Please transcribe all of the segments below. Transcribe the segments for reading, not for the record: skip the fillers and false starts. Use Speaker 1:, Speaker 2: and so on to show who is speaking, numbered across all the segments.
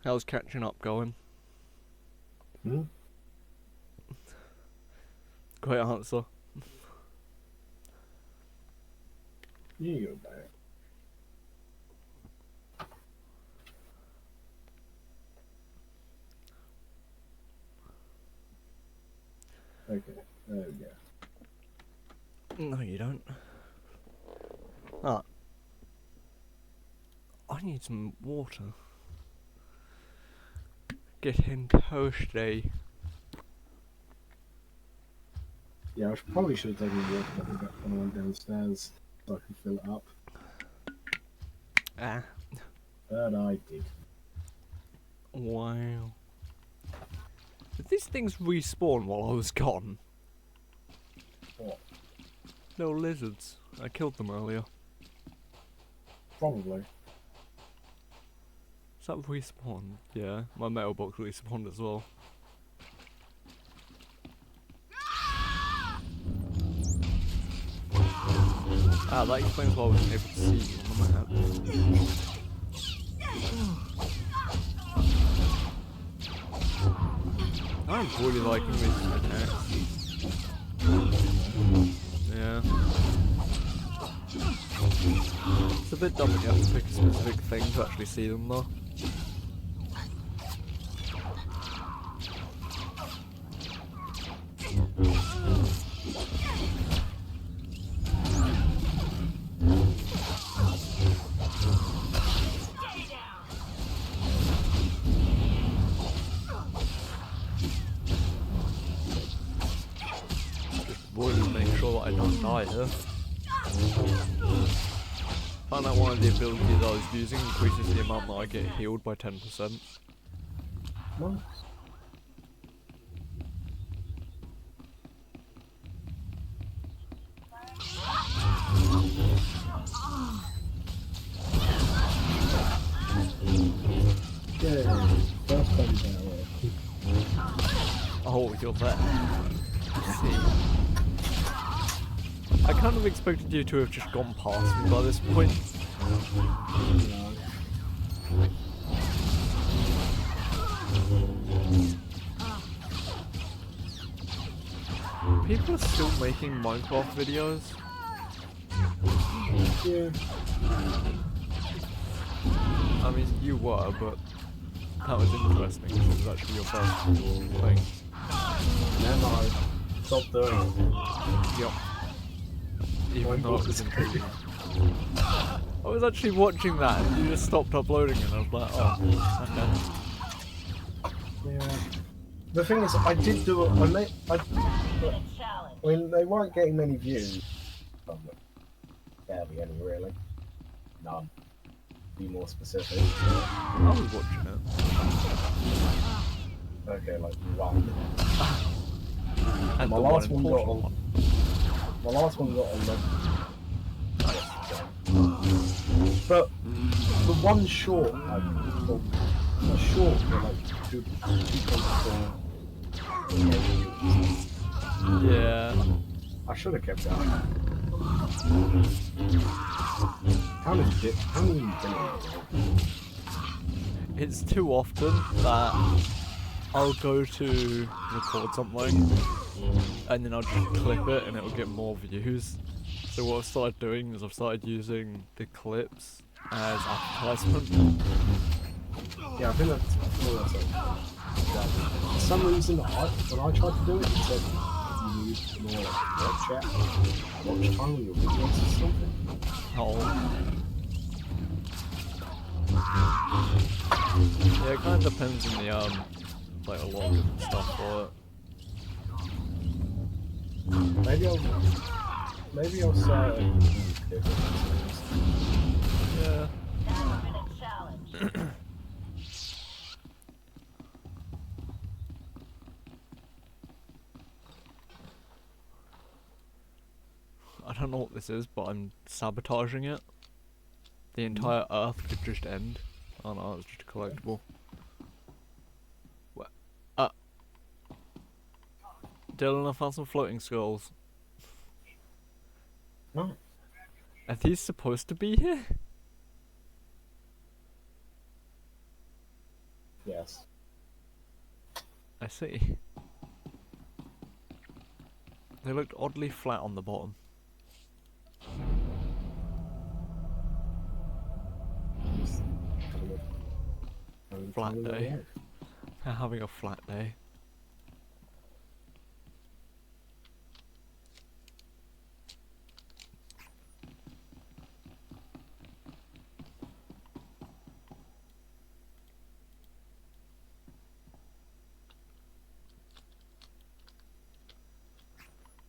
Speaker 1: How's catching up going?
Speaker 2: Hmm?
Speaker 1: Great answer.
Speaker 2: You go back. Okay, there we go.
Speaker 1: No, you don't. Ah. I need some water. Getting toasty.
Speaker 2: Yeah, probably should have taken the water bottle back when I went downstairs so I could fill it up.
Speaker 1: Ah.
Speaker 2: But I did.
Speaker 1: Wow. Did these things respawn while I was gone?
Speaker 2: What?
Speaker 1: Little lizards. I killed them earlier.
Speaker 2: Probably.
Speaker 1: Is that respawn? Yeah, my mailbox respawned as well. Ah, that explains why I wasn't able to see you on the map. I'm really liking these attacks. Yeah. It's a bit dumb when you have to pick a specific thing to actually see them though. Really make sure that I don't die here. Find out one of the abilities I was using increases the amount that I get healed by 10%.
Speaker 2: Nice. Yeah, first body power.
Speaker 1: Oh, you're there. See. I kind of expected you to have just gone past me by this point.
Speaker 2: No.
Speaker 1: People are still making Minecraft videos.
Speaker 2: Yeah.
Speaker 1: I mean, you were, but that was interesting because it was actually your first thing.
Speaker 2: Never mind. Stop doing it.
Speaker 1: Yep. Even though it was improving. I was actually watching that and you just stopped uploading it and I was like, oh, okay.
Speaker 2: Yeah. The thing is, I did do it. I mean, they weren't getting many views. Barely any, really. None. Be more specific.
Speaker 1: I was watching it.
Speaker 2: Okay, like one.
Speaker 1: And
Speaker 2: My
Speaker 1: the
Speaker 2: last
Speaker 1: one
Speaker 2: one
Speaker 1: in
Speaker 2: got
Speaker 1: Portugal one.
Speaker 2: My last one got 11. But the one short, like, the short were like 2.4.
Speaker 1: Yeah.
Speaker 2: I should have kept that. How many you doing?
Speaker 1: It's too often that I'll go to record something and then I'll just clip it and it'll get more views. So what I've started doing is I've started using the clips as advertisement.
Speaker 2: Yeah, I think that's it. For some reason, when I tried to do it, it said you need more like web chat, watch time on your videos or something.
Speaker 1: Oh. Yeah, it kind of depends on the like a lot of different stuff for it.
Speaker 2: Maybe I'll start.
Speaker 1: Yeah. I don't know what this is, but I'm sabotaging it. The entire Earth could just end. Oh no, it's just a collectible. What? Dylan, I found some floating skulls.
Speaker 2: No.
Speaker 1: Are these supposed to be here?
Speaker 2: Yes.
Speaker 1: I see. They looked oddly flat on the bottom.
Speaker 2: Just having a
Speaker 1: Flat
Speaker 2: tiny little
Speaker 1: day.
Speaker 2: life.
Speaker 1: Having a flat day.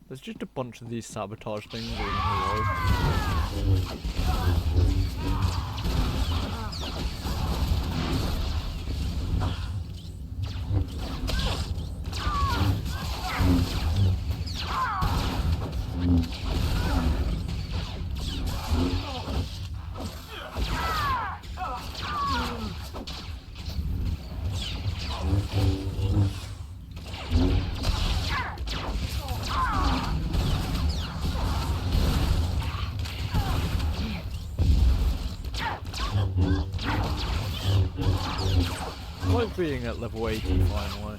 Speaker 1: There's just a bunch of these sabotage things all in a row. I like being at level 80 finally.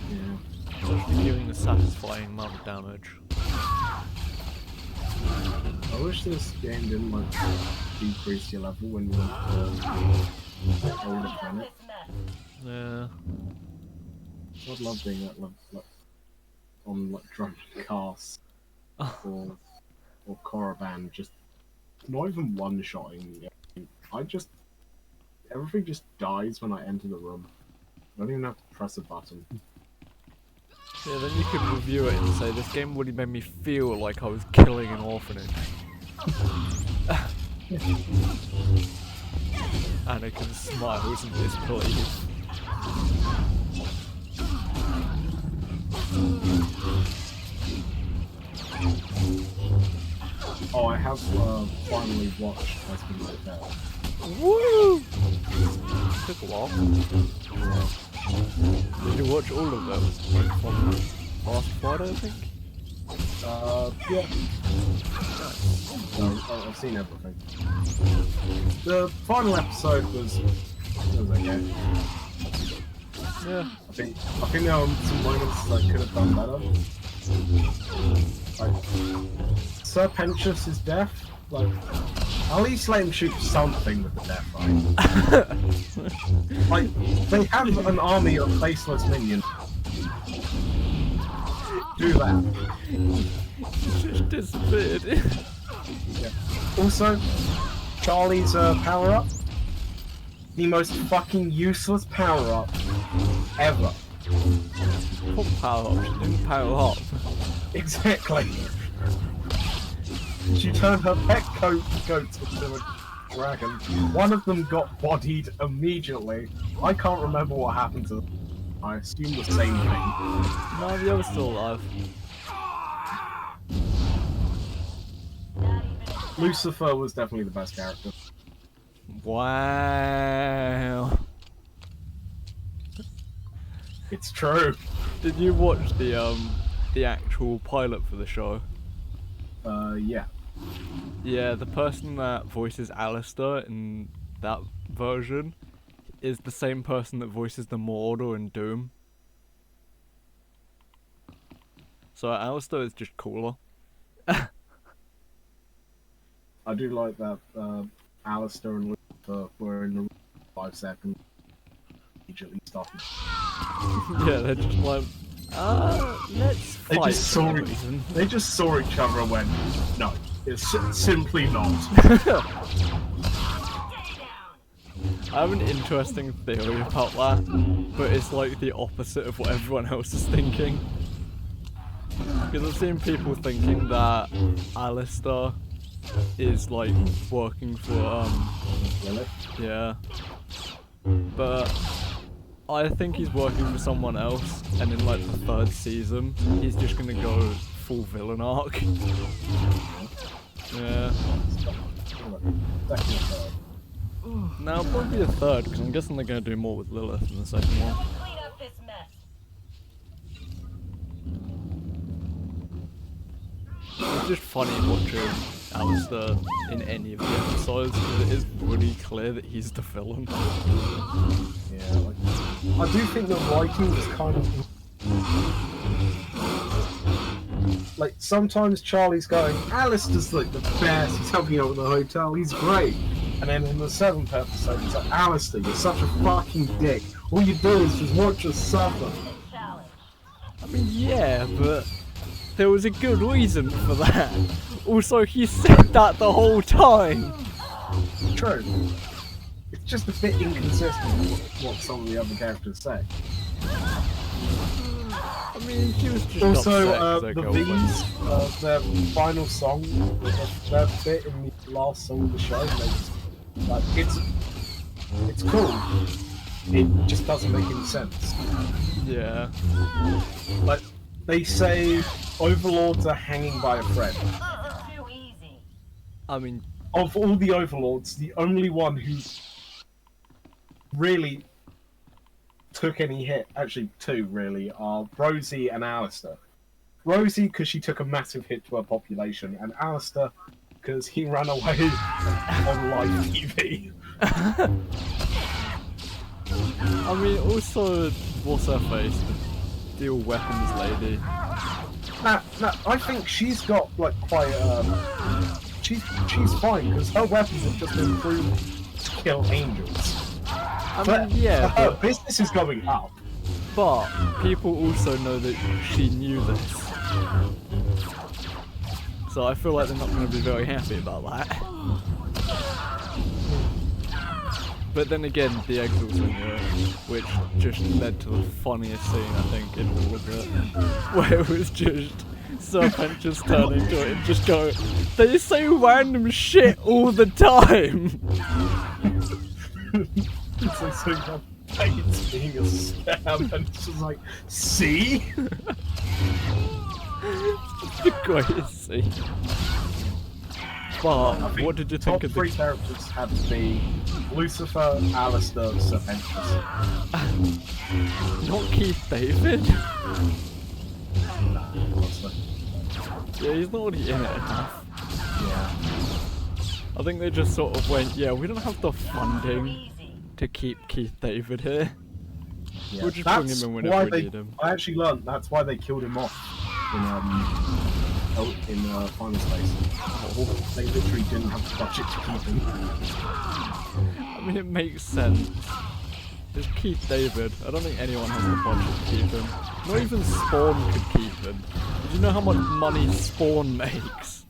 Speaker 2: Yeah.
Speaker 1: Especially doing a satisfying amount of damage.
Speaker 2: I wish this game didn't like decrease your level when you went to older planet.
Speaker 1: Yeah.
Speaker 2: I'd love being at level like, on like Drunken Cast or Korriban, just not even one-shotting. I just everything just dies when I enter the room. I don't even have to press a button.
Speaker 1: Yeah, then you could review it and say, this game really made me feel like I was killing an orphanage. Anakin smiles in disbelief.
Speaker 2: Oh, I have finally watched SWTOR.
Speaker 1: Woo! Took a while.
Speaker 2: Yeah.
Speaker 1: Did you watch all of them? Like from last Friday, I think?
Speaker 2: Yeah. No, I've seen everything. The final episode was okay.
Speaker 1: Yeah.
Speaker 2: I think there were some moments that could have done better. Like Sir Pentious' death, like at least let him shoot something with the death eye. Like they have an army of faceless minions. Do that.
Speaker 1: Just disappeared.
Speaker 2: Yeah. Also, Charlie's power up, the most fucking useless power up ever.
Speaker 1: What power up? She didn't power up.
Speaker 2: Exactly. She turned her pet goats into a dragon. One of them got bodied immediately. I can't remember what happened to them. I assume the same thing.
Speaker 1: No, the other's still alive.
Speaker 2: Lucifer was definitely the best character.
Speaker 1: Wow.
Speaker 2: It's true.
Speaker 1: Did you watch the actual pilot for the show?
Speaker 2: Yeah.
Speaker 1: Yeah, the person that voices Alistair in that version is the same person that voices the Mordor in Doom. So Alistair is just cooler.
Speaker 2: I do like that Alistair and Lucifer were in the room for 5 seconds. Immediately stopped.
Speaker 1: Yeah, they're just like, let's fight.
Speaker 2: They just saw each other and went, no, it's simply not.
Speaker 1: I have an interesting theory about that, but it's like the opposite of what everyone else is thinking. Because I've seen people thinking that Alistair is like working for
Speaker 2: Really?
Speaker 1: yeah, but I think he's working for someone else, and in like the 3rd season he's just gonna go full villain arc. Yeah. No, probably the 3rd, because I'm guessing they're gonna do more with Lilith in the 2nd one.
Speaker 3: Clean up this mess.
Speaker 1: It's just funny watching Alistair in any of the episodes, but it is really clear that he's the villain.
Speaker 2: Yeah, like, I do think the writing is kind of like sometimes Charlie's going, Alistair's like the best. He's helping out with the hotel. He's great. And then in the 7th episode, he's like, Alistair, you're such a fucking dick. All you do is just watch us suffer.
Speaker 1: I mean, yeah, but there was a good reason for that. Also, he said that the whole time.
Speaker 2: True. It's just a bit inconsistent with what some of the other characters say.
Speaker 1: I mean, he was just
Speaker 2: Also,
Speaker 1: upset
Speaker 2: the
Speaker 1: 'cause they got
Speaker 2: V's, their final song, their bit in the last song of the show, like, it's cool. It just doesn't make any sense.
Speaker 1: Yeah.
Speaker 2: Like, they say overlords are hanging by a thread.
Speaker 1: I mean,
Speaker 2: Of all the overlords, the only one who really took any hit, actually two really, are Rosie and Alistair. Rosie because she took a massive hit to her population, and Alistair because he ran away on live TV.
Speaker 1: I mean, also, what's her face? The dual weapons lady.
Speaker 2: Now, I think she's got like quite she's fine because her weapons have just been proven to kill angels.
Speaker 1: I mean, yeah,
Speaker 2: her
Speaker 1: but,
Speaker 2: business is going up.
Speaker 1: but people also know that she knew this. So I feel like they're not going to be very happy about that. But then again, the eggs also knew it, which just led to the funniest scene, I think, in all of it. Where it was just Serpent just turning to it and just go, they say random shit all the time!
Speaker 2: It's like so that it's being a scam, and it's just like, see?
Speaker 1: The greatest scene. But, what did you think
Speaker 2: Top
Speaker 1: of
Speaker 2: three
Speaker 1: the...
Speaker 2: characters had to be Lucifer, Alistair, Serpentis.
Speaker 1: Not Keith David?
Speaker 2: Nah, honestly.
Speaker 1: Yeah, he's not really in it enough.
Speaker 2: Yeah.
Speaker 1: I think they just sort of went, yeah, we don't have the funding to keep Keith David here.
Speaker 2: Yeah.
Speaker 1: We'll just bring him in whenever we need him.
Speaker 2: I actually learned that's why they killed him off in Final Space.
Speaker 1: Oh.
Speaker 2: They literally didn't have the budget to keep him.
Speaker 1: I mean, it makes sense. It's Keith David. I don't think anyone has the budget to keep him. Not even Spawn could keep him. Did you know how much money Spawn makes?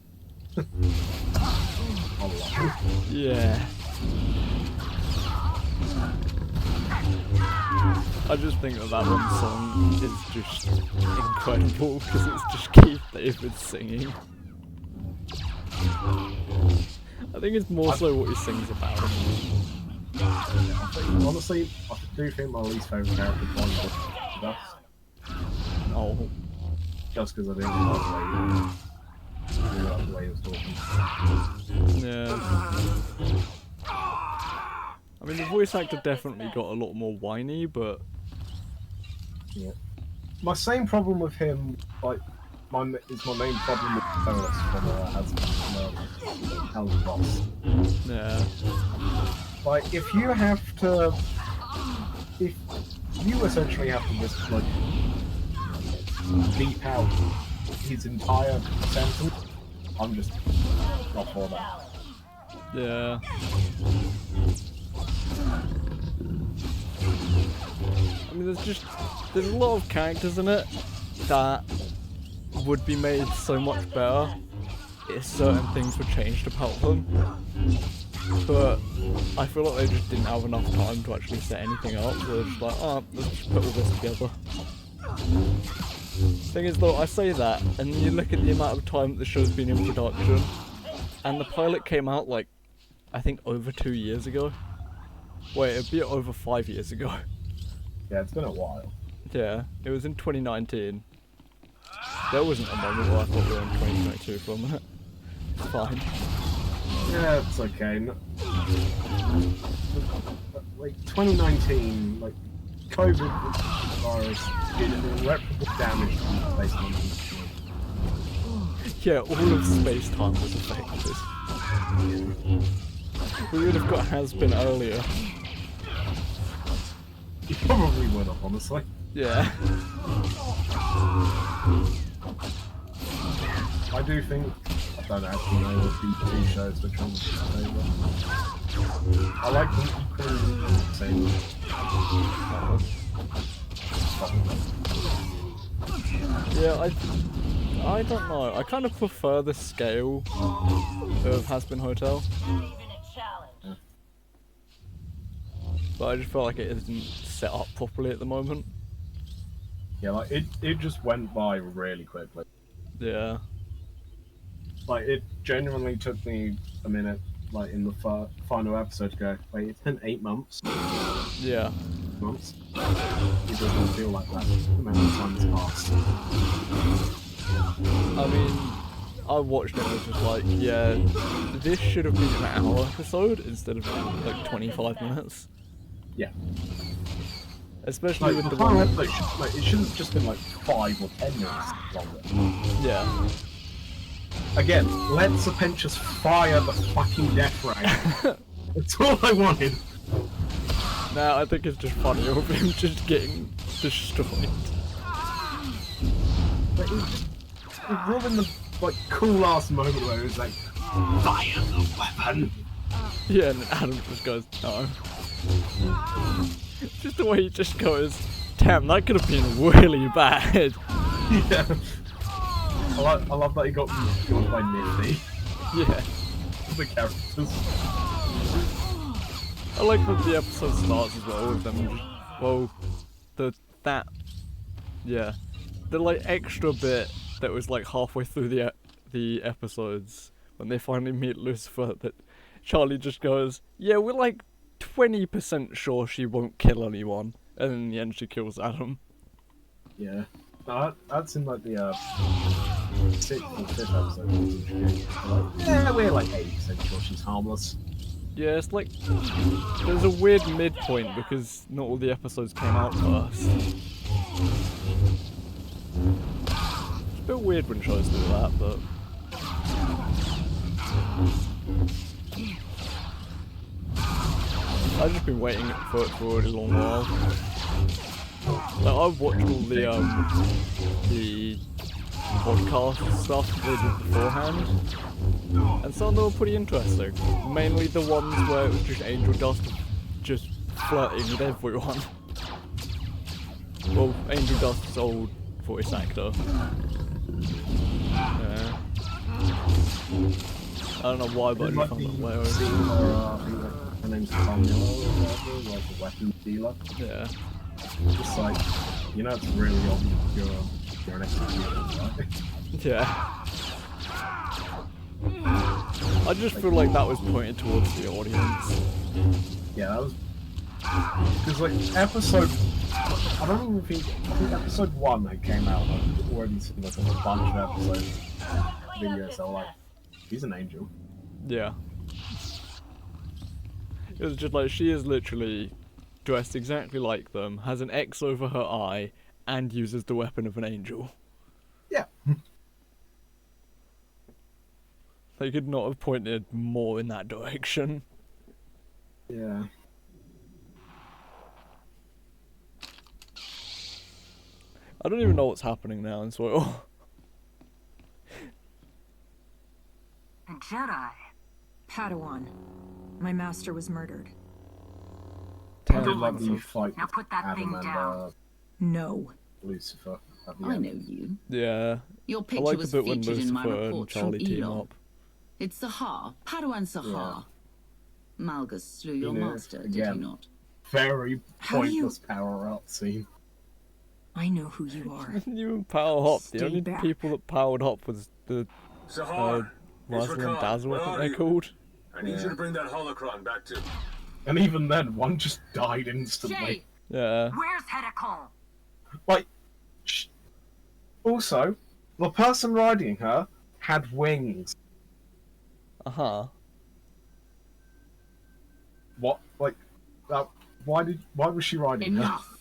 Speaker 1: Yeah. I just think that one song is just incredible because it's just Keith David singing. I think it's more so what he sings about.
Speaker 2: Honestly, I do think my least favourite character is one of the Dust.
Speaker 1: Oh.
Speaker 2: Just because I didn't like the way he was talking.
Speaker 1: Yeah. I mean, the voice actor definitely got a lot more whiny, but...
Speaker 2: Yeah. My same problem with him, like, is my main problem with Ferris from Hell's Boss.
Speaker 1: Yeah.
Speaker 2: Like, if you essentially have to just, like, bleep out his entire sentence, I'm just not for that.
Speaker 1: Yeah. I mean, there's a lot of characters in it that would be made so much better if certain things were changed about them. But I feel like they just didn't have enough time to actually set anything up, so they're just like, oh, let's just put all this together. Thing is though, I say that, and you look at the amount of time that the show's been in production, and the pilot came out like, I think over 2 years ago. Wait, it'd be over 5 years ago.
Speaker 2: Yeah, it's been a while.
Speaker 1: Yeah, it was in 2019. There wasn't a moment where I thought we were in 2022 for a minute. It's fine.
Speaker 2: Yeah, it's okay. Like 2019, like COVID virus did irreparable damage to the space.
Speaker 1: Yeah, all of space-time was affected. We would have got has-been earlier.
Speaker 2: You probably would have, honestly.
Speaker 1: Yeah.
Speaker 2: I do think, I don't actually know the TV shows which one's my favourite. I like them equally the same.
Speaker 1: Yeah, I don't know. I kind of prefer the scale of Has-Been Hotel.
Speaker 2: Yeah.
Speaker 1: But I just feel like it isn't set up properly at the moment.
Speaker 2: Yeah, like it just went by really quickly.
Speaker 1: Yeah.
Speaker 2: Like it genuinely took me a minute, like in the final episode, to go, wait, it's been 8 months.
Speaker 1: Yeah.
Speaker 2: Months. It doesn't feel like that amount of time has passed.
Speaker 1: I mean, I watched it and was just like, yeah, this should have been an hour episode instead of like 25 minutes.
Speaker 2: Yeah.
Speaker 1: Especially
Speaker 2: Like,
Speaker 1: with
Speaker 2: the
Speaker 1: the
Speaker 2: final
Speaker 1: one.
Speaker 2: episode, like, it should have just been like 5 or 10 minutes longer.
Speaker 1: Yeah.
Speaker 2: Again, let Serpentius fire the fucking death ray. That's all I wanted.
Speaker 1: Now I think it's just funny of him just getting destroyed.
Speaker 2: Like, it ruined the like cool ass moment where it was like, fire the weapon.
Speaker 1: Yeah, and then Adam just goes, no. Just the way he just goes, damn, that could have been really bad.
Speaker 2: Yeah. I love that he got by Nifty.
Speaker 1: Yeah.
Speaker 2: The characters.
Speaker 1: I like that the episode starts as well with them just, well, the like extra bit that was like halfway through the episodes when they finally meet Lucifer, that Charlie just goes, yeah, we're like 20% sure she won't kill anyone, and then in the end she kills Adam.
Speaker 2: Yeah. No, that's in like the 6th or 5th episode. Like, yeah, we're like 80% sure she's harmless.
Speaker 1: Yeah, it's like there's a weird midpoint because not all the episodes came out first. It's a bit weird when shows do that, but I've just been waiting for it for a really long while. Like, I've watched all the podcast stuff they did beforehand, and some of them were pretty interesting. Mainly the ones where it was just Angel Dust just flirting with everyone. Well, Angel Dust's old voice actor. Yeah. I don't know why, but I just found that hilarious.
Speaker 2: Her name's Tanya or whatever, like a weapons dealer.
Speaker 1: Yeah.
Speaker 2: Just like, you know, it's really obvious you're an executioner, right?
Speaker 1: Yeah. I just feel like that was pointed towards the audience.
Speaker 2: Yeah, that was... Because, like, episode... I don't even think... I think episode 1 that came out, I've already seen, like, a bunch of episodes, videos, so like, he's an angel.
Speaker 1: Yeah. It was just like, she is literally dressed exactly like them, has an X over her eye, and uses the weapon of an angel.
Speaker 2: Yeah.
Speaker 1: They could not have pointed more in that direction.
Speaker 2: Yeah.
Speaker 1: I don't even know what's happening now in SWTOR.
Speaker 3: Jedi. Padawan. My master was murdered.
Speaker 2: I did like the fight
Speaker 3: Now put that
Speaker 2: Adam
Speaker 3: thing
Speaker 2: and
Speaker 3: down. No.
Speaker 2: Lucifer at the
Speaker 4: I
Speaker 2: end.
Speaker 4: know you.
Speaker 1: Yeah.
Speaker 4: Your
Speaker 1: I
Speaker 4: picture
Speaker 1: like the
Speaker 4: was
Speaker 1: bit when
Speaker 4: featured in my
Speaker 1: Lucifer and
Speaker 4: reports from
Speaker 1: Charlie team
Speaker 4: Elon.
Speaker 1: up.
Speaker 4: It's Sahar, Padawan Sahar. Malgus slew your
Speaker 2: You know,
Speaker 4: master, did he
Speaker 2: again.
Speaker 4: not?
Speaker 2: Very
Speaker 3: How do you-
Speaker 2: pointless power-up scene.
Speaker 3: I know who you are.
Speaker 1: You and Power Hop, the
Speaker 3: Stay
Speaker 1: only
Speaker 3: back.
Speaker 1: people that powered up was the
Speaker 5: Sahar, it's
Speaker 1: Razzle and
Speaker 5: Rakan.
Speaker 1: Dazzle,
Speaker 5: Where
Speaker 1: I think
Speaker 5: are
Speaker 1: they're
Speaker 5: you?
Speaker 1: called.
Speaker 5: I need you to bring that holocron back to me.
Speaker 2: And even then, one just died instantly.
Speaker 3: Jay,
Speaker 1: Yeah.
Speaker 3: where's Hedekol?
Speaker 2: Like, also, the person riding her had wings.
Speaker 1: Uh-huh.
Speaker 2: What? Like, why was she riding her?
Speaker 4: Enough.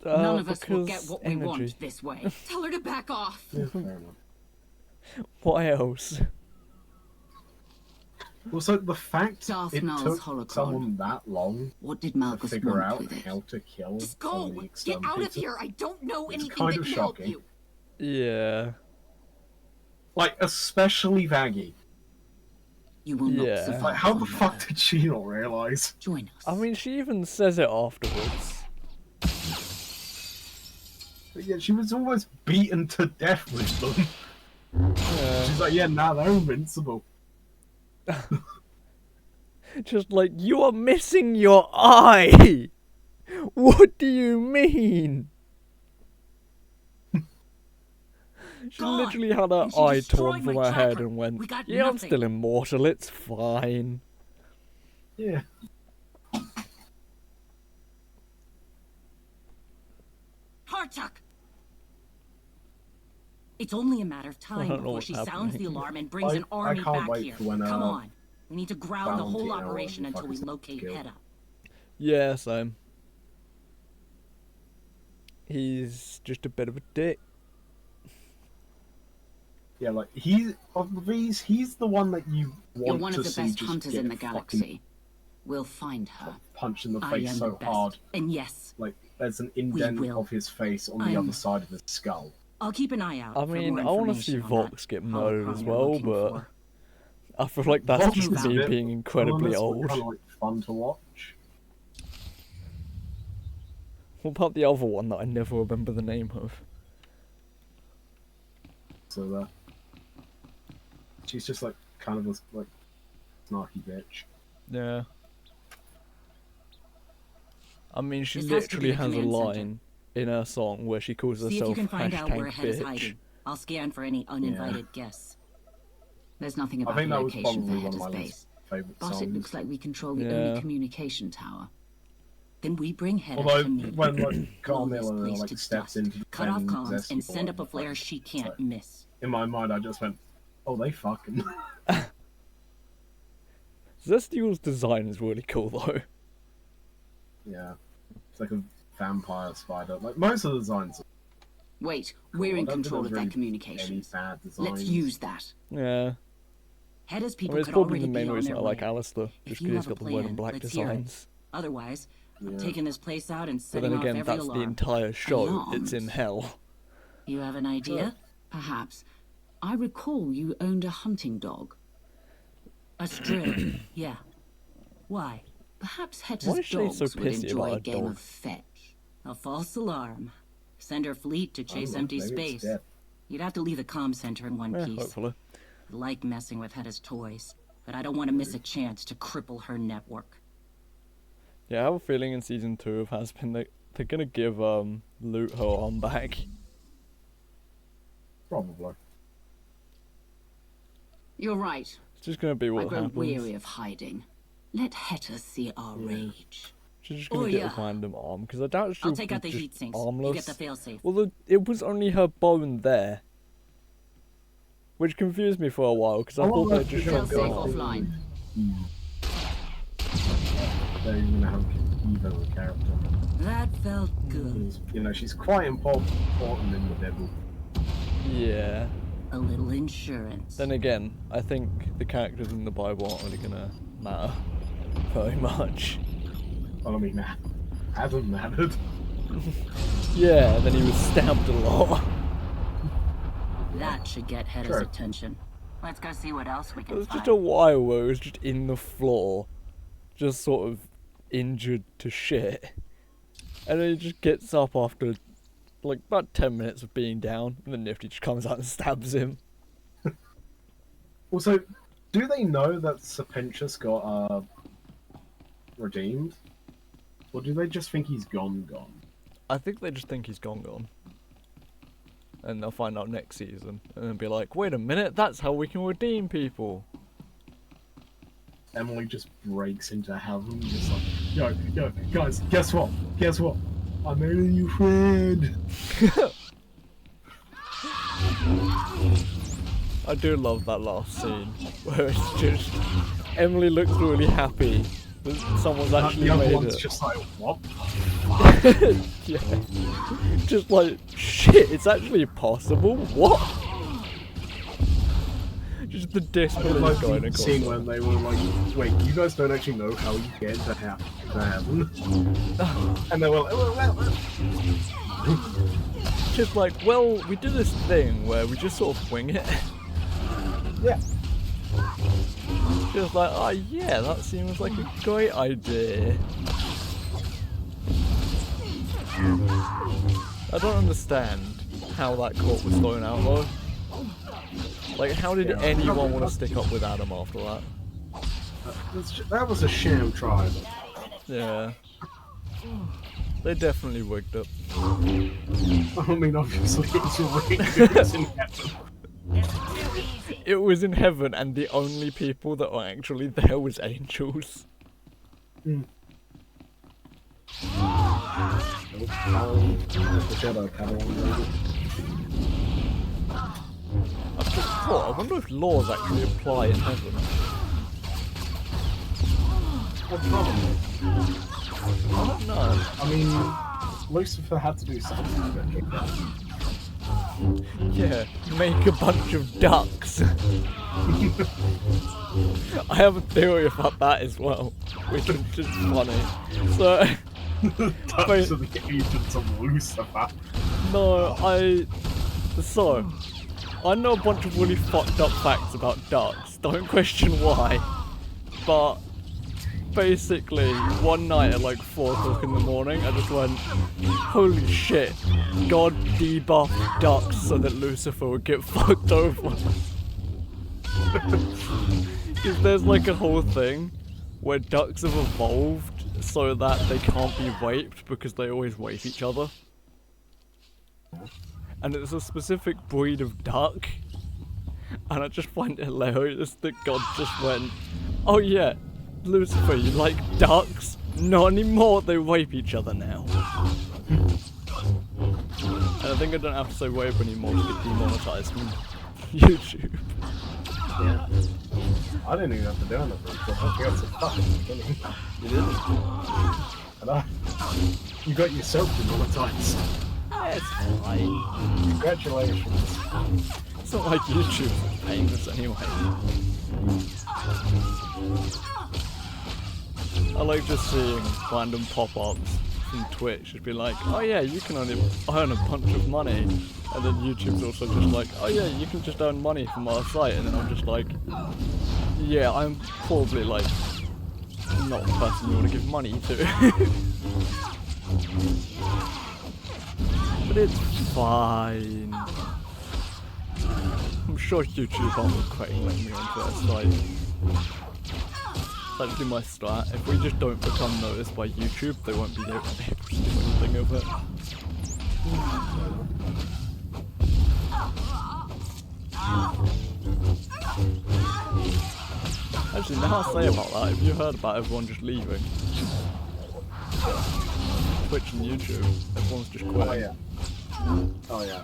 Speaker 4: None of us will get
Speaker 1: because
Speaker 4: what we
Speaker 1: energy.
Speaker 4: want this way.
Speaker 3: Tell her to back off.
Speaker 2: Yeah, fair enough.
Speaker 1: What else?
Speaker 2: Also, the fact
Speaker 4: Darth
Speaker 2: it
Speaker 4: Null's
Speaker 2: took
Speaker 4: holocron.
Speaker 2: someone that long
Speaker 4: What did
Speaker 2: to
Speaker 4: Malgus
Speaker 2: figure
Speaker 4: want
Speaker 2: out
Speaker 4: with it?
Speaker 2: how to kill
Speaker 6: Just
Speaker 2: all
Speaker 6: go!
Speaker 2: the
Speaker 6: Get out of
Speaker 2: exterminators,
Speaker 6: here! I don't know
Speaker 2: It's
Speaker 6: anything
Speaker 2: kind
Speaker 6: that
Speaker 2: of
Speaker 6: can help
Speaker 2: shocking.
Speaker 6: you!
Speaker 1: Yeah.
Speaker 2: like, especially Vaggie.
Speaker 4: You will not
Speaker 1: Yeah.
Speaker 4: survive.
Speaker 2: Like, how the
Speaker 4: on
Speaker 2: fuck
Speaker 4: Earth.
Speaker 2: did she not realize?
Speaker 4: Join us.
Speaker 1: I mean, she even says it afterwards.
Speaker 2: But yeah, she was almost beaten to death with them.
Speaker 1: Yeah.
Speaker 2: She's like, yeah, nah, they're invincible.
Speaker 1: Just like, you are missing your eye! What do you mean? She
Speaker 6: God,
Speaker 1: literally had her
Speaker 6: and she
Speaker 1: eye
Speaker 6: destroyed
Speaker 1: torn from
Speaker 6: my
Speaker 1: her head
Speaker 6: tracker.
Speaker 1: and went,
Speaker 6: We got
Speaker 1: yeah, I'm
Speaker 6: nothing."
Speaker 1: still immortal, it's fine.
Speaker 2: Yeah.
Speaker 6: Harchuk! It's only a matter of time
Speaker 1: don't know
Speaker 6: before
Speaker 1: what's
Speaker 6: she sounds
Speaker 1: happening.
Speaker 6: the alarm and brings an
Speaker 2: I
Speaker 6: army
Speaker 2: can't
Speaker 6: back
Speaker 2: wait
Speaker 6: here.
Speaker 2: for when,
Speaker 6: Come on. We need to ground the whole
Speaker 2: Valentino or
Speaker 6: operation
Speaker 2: whatever the
Speaker 6: until we
Speaker 2: fuck his
Speaker 6: locate
Speaker 2: guild.
Speaker 6: Hedda.
Speaker 1: Yeah, same. He's just a bit of a dick.
Speaker 2: Yeah, like, of these, he's the one that you want
Speaker 4: You're one
Speaker 2: to
Speaker 4: of the
Speaker 2: see
Speaker 4: best
Speaker 2: just
Speaker 4: hunters
Speaker 2: get
Speaker 4: in the
Speaker 2: fucking
Speaker 4: galaxy. We'll find her.
Speaker 2: punched in the
Speaker 4: I
Speaker 2: face
Speaker 4: am
Speaker 2: so
Speaker 4: the best.
Speaker 2: hard.
Speaker 6: And yes,
Speaker 2: Like, there's an indent
Speaker 6: will.
Speaker 2: of his face on the
Speaker 6: I'm-
Speaker 2: other side of his skull.
Speaker 6: I'll keep an eye out.
Speaker 1: I
Speaker 6: for
Speaker 1: mean,
Speaker 6: more
Speaker 1: I want to see
Speaker 6: information on that
Speaker 1: Vox get murdered
Speaker 6: holocron
Speaker 1: as
Speaker 6: you're
Speaker 1: well,
Speaker 6: looking
Speaker 1: but
Speaker 6: for.
Speaker 1: I feel like that's
Speaker 2: Vox
Speaker 1: just
Speaker 2: is a
Speaker 1: me
Speaker 2: bit
Speaker 1: being incredibly
Speaker 2: villainous, but
Speaker 1: old.
Speaker 2: Kind of like fun to watch.
Speaker 1: What about the other one that I never remember the name of?
Speaker 2: So she's just like kind of a like snarky bitch.
Speaker 1: Yeah. I mean, she
Speaker 6: This has to be
Speaker 1: literally
Speaker 6: the
Speaker 1: has a
Speaker 6: command center.
Speaker 1: line in her song where she calls
Speaker 6: See if you
Speaker 1: herself
Speaker 6: can find out where
Speaker 1: hashtag
Speaker 6: Hedda's
Speaker 1: bitch.
Speaker 6: hiding. I'll scan for any uninvited guests.
Speaker 4: There's nothing
Speaker 2: I
Speaker 4: about
Speaker 2: think
Speaker 4: the
Speaker 2: that was
Speaker 4: location for
Speaker 2: probably one of
Speaker 4: Hedda's
Speaker 2: my
Speaker 4: base.
Speaker 2: least favourite
Speaker 4: But
Speaker 2: songs.
Speaker 4: it looks like we control the
Speaker 1: Yeah.
Speaker 4: only communication tower.
Speaker 6: Then we bring Hedda
Speaker 2: Although
Speaker 6: to me.
Speaker 2: when like
Speaker 6: Blow this
Speaker 2: Carmilla
Speaker 6: place
Speaker 2: like
Speaker 6: to
Speaker 2: steps
Speaker 6: dust.
Speaker 2: into the
Speaker 6: Cut off
Speaker 2: pen
Speaker 6: comms
Speaker 2: Zesty
Speaker 6: and send
Speaker 2: boy,
Speaker 6: up a flare she can't
Speaker 2: like,
Speaker 6: miss.
Speaker 2: in my mind, I just went, "Oh, they fucking."
Speaker 1: Zestial's design is really cool though.
Speaker 2: Yeah, it's like a vampire spider. Like most of the designs.
Speaker 4: Wait,
Speaker 2: Cool.
Speaker 4: we're
Speaker 2: I
Speaker 4: in
Speaker 2: don't think
Speaker 4: control
Speaker 2: there's
Speaker 4: of
Speaker 2: really
Speaker 4: that communication.
Speaker 2: Any bad designs.
Speaker 4: Let's use that.
Speaker 1: Yeah.
Speaker 6: Hedda's
Speaker 1: I
Speaker 6: people
Speaker 1: mean, it's
Speaker 6: could
Speaker 1: probably
Speaker 6: already
Speaker 1: the main
Speaker 6: be on
Speaker 1: reason
Speaker 6: their
Speaker 1: I like
Speaker 6: way.
Speaker 1: Alistair,
Speaker 6: If
Speaker 1: just
Speaker 6: you
Speaker 1: because he's
Speaker 6: have
Speaker 1: got
Speaker 6: a
Speaker 1: the red and
Speaker 6: plan,
Speaker 1: black
Speaker 6: let's hear it.
Speaker 1: designs.
Speaker 6: Otherwise, I'm
Speaker 2: Yeah.
Speaker 6: taking this place out and
Speaker 1: But
Speaker 6: setting
Speaker 1: then
Speaker 6: off
Speaker 1: again,
Speaker 6: every
Speaker 1: that's the
Speaker 6: alarm.
Speaker 1: entire show. It's
Speaker 4: Alarms?
Speaker 1: in hell.
Speaker 6: You have an idea?
Speaker 4: Perhaps. I recall you owned a hunting dog.
Speaker 6: A stray. Yeah. Why?
Speaker 4: Perhaps
Speaker 1: Why
Speaker 4: Hedda's
Speaker 1: is she
Speaker 4: dogs
Speaker 1: so
Speaker 4: would
Speaker 1: pissy
Speaker 4: enjoy
Speaker 1: about
Speaker 4: a
Speaker 1: a
Speaker 4: game
Speaker 1: dog?
Speaker 4: of fetch.
Speaker 6: A false alarm. Send her fleet to
Speaker 2: I don't
Speaker 6: chase
Speaker 2: know,
Speaker 6: empty
Speaker 2: maybe it's
Speaker 6: space.
Speaker 2: dead.
Speaker 6: You'd have to leave the comm center in one
Speaker 1: Yeah,
Speaker 6: piece.
Speaker 1: hopefully.
Speaker 6: I like messing with Hedda's toys, but I don't want to miss a chance to cripple her network.
Speaker 1: Yeah, I have a feeling in season 2 of Has-Been they're gonna give Loot her arm back.
Speaker 2: Probably.
Speaker 4: You're right.
Speaker 1: It's just gonna be
Speaker 4: I
Speaker 1: what
Speaker 4: grow
Speaker 1: happens.
Speaker 4: weary of hiding. Let Hedda see our rage.
Speaker 1: She's just gonna
Speaker 6: Oh,
Speaker 1: get
Speaker 6: yeah.
Speaker 1: a random arm because I doubt she'll
Speaker 6: I'll take out the
Speaker 1: be
Speaker 6: heat
Speaker 1: just
Speaker 6: sinks.
Speaker 1: armless.
Speaker 6: You get the failsafe.
Speaker 1: Well, it was only her bone there, which confused me for a while because I thought they'd just
Speaker 2: Fail
Speaker 1: shot
Speaker 4: safe
Speaker 1: the arm.
Speaker 4: offline.
Speaker 2: They're even gonna have Eva as a character.
Speaker 6: That felt good.
Speaker 2: You know, she's quite important in the Devil.
Speaker 1: Yeah.
Speaker 6: A little insurance.
Speaker 1: Then again, I think the characters in the Bible aren't really gonna matter very much.
Speaker 2: Well, I mean, Adam mattered.
Speaker 1: Yeah, and then he was stabbed a lot.
Speaker 6: That should get Hedda's
Speaker 2: Sure.
Speaker 6: attention. Let's go see what else we
Speaker 1: It
Speaker 6: can
Speaker 1: was
Speaker 6: find.
Speaker 1: just a while where it was just in the floor, just sort of injured to shit. And then he just gets up after like about 10 minutes of being down, and then Nifty just comes out and stabs him.
Speaker 2: Also, do they know that Serpentius got redeemed? Or do they just think he's gone?
Speaker 1: I think they just think he's gone. And they'll find out next season, and then be like, wait a minute, that's how we can redeem people.
Speaker 2: Emily just breaks into heaven, just like, yo, guys, guess what? I made a new friend.
Speaker 1: I do love that last scene, where it's just, Emily looks really happy that someone's actually
Speaker 2: The other
Speaker 1: made
Speaker 2: one's
Speaker 1: it.
Speaker 2: just like, what?
Speaker 1: Yeah. Just like, shit, it's actually possible? What? Just the
Speaker 2: I did
Speaker 1: disbelief
Speaker 2: like
Speaker 1: going
Speaker 2: the
Speaker 1: across.
Speaker 2: scene
Speaker 1: it.
Speaker 2: when they were like, wait, you guys don't actually know how you get to heaven? And they were like, well.
Speaker 1: Just like, well, we do this thing where we just sort of wing it.
Speaker 2: Yeah.
Speaker 1: Just like, oh yeah, that seems like a great idea. I don't understand how that court was thrown out though. Like, how did
Speaker 2: Yeah.
Speaker 1: anyone want to stick up with Adam after that?
Speaker 2: That was a sham trial.
Speaker 1: Yeah. They definitely wigged it.
Speaker 2: I mean, obviously, it's rigged. It's in heaven.
Speaker 1: It was in heaven, and the only people that were actually there was angels.
Speaker 2: The shadow Padawan.
Speaker 1: I've just thought, I wonder if laws actually apply in heaven.
Speaker 2: Well, probably.
Speaker 1: I don't know.
Speaker 2: I mean, Lucifer had to do something to get kicked out.
Speaker 1: Yeah, make a bunch of ducks. I have a theory about that as well, which is just funny. So,
Speaker 2: Ducks are the agents of Lucifer.
Speaker 1: So, I know a bunch of really fucked up facts about ducks. Don't question why. But basically, one night at like 4 o'clock in the morning, I just went, holy shit, God debuffed ducks so that Lucifer would get fucked over. Because there's like a whole thing where ducks have evolved so that they can't be raped because they always rape each other. And it's a specific breed of duck. And I just find it hilarious that God just went, oh yeah, Lucifer, you like ducks? Not anymore, they rape each other now. And I think I don't have to say rape anymore to get demonetized from YouTube.
Speaker 2: Yeah. I didn't even have to do anything, but I got some fucking beginning.
Speaker 1: You didn't?
Speaker 2: And you got yourself demonetized.
Speaker 1: It's fine.
Speaker 2: Congratulations.
Speaker 1: It's not like YouTube is paying this anyway. I like just seeing random pop-ups from Twitch. It'd be like, oh yeah, you can only earn a bunch of money. And then YouTube's also just like, oh yeah, you can just earn money from our site. And then I'm just like, yeah, I'm probably like, not the person you want to give money to. But it's fine. I'm sure YouTube aren't regretting letting me onto their site. It's actually my strat. If we just don't become noticed by YouTube, they won't be able to do anything of it. Actually, now I say about that, have you heard about everyone just leaving? Twitch and YouTube, everyone's just quitting.
Speaker 2: Oh yeah. Oh yeah.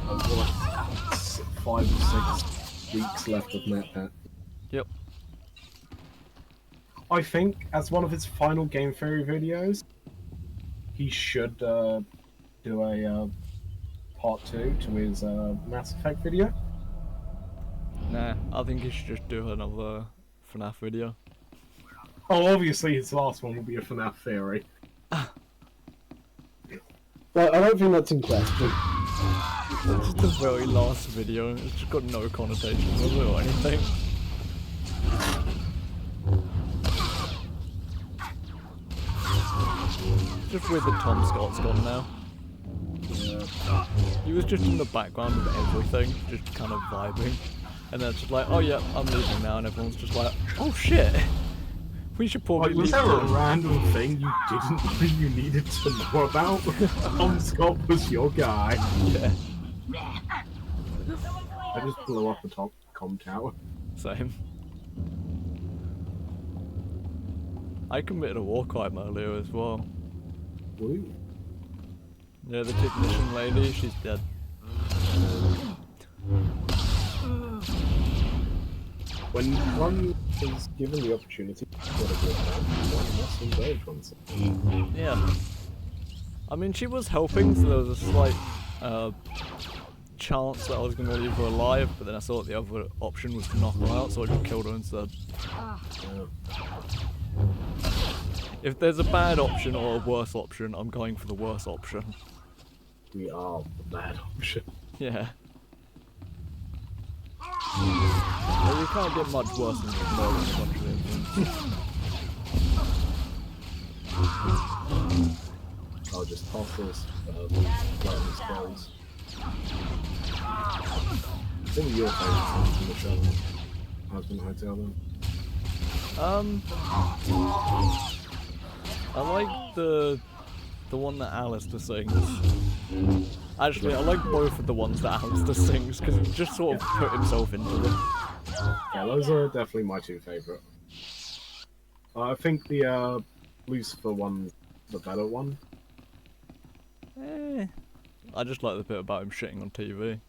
Speaker 2: I've got like 5 or 6 weeks left of NetPet.
Speaker 1: Yep.
Speaker 2: I think as one of his final Game Theory videos, he should do a part 2 to his Mass Effect video.
Speaker 1: Nah, I think he should just do another FNAF video.
Speaker 2: Oh, obviously his last one will be a FNAF theory. But I don't think that's in question.
Speaker 1: It's just the very last video, it's just got no connotation with it or anything. Just weird that Tom Scott's gone now.
Speaker 2: Yeah.
Speaker 1: He was just in the background of everything, just kind of vibing. And then it's just like, oh yeah, I'm leaving now, and everyone's just like, oh shit! We should probably
Speaker 2: Like, was
Speaker 1: leave
Speaker 2: there a
Speaker 1: too."
Speaker 2: random thing you didn't know you needed to know about? Tom Scott was your guy.
Speaker 1: Yeah,
Speaker 2: I just blew up the top com tower.
Speaker 1: same. I committed a war crime earlier as well.
Speaker 2: Woo.
Speaker 1: Yeah, the technician lady, she's dead.
Speaker 2: When one is given the opportunity to get a good man, one must engage oneself.
Speaker 1: Yeah. I mean, she was helping, so there was a slight chance that I was going to leave her alive, but then I thought the other option was to knock her out, so I just killed her instead. If there's a bad option or a worse option, I'm going for the worse option.
Speaker 2: We are the bad option.
Speaker 1: Yeah. Well, you can't get much worse than just murdering a bunch of infants.
Speaker 2: I'll just toss those lightning spells. What were your favourites from the show? Husband Hotel then?
Speaker 1: I like the one that Alistair sings. Actually, I like both of the ones that Alistair sings because he just sort of put himself into them.
Speaker 2: Yeah, those are definitely my two favourite. I think the Lucifer one's the better one.
Speaker 1: I just like the bit about him shitting on TV.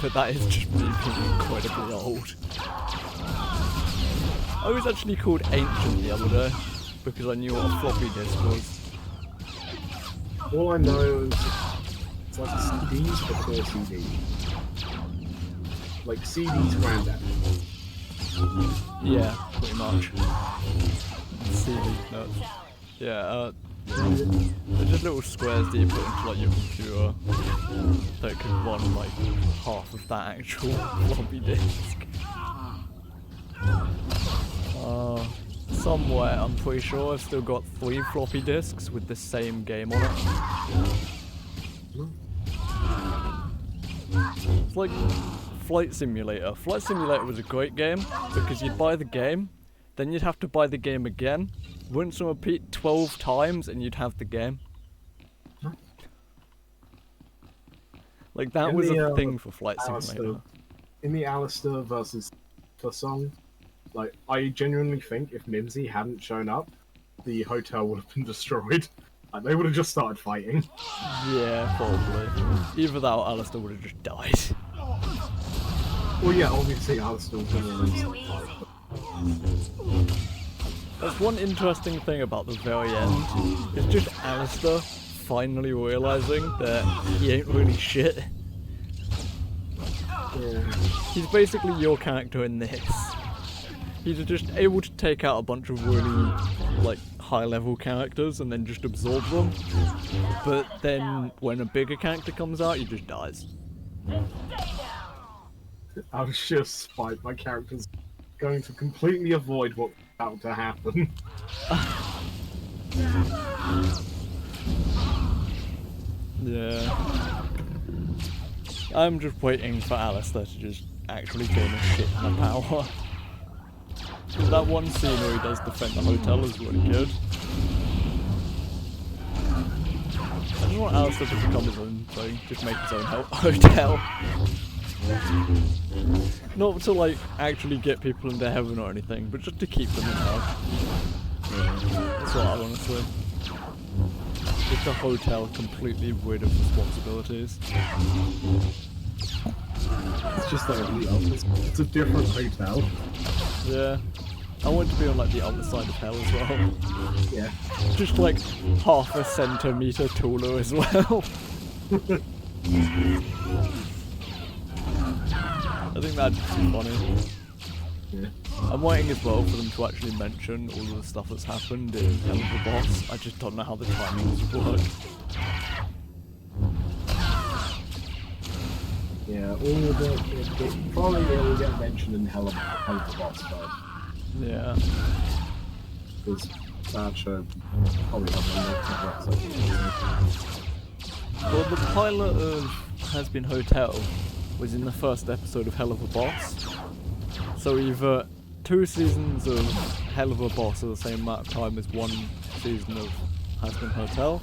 Speaker 1: But that is just me being incredibly old. I was actually called Ancient the other day because I knew what a floppy disk was.
Speaker 2: All I know is it's like CDs before CDs. Like CD's granddad.
Speaker 1: Yeah, pretty much. CD nuts. Yeah, they're just little squares that you put into like your computer that could run like half of that actual floppy disk. Somewhere, I'm pretty sure I've still got 3 floppy disks with the same game on it. It's like Flight Simulator. Flight Simulator was a great game because you'd buy the game, then you'd have to buy the game again, rinse and repeat 12 times, and you'd have the game. Like that was a thing for Flight Simulator.
Speaker 2: In the Alistair versus the song, like I genuinely think if Mimsy hadn't shown up, the hotel would have been destroyed. Like, they would have just started fighting.
Speaker 1: Yeah, probably. Either that or Alistair would have just died.
Speaker 2: Well, yeah, obviously Alistair was going to lose.
Speaker 1: That's one interesting thing about the very end. It's just Alistair finally realising that he ain't really shit.
Speaker 2: Yeah.
Speaker 1: He's basically your character in this. He's just able to take out a bunch of really, like, high-level characters and then just absorb them. But then, when a bigger character comes out, he just dies.
Speaker 2: I was just spite. My character's going to completely avoid what's about to happen.
Speaker 1: Yeah. I'm just waiting for Alistair to just actually gain a shit ton of power. That one scene where he does defend the hotel is really good. I just want Alistair to become his own thing, just make his own hotel. Not to like actually get people into heaven or anything, but just to keep them in hell. That's what I want to see. Just a hotel completely rid of responsibilities.
Speaker 2: It's just like it's a different hotel.
Speaker 1: Yeah. I want to be on like the other side of hell as well.
Speaker 2: Yeah.
Speaker 1: Just like half a centimetre taller as well. I think that'd be funny.
Speaker 2: Yeah.
Speaker 1: I'm waiting as well for them to actually mention all of the stuff that's happened in Hell of the Boss. I just don't know how the timings work.
Speaker 2: Yeah, all of the probably it will get mentioned in Hell of the Boss first.
Speaker 1: Yeah.
Speaker 2: Because that show probably has a episode.
Speaker 1: Well, the pilot of Has Been Hotel was in the first episode of Hell of a Boss. So either 2 seasons of Hell of a Boss are the same amount of time as 1 season of Has Been Hotel.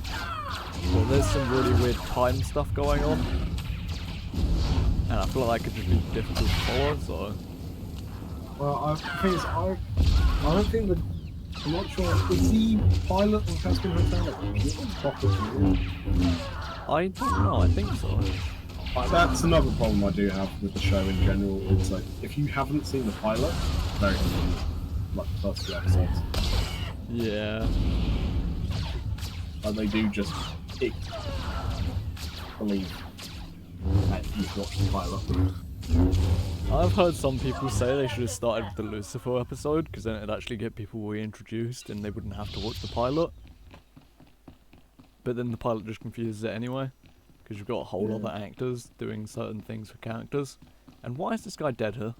Speaker 1: Well, there's some really weird time stuff going on. And I feel like that could just be difficult to follow, so...
Speaker 2: Well, the thing is, I don't think that... I'm not sure. Is the pilot of Has Been Hotel proper to
Speaker 1: I don't know, I think so.
Speaker 2: That's another problem I do have with the show in general. It's like, if you haven't seen the pilot, very confusing. Like the first 2 episodes.
Speaker 1: Yeah.
Speaker 2: Like they do just believe. after you've watched the pilot.
Speaker 1: I've heard some people say they should have started with the Lucifer episode, because then it'd actually get people reintroduced and they wouldn't have to watch the pilot. But then the pilot just confuses it anyway, because you've got a whole other actors doing certain things for characters. And why is this guy dead here?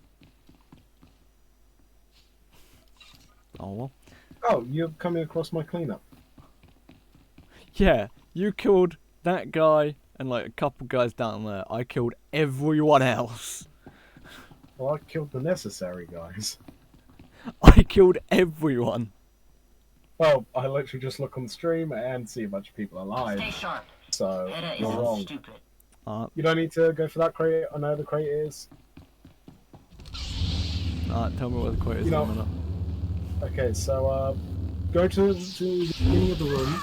Speaker 1: Oh well.
Speaker 2: Oh, you're coming across my cleanup.
Speaker 1: Yeah, you killed that guy and like a couple guys down there. I killed everyone else.
Speaker 2: Well, I killed the necessary guys.
Speaker 1: I killed everyone.
Speaker 2: Well, I literally just look on the stream and see a bunch of people alive.
Speaker 6: Stay sharp.
Speaker 2: So,
Speaker 6: It
Speaker 2: you're
Speaker 6: isn't
Speaker 2: wrong.
Speaker 6: stupid.
Speaker 2: You don't need to go for that crate. I know the crate is.
Speaker 1: Tell me what the quote is
Speaker 2: You know-
Speaker 1: in a minute.
Speaker 2: Okay, so, go to the beginning of the room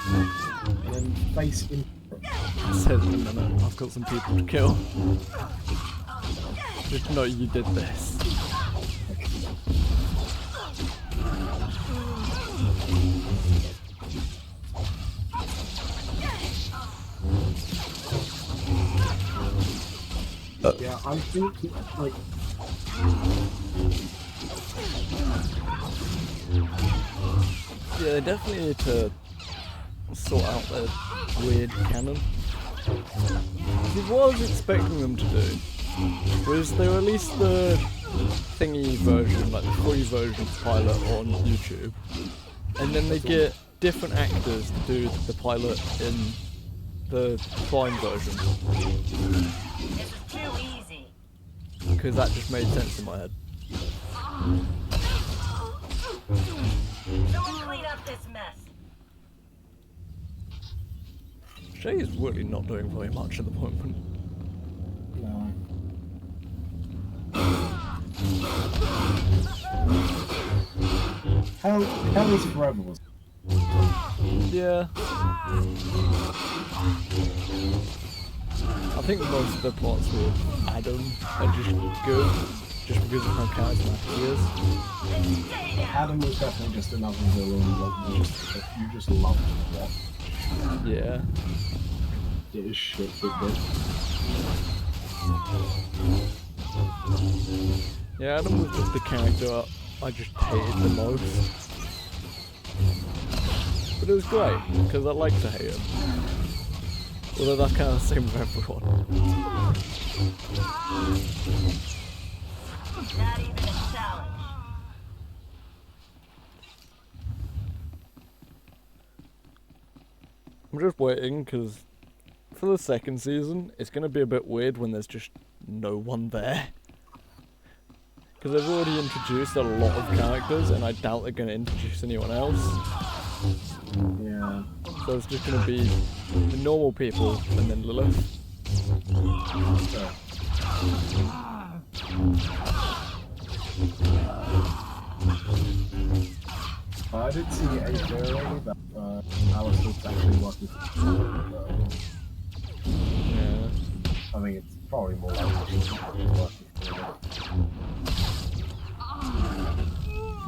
Speaker 2: and then face in.
Speaker 1: It says in a minute, I've got some people to kill. Just know you did this.
Speaker 2: Yeah, I'm thinking, like,
Speaker 1: Yeah, they definitely need to sort out their weird canon. What I was expecting them to do was they release the thingy version, like the free version pilot on YouTube, and then they get different actors to do the pilot in the Prime version,
Speaker 6: This is too easy.
Speaker 1: because that just made sense in my head.
Speaker 6: Someone clean up this mess.
Speaker 1: Shay is really not doing very much at the moment.
Speaker 2: no. Hell is forever was.
Speaker 1: Yeah. I think most of the plots with Adam are just good, just because of how charismatic he is.
Speaker 2: Adam was definitely just another villain that you just love to watch.
Speaker 1: Yeah.
Speaker 2: It is shit good.
Speaker 1: Yeah, Adam was just the character I just hated the most. But it was great, because I like to hate him. Although that's kind of the same with everyone.
Speaker 6: Not even a challenge.
Speaker 1: I'm just waiting, because for the second season, it's going to be a bit weird when there's just no one there. Because they've already introduced a lot of characters, and I doubt they're going to introduce anyone else.
Speaker 2: Yeah.
Speaker 1: So it's just going to be the normal people, and then Lilith.
Speaker 2: So, I did see a theory that Alice was actually working for
Speaker 1: Yeah.
Speaker 2: I think it's probably more likely she's working for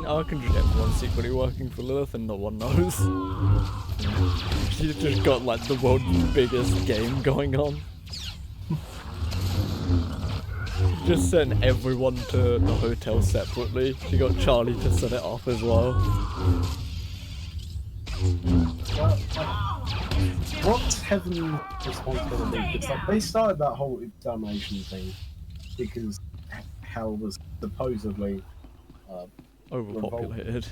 Speaker 1: I can just everyone secretly working for Lilith and no one knows. She's just got like the world's biggest game going on. Just sent everyone to the hotel separately. She got Charlie to set it up as well.
Speaker 2: What's Heaven's responsibility? Because like, they started that whole examination thing because Hell was supposedly
Speaker 1: Overpopulated.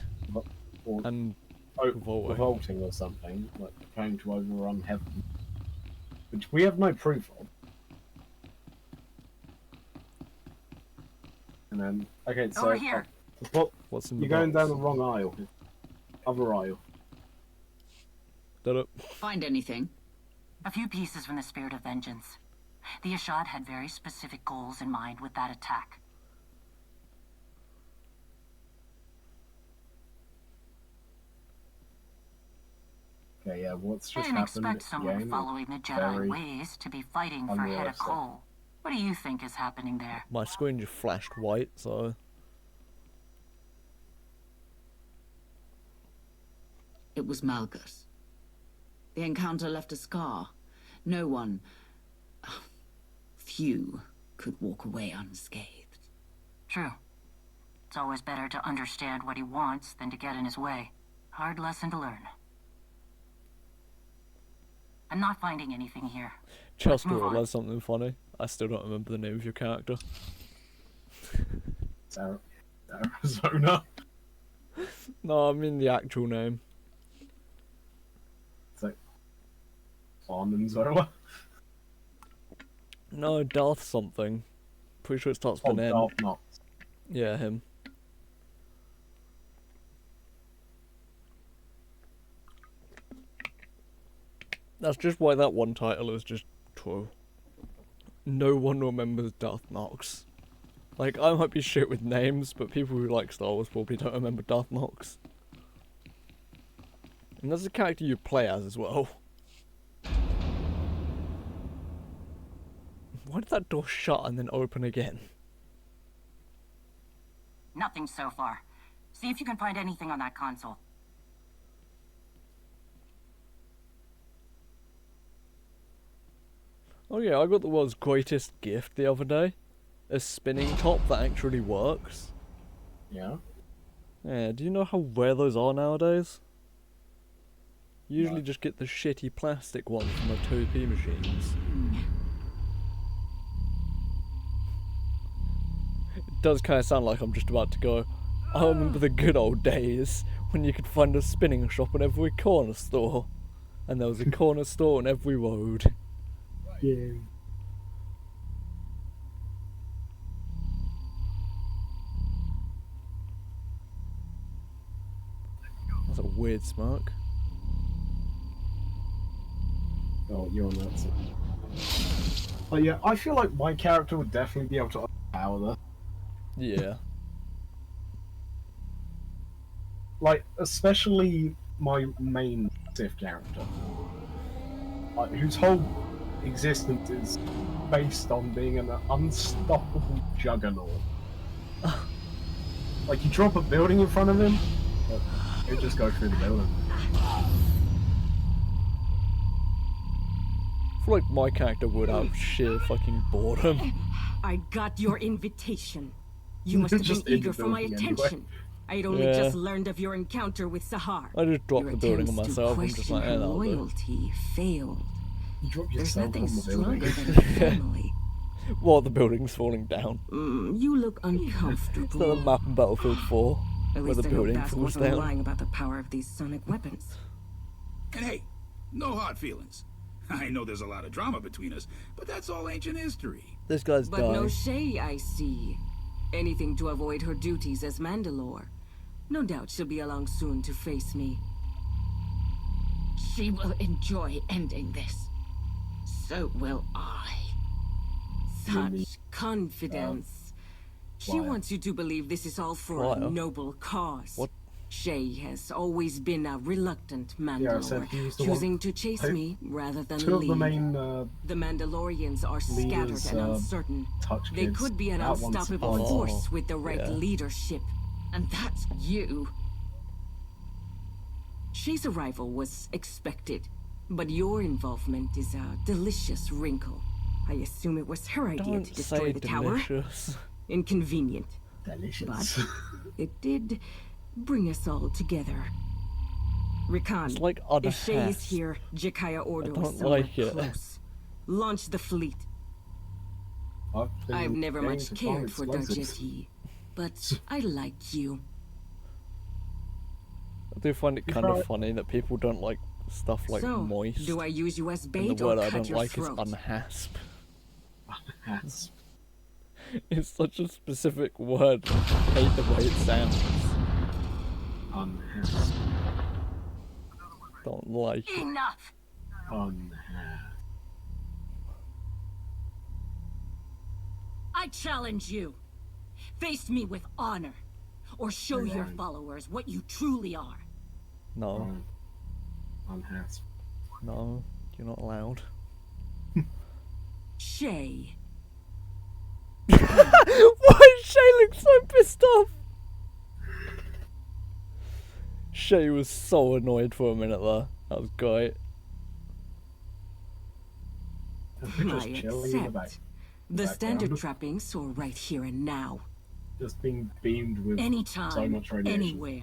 Speaker 2: or
Speaker 1: And
Speaker 2: revolting or something, like trying to overrun Heaven, which we have no proof of. And then, okay, so
Speaker 6: Over here.
Speaker 1: what's in the
Speaker 2: you're going
Speaker 1: box?
Speaker 2: down the wrong aisle. Other aisle.
Speaker 1: Did it?
Speaker 4: Find anything?
Speaker 6: A few pieces from the Spirit of Vengeance. The Ashad had very specific goals in mind with that attack.
Speaker 2: Okay, yeah, what's
Speaker 6: I
Speaker 2: just
Speaker 6: didn't
Speaker 2: happened?
Speaker 6: expect someone
Speaker 2: again,
Speaker 6: following the
Speaker 2: very
Speaker 6: Jedi ways to be fighting for Head of
Speaker 2: unrealistic.
Speaker 6: Cole. What do you think is happening there?
Speaker 1: My screen just flashed white, so
Speaker 4: It was Malgus. The encounter left a scar. No one, few could walk away unscathed.
Speaker 6: True. It's always better to understand what he wants than to get in his way. Hard lesson to learn. I'm not finding anything here. Let's move
Speaker 1: Chester,
Speaker 6: on.
Speaker 1: there's something funny. I still don't remember the name of your character.
Speaker 2: Arizona.
Speaker 1: No, I mean the actual name.
Speaker 2: It's like Armanzola.
Speaker 1: No, Darth something. Pretty sure it starts with
Speaker 2: Oh,
Speaker 1: an N.
Speaker 2: Darth Knox.
Speaker 1: Yeah, him. That's just why that one title is just true. No one remembers Darth Knox. Like, I might be shit with names, but people who like Star Wars probably don't remember Darth Knox. And that's a character you play as well. Why did that door shut and then open again?
Speaker 6: Nothing so far. See if you can find anything on that console.
Speaker 1: Oh yeah, I got the world's greatest gift the other day. A spinning top that actually works.
Speaker 2: Yeah.
Speaker 1: Yeah, do you know how rare those are nowadays? You usually
Speaker 2: No.
Speaker 1: just get the shitty plastic ones from the 2p machines. It does kind of sound like I'm just about to go, I remember the good old days when you could find a spinning shop in every corner store. And there was a corner store on every road.
Speaker 2: Yeah.
Speaker 1: That's a weird smoke.
Speaker 2: Oh, you're on that side. Oh yeah, I feel like my character would definitely be able to overpower that.
Speaker 1: Yeah.
Speaker 2: Like, especially my main Sith character. Like, whose whole existence is based on being an unstoppable juggernaut. Like, you drop a building in front of him, he'll just go through the building.
Speaker 1: I feel like my character would have sheer fucking boredom.
Speaker 3: I got your invitation. You must have
Speaker 2: Just
Speaker 3: been
Speaker 2: in the
Speaker 3: eager for my
Speaker 2: building anyway.
Speaker 3: attention. I'd only
Speaker 1: Yeah.
Speaker 3: just learned of your encounter with Sahar.
Speaker 1: I just dropped
Speaker 3: Your
Speaker 1: the building on
Speaker 3: attempts to
Speaker 1: myself. I'm just
Speaker 3: question
Speaker 1: like,
Speaker 3: her
Speaker 1: eh, that'll do.
Speaker 3: loyalty failed.
Speaker 2: You drop
Speaker 3: There's
Speaker 2: yourself
Speaker 3: nothing
Speaker 2: on the building.
Speaker 3: stronger than a family.
Speaker 1: While the building's falling down.
Speaker 3: You look
Speaker 1: It's not the
Speaker 3: uncomfortable.
Speaker 1: map in Battlefield 4
Speaker 3: At
Speaker 1: where
Speaker 3: least
Speaker 1: the
Speaker 3: I hope
Speaker 1: building
Speaker 3: Bask
Speaker 1: falls
Speaker 3: wasn't
Speaker 1: down.
Speaker 3: lying about the power of these sonic weapons.
Speaker 7: And hey, no hard feelings. I know there's a lot of drama between us, but that's all ancient history.
Speaker 1: This guy's
Speaker 3: But no
Speaker 1: dying.
Speaker 3: Shay, I see. Anything to avoid her duties as Mandalore. No doubt she'll be along soon to face me.
Speaker 4: She will enjoy ending this. So will I.
Speaker 3: Such confidence. She
Speaker 2: Why?
Speaker 3: wants you to believe this is all for
Speaker 1: Why?
Speaker 3: a noble cause.
Speaker 1: What?
Speaker 3: Shay has always been a reluctant
Speaker 2: Yeah, I said
Speaker 3: Mandalore,
Speaker 2: he was the
Speaker 3: choosing
Speaker 2: one-
Speaker 3: to chase
Speaker 2: Who?
Speaker 3: me rather than
Speaker 2: Two of
Speaker 3: lead.
Speaker 2: the main
Speaker 3: The Mandalorians are scattered
Speaker 2: leaders,
Speaker 3: and uncertain.
Speaker 2: touch
Speaker 3: They
Speaker 2: kids.
Speaker 3: could be an
Speaker 2: That one's
Speaker 3: unstoppable
Speaker 2: fine.
Speaker 3: force with the right
Speaker 1: yeah.
Speaker 3: leadership.
Speaker 4: And that's you.
Speaker 3: Shay's arrival was expected, but your involvement is a delicious wrinkle. I assume it was her idea
Speaker 1: Don't
Speaker 3: to destroy
Speaker 1: say
Speaker 3: the tower.
Speaker 1: delicious.
Speaker 3: Inconvenient.
Speaker 2: Delicious.
Speaker 3: But it did bring us all together. Rakan,
Speaker 1: It's like
Speaker 3: if Shay is
Speaker 1: unhasp.
Speaker 3: here, Jakaya Order
Speaker 1: I
Speaker 3: was
Speaker 1: don't
Speaker 3: somewhere
Speaker 1: like it.
Speaker 3: close. Launch the fleet.
Speaker 2: been
Speaker 3: I've never
Speaker 2: getting
Speaker 3: much
Speaker 2: to
Speaker 3: cared
Speaker 2: find
Speaker 3: for
Speaker 2: explosives.
Speaker 3: Darjeeti, but I like you.
Speaker 1: I do find it kind
Speaker 2: Right.
Speaker 1: of funny that people don't like stuff like
Speaker 3: So,
Speaker 1: moist.
Speaker 3: do I use you as
Speaker 1: and
Speaker 3: bait
Speaker 1: the
Speaker 3: or
Speaker 1: word I
Speaker 3: cut
Speaker 1: don't
Speaker 3: your
Speaker 1: like
Speaker 3: throat?
Speaker 1: is unhasp.
Speaker 2: Hats.
Speaker 1: It's such a specific word. I hate the way it sounds.
Speaker 2: Unhasp.
Speaker 1: Don't like it.
Speaker 6: Enough!
Speaker 2: Unhasp.
Speaker 6: I challenge you. Face me with honor. Or show your
Speaker 2: Alright.
Speaker 6: followers what you truly are.
Speaker 1: No,
Speaker 2: Unhasp.
Speaker 1: no, you're not allowed.
Speaker 3: Shay.
Speaker 1: Why is Shay look so pissed off? Shay was so annoyed for a minute there. That was great.
Speaker 2: And we're just
Speaker 3: I
Speaker 2: chilling in the back.
Speaker 3: accept. The standard
Speaker 2: background.
Speaker 3: trappings soar right here and now.
Speaker 2: Just being beamed with so
Speaker 3: Anytime,
Speaker 2: much radiation.
Speaker 3: anywhere.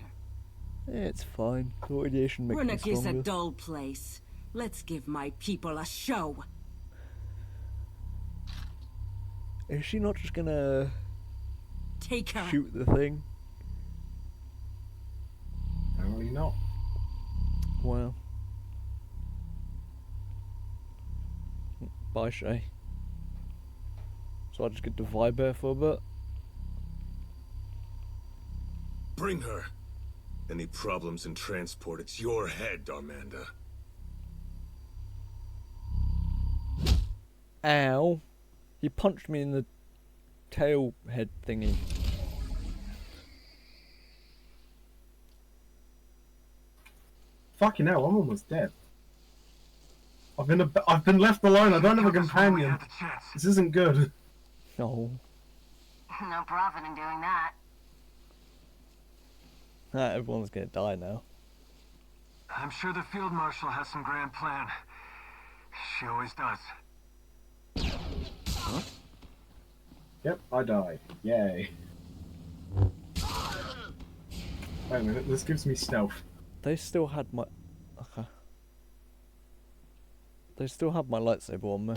Speaker 1: It's fine. The radiation makes me
Speaker 3: Runic is a
Speaker 1: stronger.
Speaker 3: dull place. Let's give my people a show.
Speaker 1: Is she not just gonna
Speaker 3: Take her.
Speaker 1: shoot the thing?
Speaker 2: Apparently not.
Speaker 1: Wow. Bye, Shay. So I just get to vibe here for a bit.
Speaker 5: Bring her. Any problems in transport, it's your head, Darmanda.
Speaker 1: Ow. He punched me in the tail head thingy.
Speaker 2: Fucking hell, I'm almost dead. I've been left alone. I don't have a companion. This isn't good.
Speaker 1: No.
Speaker 6: No profit in doing that.
Speaker 1: Everyone's gonna die now.
Speaker 8: I'm sure the Field Marshal has some grand plan. She always does.
Speaker 1: Huh?
Speaker 2: Yep, I died. Yay. Wait a minute, this gives me stealth.
Speaker 1: They still had my... Okay. They still have my lightsaber on me.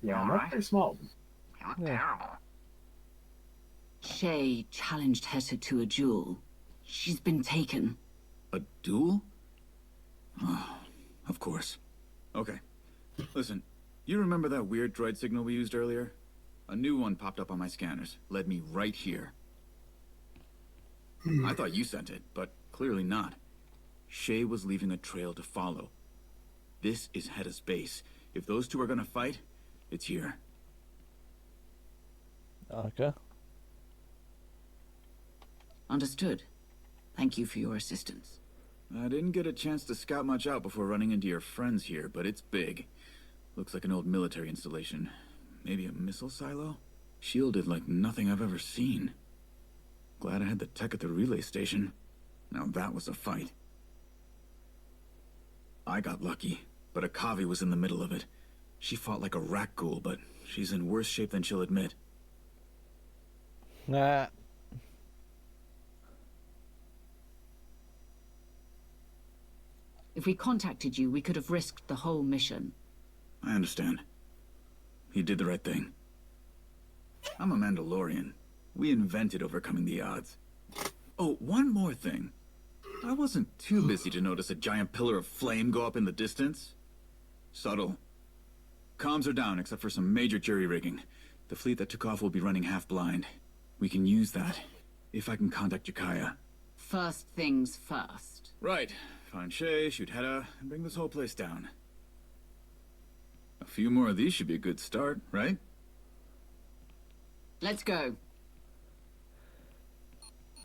Speaker 2: Yeah, I'm not very smart.
Speaker 8: You look
Speaker 1: Yeah.
Speaker 8: terrible.
Speaker 4: Shay challenged Heta to a duel. She's been taken.
Speaker 7: A duel? Oh, of course. Okay. Listen, you remember that weird droid signal we used earlier? A new one popped up on my scanners, led me right here. I thought you sent it, but clearly not. Shay was leaving a trail to follow. This is Heta's base. If those two are gonna fight, it's here.
Speaker 1: Okay.
Speaker 4: Understood. Thank you for your assistance.
Speaker 7: I didn't get a chance to scout much out before running into your friends here, but it's big. Looks like an old military installation. Maybe a missile silo? Shielded like nothing I've ever seen. Glad I had the tech at the relay station. Now that was a fight. I got lucky, but Akavi was in the middle of it. She fought like a rat ghoul, but she's in worse shape than she'll admit.
Speaker 1: Nah.
Speaker 4: If we contacted you, we could have risked the whole mission.
Speaker 7: I understand. You did the right thing. I'm a Mandalorian. We invented overcoming the odds. Oh, one more thing. I wasn't too busy to notice a giant pillar of flame go up in the distance. Subtle. Comms are down except for some major jury-rigging. The fleet that took off will be running half-blind. We can use that, if I can contact Jakaya.
Speaker 4: First things first.
Speaker 7: Right. Find Shay, shoot Heta, and bring this whole place down. A few more of these should be a good start, right?
Speaker 4: Let's go.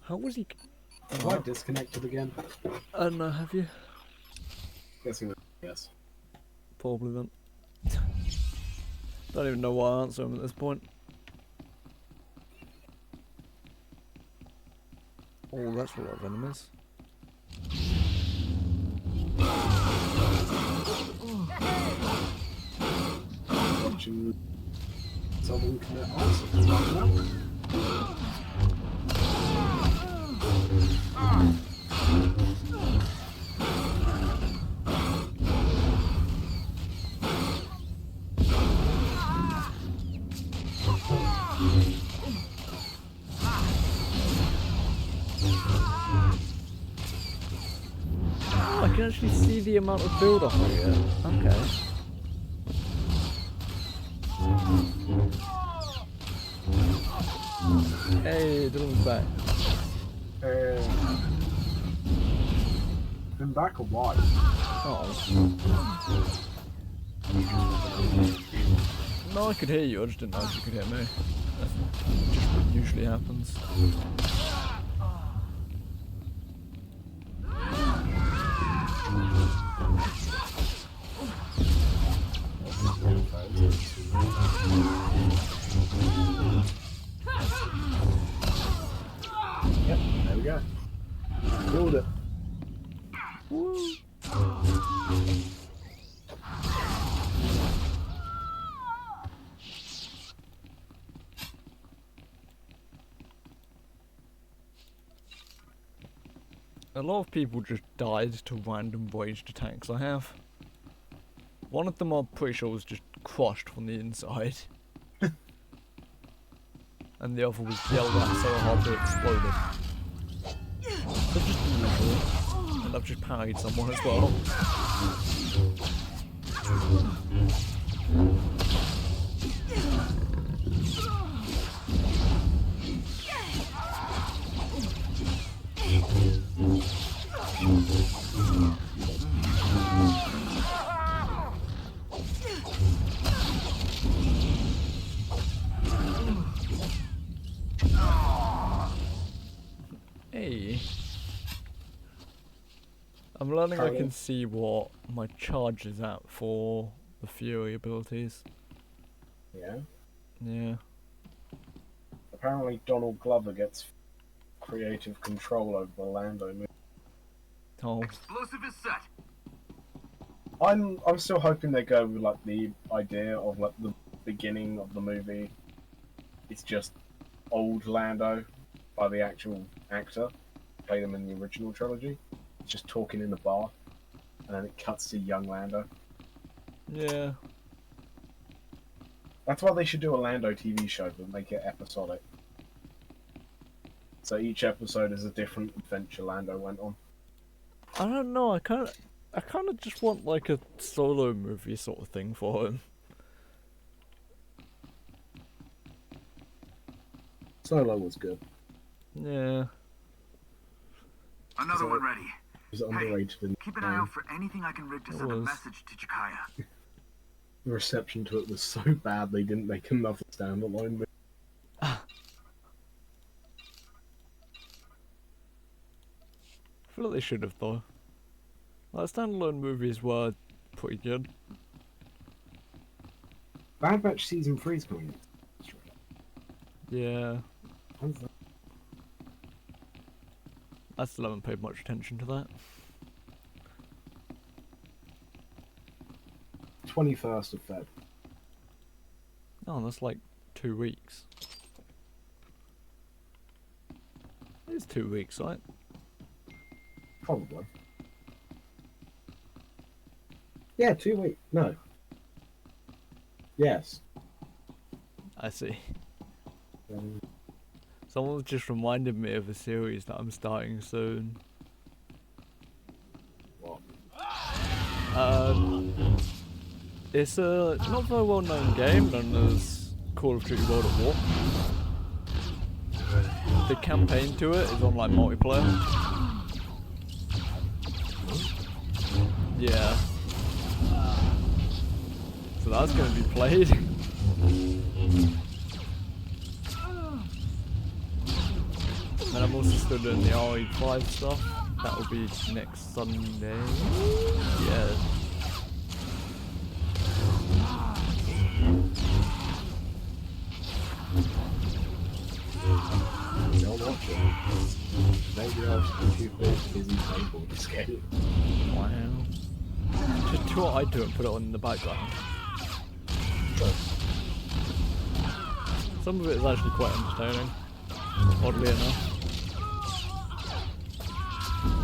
Speaker 1: How was he...
Speaker 2: Have I disconnected again?
Speaker 1: I don't know, have you?
Speaker 2: Guessing yes.
Speaker 1: Probably then. Don't even know what I answer him at this point. Oh, that's a lot of enemies.
Speaker 2: Watching someone commit arson.
Speaker 1: Oh, I can actually see the amount of build-up I get. Okay. Hey, Dylan's back.
Speaker 2: Been back a while.
Speaker 1: Oh. No, I could hear you, I just didn't know if you could hear me. That's just what usually happens.
Speaker 2: Yep, there we go. Killed it.
Speaker 1: A lot of people just died to random ranged attacks I have. One of them I'm pretty sure was just crushed from the inside. And the other was yelled at so hard that it exploded. So just the usual. And I've just parried someone as well. Hey. I'm learning I can see what my charge is at for the Fury abilities.
Speaker 2: Yeah.
Speaker 1: Yeah.
Speaker 2: Apparently Donald Glover gets creative control over the Lando movie.
Speaker 1: Oh.
Speaker 8: Explosive is set.
Speaker 2: I'm still hoping they go with like the idea of like the beginning of the movie. It's just old Lando by the actual actor. Play them in the original trilogy. It's just talking in the bar, and then it cuts to young Lando.
Speaker 1: Yeah.
Speaker 2: That's why they should do a Lando TV show, but make it episodic. So each episode is a different adventure Lando went on.
Speaker 1: I don't know, I kind of just want like a solo movie sort of thing for him.
Speaker 2: Solo was good.
Speaker 1: Yeah.
Speaker 8: Another one ready.
Speaker 2: It was underrated.
Speaker 8: Keep an eye out for anything I can rig to send a message to Jakaya.
Speaker 2: The reception to it was so bad they didn't make another standalone movie.
Speaker 1: I feel like they should have though. Like standalone movies were pretty good.
Speaker 2: Bad Batch Season 3's coming.
Speaker 1: Yeah. I still haven't paid much attention to that.
Speaker 2: 21st of Feb.
Speaker 1: Oh, that's like 2 weeks. It's 2 weeks, right?
Speaker 2: Probably. Yeah, 2 weeks. No. Yes.
Speaker 1: I see. Someone just reminded me of a series that I'm starting soon.
Speaker 2: What?
Speaker 1: It's a not very well known game known as Call of Duty World at War. The campaign to it is online multiplayer. Yeah. So that's going to be played. And I'm also still doing the RE5 stuff. That will be next Sunday. Yeah.
Speaker 2: Don't watch it. Maybe I'll just be too busy playing for this game.
Speaker 1: Wow. Just do what I do and put it on in the background. Some of it is actually quite entertaining, oddly enough.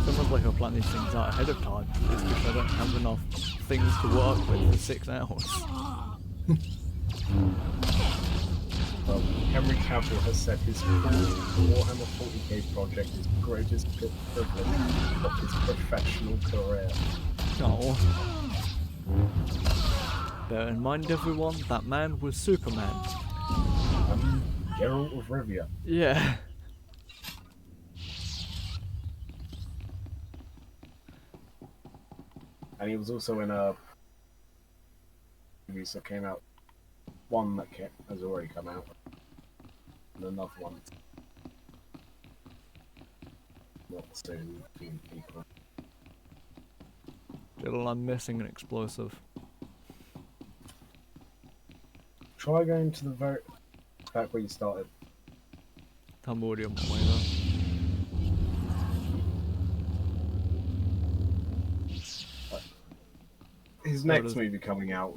Speaker 1: Sometimes like I plan these things out ahead of time, it's because I don't have enough things to work with for 6 hours.
Speaker 2: Well, Henry Cavill has said his Warhammer 40k project is the greatest privilege of his professional career.
Speaker 1: Oh. Bear in mind everyone, that man was Superman.
Speaker 2: Geralt of Rivia.
Speaker 1: Yeah.
Speaker 2: And he was also in a movie that came out. One that has already come out. And another one. Not soon being equal.
Speaker 1: Diddle, I'm missing an explosive.
Speaker 2: Try going to the very back where you started.
Speaker 1: I'm already on my way there.
Speaker 2: His next movie coming out,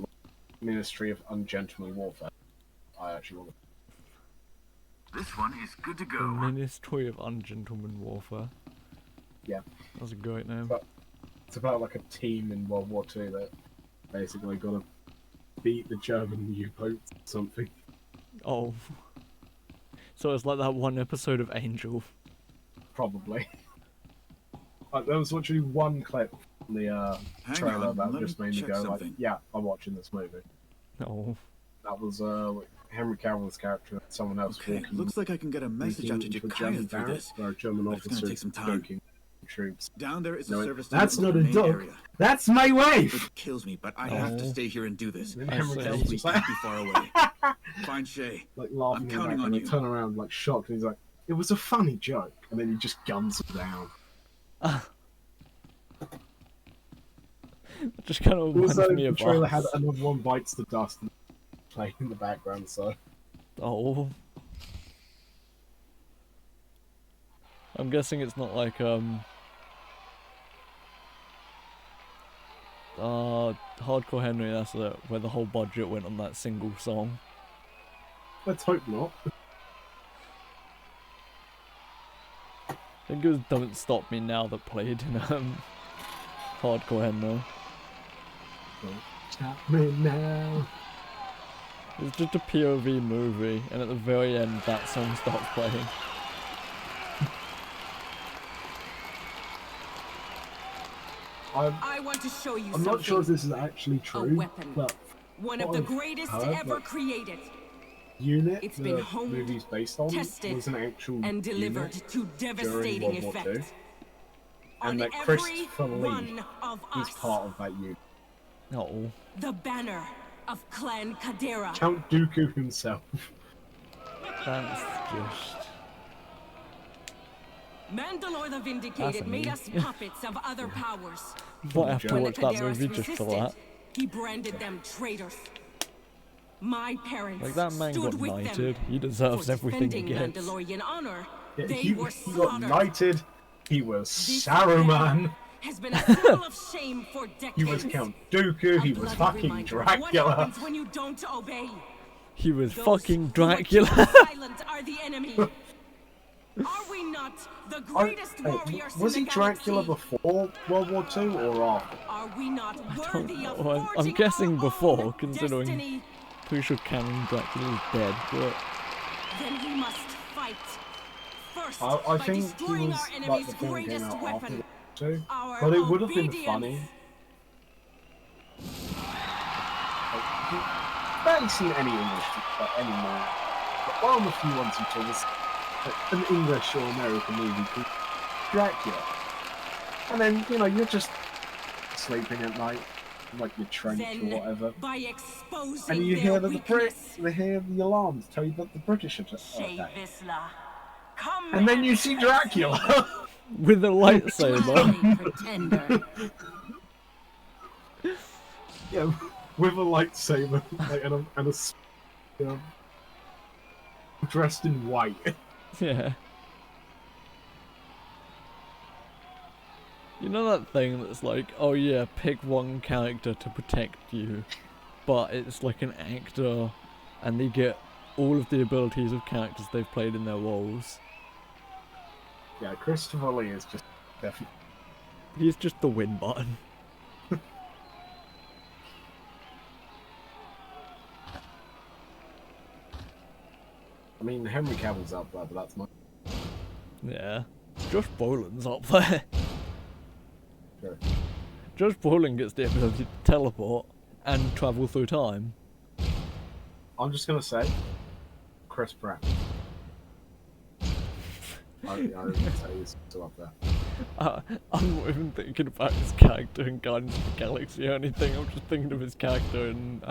Speaker 2: Ministry of Ungentlemanly Warfare. I actually want to.
Speaker 8: This one is good to
Speaker 1: The
Speaker 8: go.
Speaker 1: Ministry of Ungentleman Warfare.
Speaker 2: Yeah.
Speaker 1: That's a great name.
Speaker 2: But it's about like a team in World War II that basically got to beat the German U-boats or something.
Speaker 1: Oh. So it's like that one episode of Angel.
Speaker 2: Probably. Like, there was literally one clip from the trailer
Speaker 7: on,
Speaker 2: that
Speaker 7: let
Speaker 2: just
Speaker 7: me
Speaker 2: made me
Speaker 7: check
Speaker 2: go
Speaker 7: something.
Speaker 2: like, yeah, I'm watching this movie.
Speaker 1: Oh.
Speaker 2: That was Henry Cavill's character and someone else
Speaker 7: Okay,
Speaker 2: walking.
Speaker 7: looks like I can get a message out to
Speaker 2: into a
Speaker 7: Jakaya
Speaker 2: German
Speaker 7: through
Speaker 2: barracks
Speaker 7: this.
Speaker 2: where a German
Speaker 7: But it's gonna
Speaker 2: officer
Speaker 7: take some time.
Speaker 2: joking troops.
Speaker 7: Down there is a
Speaker 2: No,
Speaker 7: service
Speaker 2: that's
Speaker 7: tunnel
Speaker 2: not
Speaker 7: in
Speaker 2: a
Speaker 7: the main
Speaker 2: dog.
Speaker 7: area.
Speaker 2: That's my wife.
Speaker 7: It kills me, but I have to
Speaker 1: Oh.
Speaker 7: stay here and do this.
Speaker 2: And
Speaker 1: I
Speaker 2: Henry
Speaker 1: see.
Speaker 2: Cavill's
Speaker 7: We
Speaker 2: just like,
Speaker 7: can't be far away. Find Shay.
Speaker 2: like laughing
Speaker 7: I'm
Speaker 2: in the
Speaker 7: counting
Speaker 2: back,
Speaker 7: on
Speaker 2: and
Speaker 7: you.
Speaker 2: they turn around like shocked, and he's like, "It was a funny joke," and then he just guns him down.
Speaker 1: Just kind of reminds
Speaker 2: Also,
Speaker 1: me
Speaker 2: the
Speaker 1: of
Speaker 2: trailer
Speaker 1: us.
Speaker 2: had another one bites the dust playing in the background, so
Speaker 1: Oh. I'm guessing it's not like Hardcore Henry, that's it, where the whole budget went on that single song.
Speaker 2: let's hope not.
Speaker 1: I think it was Don't Stop Me Now that played in Hardcore Henry.
Speaker 2: Stop me now.
Speaker 1: It's just a POV movie, and at the very end that song starts playing.
Speaker 3: I want to show you
Speaker 2: I'm
Speaker 3: something.
Speaker 2: not sure if this is actually true,
Speaker 3: weapon.
Speaker 2: but
Speaker 3: One
Speaker 2: what
Speaker 3: of the
Speaker 2: I've
Speaker 3: greatest
Speaker 2: heard,
Speaker 3: ever
Speaker 2: like,
Speaker 3: created
Speaker 2: unit
Speaker 3: It's
Speaker 2: the
Speaker 3: been honed,
Speaker 2: movie's based on
Speaker 3: tested,
Speaker 2: was an actual
Speaker 3: and delivered
Speaker 2: unit
Speaker 3: to
Speaker 2: during
Speaker 3: devastating
Speaker 2: World War II,
Speaker 3: effect
Speaker 2: and
Speaker 3: on
Speaker 2: that
Speaker 3: every
Speaker 2: Christopher Lee
Speaker 3: one of
Speaker 2: is
Speaker 3: us.
Speaker 2: part of that unit.
Speaker 1: Oh.
Speaker 3: The banner of Clan Kadera.
Speaker 2: Count Dooku himself.
Speaker 1: That's just...
Speaker 3: Mandalore the Vindicated made us
Speaker 1: Fascinating.
Speaker 3: puppets of other powers.
Speaker 1: Might have to
Speaker 3: When the
Speaker 1: watch that
Speaker 3: Kaderas
Speaker 1: movie just for
Speaker 3: resisted,
Speaker 1: that.
Speaker 3: he branded them traitors. My parents
Speaker 1: Like, that man
Speaker 3: stood
Speaker 1: got
Speaker 3: with
Speaker 1: knighted.
Speaker 3: them.
Speaker 1: He deserves
Speaker 3: For
Speaker 1: everything he
Speaker 3: defending
Speaker 1: gets.
Speaker 3: Mandalorian honor,
Speaker 2: Yeah,
Speaker 3: they
Speaker 2: he
Speaker 3: were
Speaker 2: got
Speaker 3: slaughtered.
Speaker 2: knighted. He was
Speaker 3: This
Speaker 2: Saruman.
Speaker 3: banner has been a symbol of shame for decades.
Speaker 2: He was Count Dooku. He
Speaker 3: A
Speaker 2: was
Speaker 3: bloody
Speaker 2: fucking
Speaker 3: reminder of What
Speaker 2: Dracula.
Speaker 3: happens when you don't obey?
Speaker 1: He was
Speaker 3: Those
Speaker 1: fucking
Speaker 3: who are
Speaker 1: Dracula.
Speaker 3: kept silent are the enemy. Are we not the greatest warriors
Speaker 2: Was
Speaker 3: in
Speaker 2: he
Speaker 3: the
Speaker 2: Dracula
Speaker 3: galaxy?
Speaker 2: before World War II or after?
Speaker 3: Are we not worthy of
Speaker 1: know. I'm
Speaker 3: forging
Speaker 1: guessing
Speaker 3: our
Speaker 1: before,
Speaker 3: own
Speaker 1: considering-
Speaker 3: destiny?
Speaker 1: Pretty sure Canon Dracula's dead, but...
Speaker 3: Then we must fight. First,
Speaker 2: I
Speaker 3: by
Speaker 2: think he
Speaker 3: destroying
Speaker 2: was
Speaker 3: our
Speaker 2: like
Speaker 3: enemy's
Speaker 2: the film came
Speaker 3: greatest
Speaker 2: out after
Speaker 3: weapon.
Speaker 2: World War II.
Speaker 3: Our
Speaker 2: But it would have been
Speaker 3: obedience.
Speaker 2: funny. Like, you barely seen any English anymore. But one of the few ones you saw was like, an English or American movie called Dracula. And then, you know, you're just sleeping at night, like your trench
Speaker 3: Then,
Speaker 2: or whatever.
Speaker 3: by exposing
Speaker 2: And you
Speaker 3: their
Speaker 2: hear the
Speaker 3: weakness,
Speaker 2: they hear the alarms tell you that the British are
Speaker 3: Shay
Speaker 2: attacking.
Speaker 3: Visla, come
Speaker 2: And then you see Dracula.
Speaker 1: With a lightsaber.
Speaker 3: Slimy pretender.
Speaker 2: Yeah, with a lightsaber like, and a you know, dressed in white.
Speaker 1: Yeah. You know that thing that's like, oh yeah, pick one character to protect you, but it's like an actor, and they get all of the abilities of characters they've played in their roles.
Speaker 2: Yeah, Christopher Lee is just definitely.
Speaker 1: He's just the win button.
Speaker 2: I mean, Henry Cavill's up there, but that's my.
Speaker 1: Yeah. Josh Brolin's up there.
Speaker 2: Sure.
Speaker 1: Josh Brolin gets the ability to teleport and travel through time.
Speaker 2: I'm just gonna say, Chris Pratt. I would say he's still up there.
Speaker 1: I'm not even thinking about his character in Guardians of the Galaxy or anything. I'm just thinking of his character in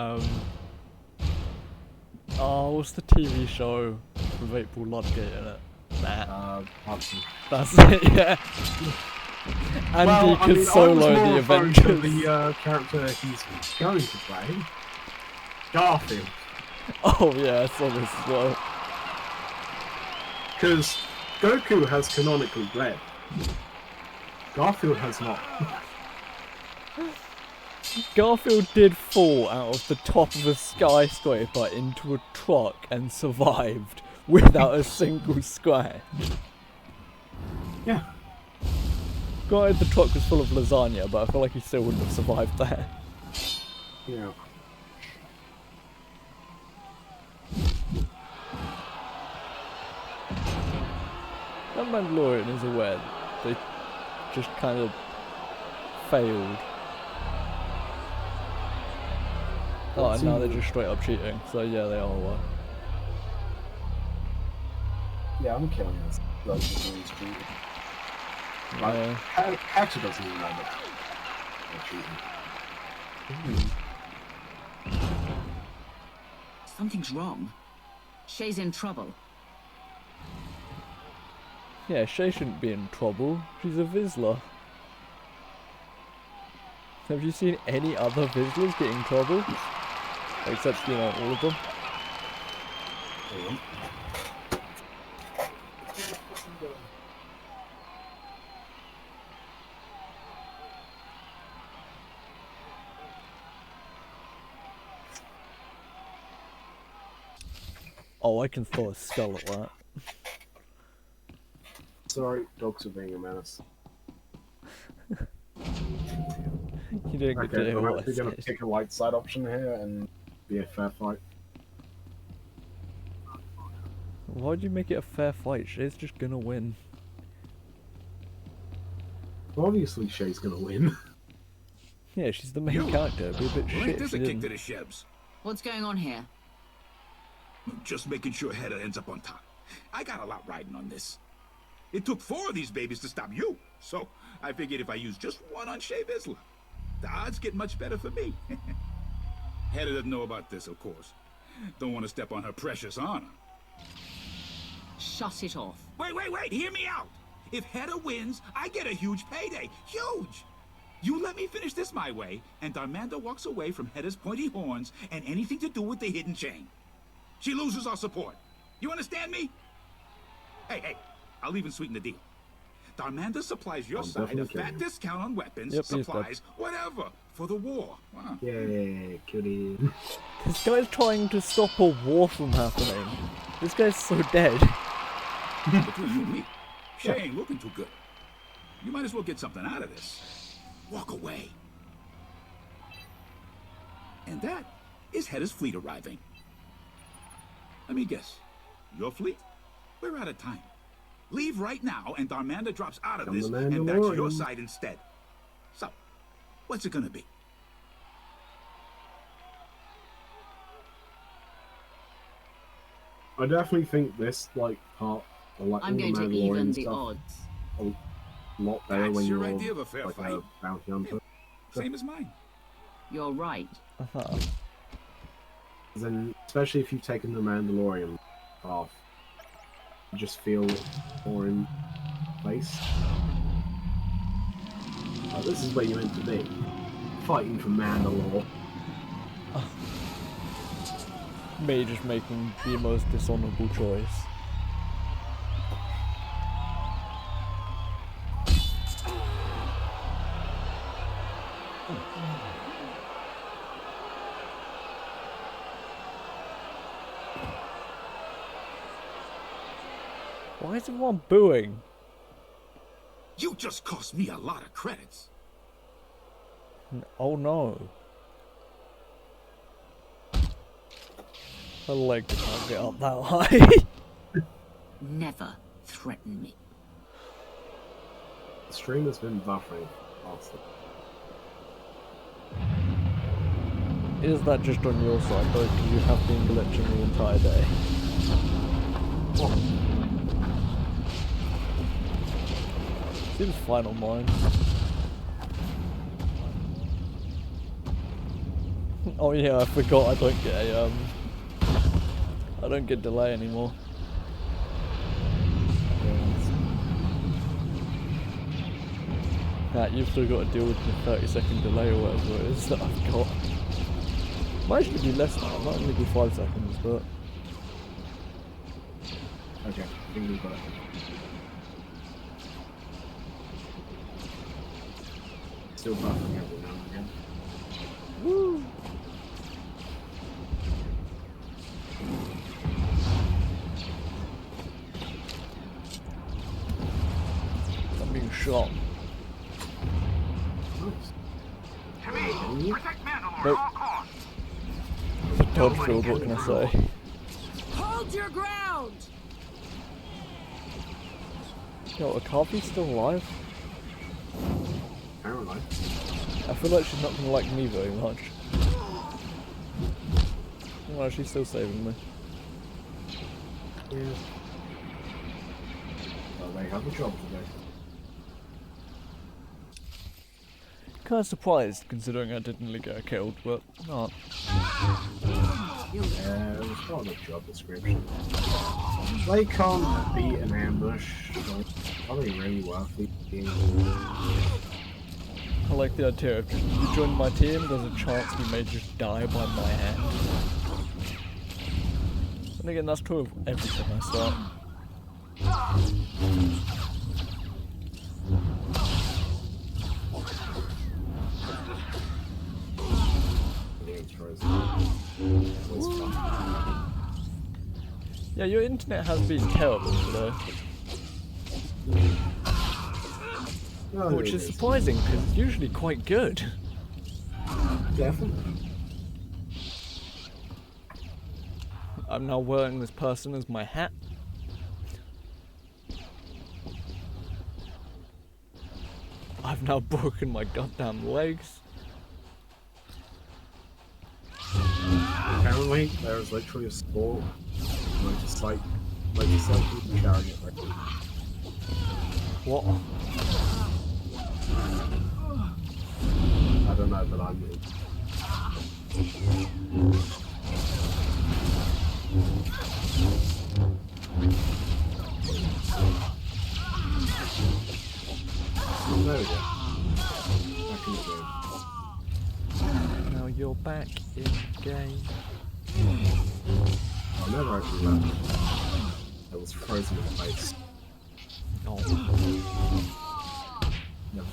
Speaker 1: what's the TV show with April Ludgate in it? That.
Speaker 2: Hudson.
Speaker 1: That's it, yeah. And
Speaker 2: Well,
Speaker 1: he could
Speaker 2: I
Speaker 1: solo
Speaker 2: was more
Speaker 1: the
Speaker 2: referring to
Speaker 1: Avengers.
Speaker 2: the character he's going to play, Garfield,
Speaker 1: Oh yeah, I saw this as well.
Speaker 2: because Goku has canonically bled. Garfield has not.
Speaker 1: Garfield did fall out of the top of a skyscraper into a truck and survived without a single scratch.
Speaker 2: Yeah.
Speaker 1: Granted, the truck was full of lasagna, but I feel like he still wouldn't have survived there.
Speaker 2: Yeah.
Speaker 1: That Mandalorian is aware they just kind of failed. Oh, and now they're just straight up cheating. So yeah, they are aware.
Speaker 2: Yeah, I'm killing this. Like,
Speaker 1: Yeah.
Speaker 2: actually doesn't even know that they're cheating.
Speaker 4: Something's wrong. Shay's in trouble.
Speaker 1: Yeah, Shay shouldn't be in trouble. She's a Vizsla. Have you seen any other Vizslas get in trouble? Except, you know, all of them. Oh, I can throw a skull at that.
Speaker 2: Sorry, dogs are being a menace.
Speaker 1: You didn't get to
Speaker 2: Okay,
Speaker 1: hear
Speaker 2: I'm
Speaker 1: what I
Speaker 2: actually going to
Speaker 1: said.
Speaker 2: pick a light side option here and be a fair fight.
Speaker 1: Why'd you make it a fair fight? Shay's just gonna win.
Speaker 2: Well, obviously, Shay's going to win.
Speaker 1: Yeah, she's the main character. It'd be a bit
Speaker 7: Well,
Speaker 1: shit
Speaker 7: ain't
Speaker 1: if
Speaker 7: this
Speaker 1: she
Speaker 7: a kick to
Speaker 1: didn't.
Speaker 7: the shebs?
Speaker 4: What's going on here?
Speaker 7: Just making sure Hedda ends up on top. I got a lot riding on this. It took 4 of these babies to stop you, so I figured if I use just one on Shay Vizsla, the odds get much better for me. Hedda doesn't know about this, of course. Don't want to step on her precious honor.
Speaker 4: Shut it off.
Speaker 7: Wait, hear me out. If Hedda wins, I get a huge payday. Huge! You let me finish this my way, and Darmanda walks away from Hedda's pointy horns and anything to do with the hidden chain. She loses our support. You understand me? Hey, I'll even sweeten the deal. Darmanda supplies your side a
Speaker 2: definitely
Speaker 7: fat
Speaker 2: kidding.
Speaker 7: discount on weapons,
Speaker 1: Yep, he's dead.
Speaker 7: supplies, whatever, for the war. Wow.
Speaker 2: Yeah, kidding.
Speaker 1: This guy's trying to stop a war from happening. This guy's so dead.
Speaker 7: Between you and me, Shay ain't looking too good. You might as well get something out of this. Walk away. And that is Hedda's fleet arriving. Let me guess. Your fleet? We're out of time. Leave right now, and Darmanda drops out of
Speaker 2: Come
Speaker 7: this,
Speaker 2: the
Speaker 7: and that's your
Speaker 2: Mandalorian.
Speaker 7: side instead. So, what's it gonna be?
Speaker 2: I definitely think this like part, or like
Speaker 4: I'm
Speaker 2: all
Speaker 4: going
Speaker 2: the
Speaker 4: to even
Speaker 2: Mandalorian
Speaker 4: the
Speaker 2: stuff,
Speaker 4: odds.
Speaker 2: a lot better
Speaker 7: That's
Speaker 2: when
Speaker 7: your
Speaker 2: you're
Speaker 7: idea of a fair
Speaker 2: like
Speaker 7: fight?
Speaker 2: a bounty hunter.
Speaker 7: Same as mine.
Speaker 4: You're right.
Speaker 1: Uh-huh.
Speaker 2: Then, especially if you've taken the Mandalorian path, you just feel more in place. This is where you're meant to be, fighting for Mandalore.
Speaker 1: Me just making the most dishonourable choice. Why is everyone booing?
Speaker 7: You just cost me a lot of credits.
Speaker 1: Oh no. My leg can't get up that high.
Speaker 4: Never threaten me.
Speaker 2: The stream has been buffering. Awesome.
Speaker 1: Is that just on your side though? Because you have been glitching the entire day. Seems fine on mine. Oh yeah, I forgot I don't get a I don't get delay anymore. Nah, you've still got to deal with the 30-second delay or whatever it is that I've got. Might actually be less now, it might only be 5 seconds, but...
Speaker 2: Okay, I think we've got it. Still buffering every now and again.
Speaker 1: Woo! I'm being shot.
Speaker 8: To me, protect Mandalore
Speaker 1: Nope.
Speaker 8: at all costs.
Speaker 1: The dodge field, what can I say?
Speaker 3: Hold your ground!
Speaker 1: Yo, are Carvey's still alive?
Speaker 2: Apparently.
Speaker 1: I feel like she's not gonna like me very much. Well, she's still saving me.
Speaker 2: Yeah. Well, they have a job today.
Speaker 1: Kinda surprised considering I didn't really get killed, but not.
Speaker 2: It was part of the job description. They can't beat an ambush, so are they really worth it?
Speaker 1: I like the idea of just, you join my team, there's a chance you may just die by my hand. And again, that's true of every time I start. Yeah, your internet has been terrible today.
Speaker 2: No,
Speaker 1: Which
Speaker 2: it
Speaker 1: is surprising, because it's usually quite good.
Speaker 2: Definitely.
Speaker 1: I'm now wearing this person as my hat. I've now broken my goddamn legs.
Speaker 2: Apparently, there is literally a sport motorcycle chariot right now.
Speaker 1: What?
Speaker 2: I don't know, but I'm in. There we go. Back in the game.
Speaker 1: Now you're back in the game.
Speaker 2: I never actually left. I was frozen in place.
Speaker 1: Oh.
Speaker 2: Never.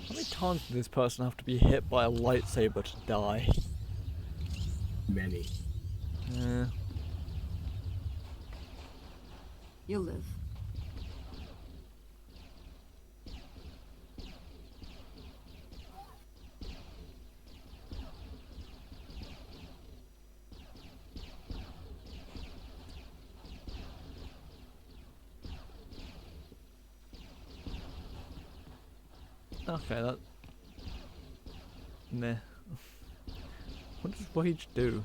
Speaker 1: How many times did this person have to be hit by a lightsaber to die?
Speaker 2: Many.
Speaker 1: Yeah.
Speaker 3: You'll live.
Speaker 1: Okay, that... Meh. What does Rage do?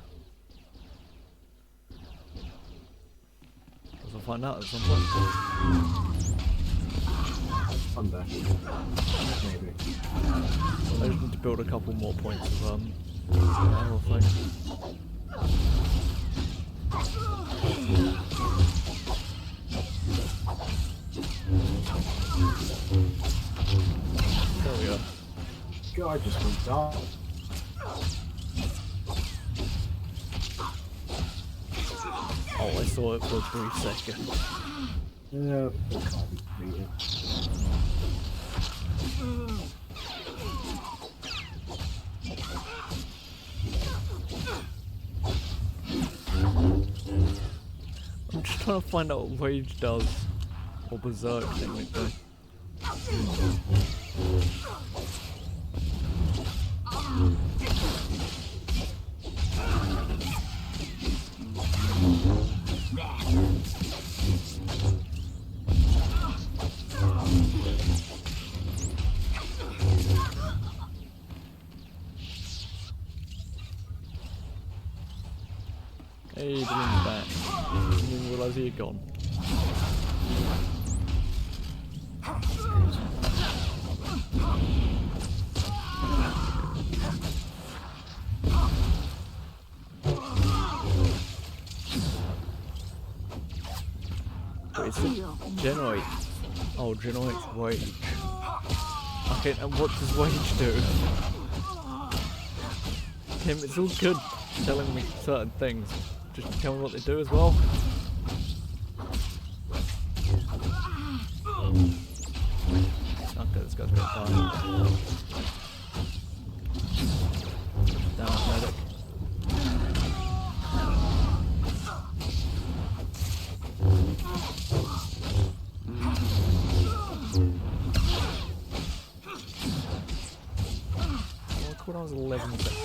Speaker 1: Guess I'll find out at some point.
Speaker 2: Someday. Maybe.
Speaker 1: I just need to build a couple more points of, arrow thing. There we go.
Speaker 2: God, just went dark.
Speaker 1: Oh, I saw it for a brief second.
Speaker 2: Yeah, I can't beat it.
Speaker 1: I'm just trying to find out what Rage does. Or Berserk technically. Hey, Dylan's back. I didn't realise he had gone. Wait, is it generate? Oh, generates Rage. Okay, and what does Rage do? Tim, it's all good telling me certain things. Just tell me what they do as well. Okay, this guy's gonna die. when I was 11 seconds.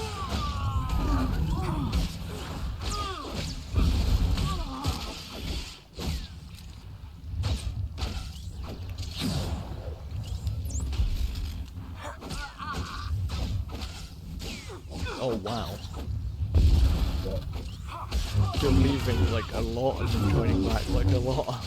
Speaker 1: Oh wow. You're leaving like a lot and then joining back like a lot.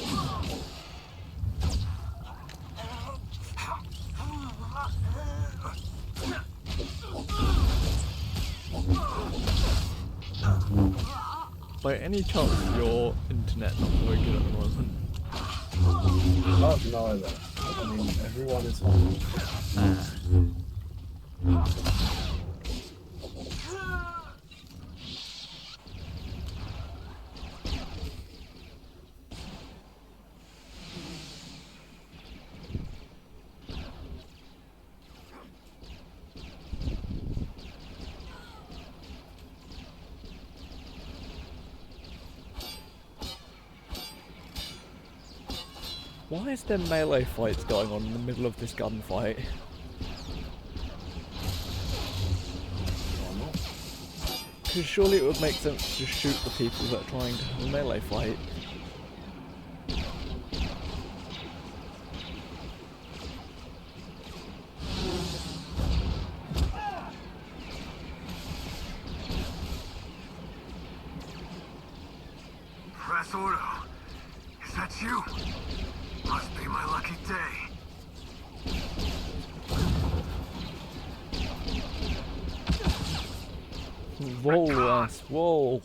Speaker 1: By any chance your internet not very good at the moment?
Speaker 2: Oh, no, either. I mean, everyone is home.
Speaker 1: Why is there melee fights going on in the middle of this gunfight? Because surely it would make sense to just shoot the people that are trying to have a melee fight.
Speaker 8: SWTOR, is that you? Must be my lucky day.
Speaker 1: Roll, ass, roll!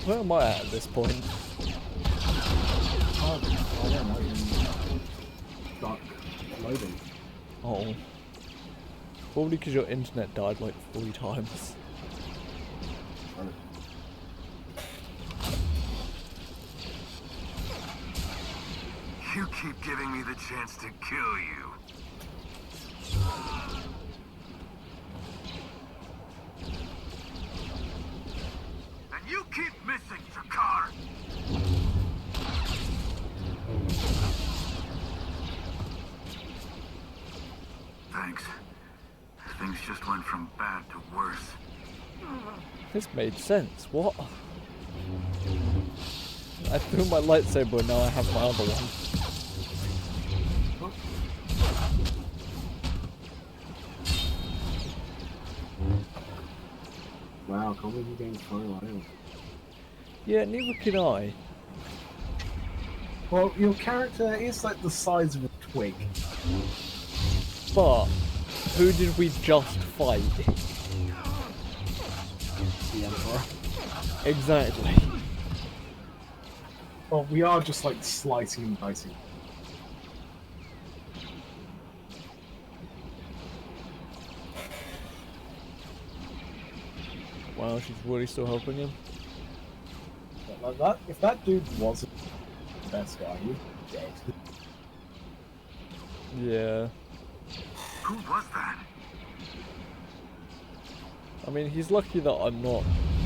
Speaker 1: Where am I at this point?
Speaker 2: Oh, I don't know. Start loading.
Speaker 1: Oh. Probably because your internet died like 3 times.
Speaker 8: You keep giving me the chance to kill you. And you keep missing, Jakar. Thanks. Things just went from bad to worse.
Speaker 1: This made sense, what? I threw my lightsaber and now I have my other one.
Speaker 2: Wow, can't believe you're getting thrown out.
Speaker 1: Yeah, neither can I.
Speaker 2: Well, your character is like the size of a twig.
Speaker 1: But, who did we just fight?
Speaker 2: The Emperor.
Speaker 1: Exactly.
Speaker 2: Well, we are just like slicing and dicing.
Speaker 1: Wow, she's really still helping him.
Speaker 2: But like that, if that dude wasn't the best guy, he'd be dead.
Speaker 1: Yeah.
Speaker 8: Who was that?
Speaker 1: I mean, he's lucky that I'm not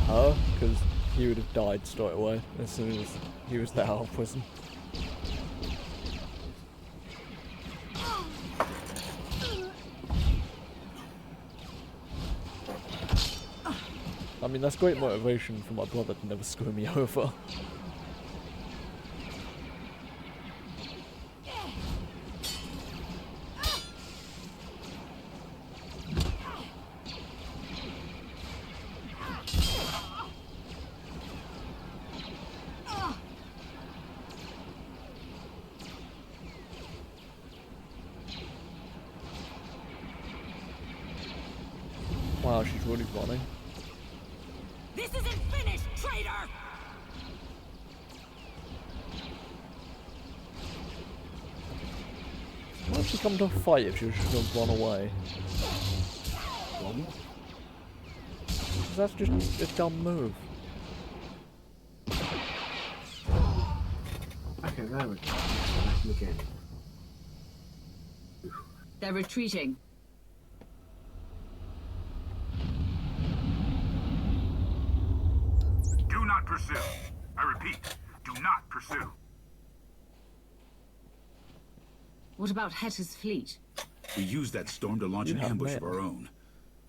Speaker 1: her, because he would have died straight away as soon as he was let out of prison. I mean, that's great motivation for my brother to never screw me over. Wow, she's really running.
Speaker 3: This isn't finished, traitor!
Speaker 1: Why did she come to a fight if she was just going to run away? That's just a dumb move.
Speaker 2: Okay, there we go. Again.
Speaker 4: They're retreating.
Speaker 9: Do not pursue. I repeat, do not pursue.
Speaker 4: What about Hetter's fleet?
Speaker 7: We used that storm to launch
Speaker 1: You
Speaker 7: an
Speaker 1: have
Speaker 7: ambush
Speaker 1: mail.
Speaker 7: of our own.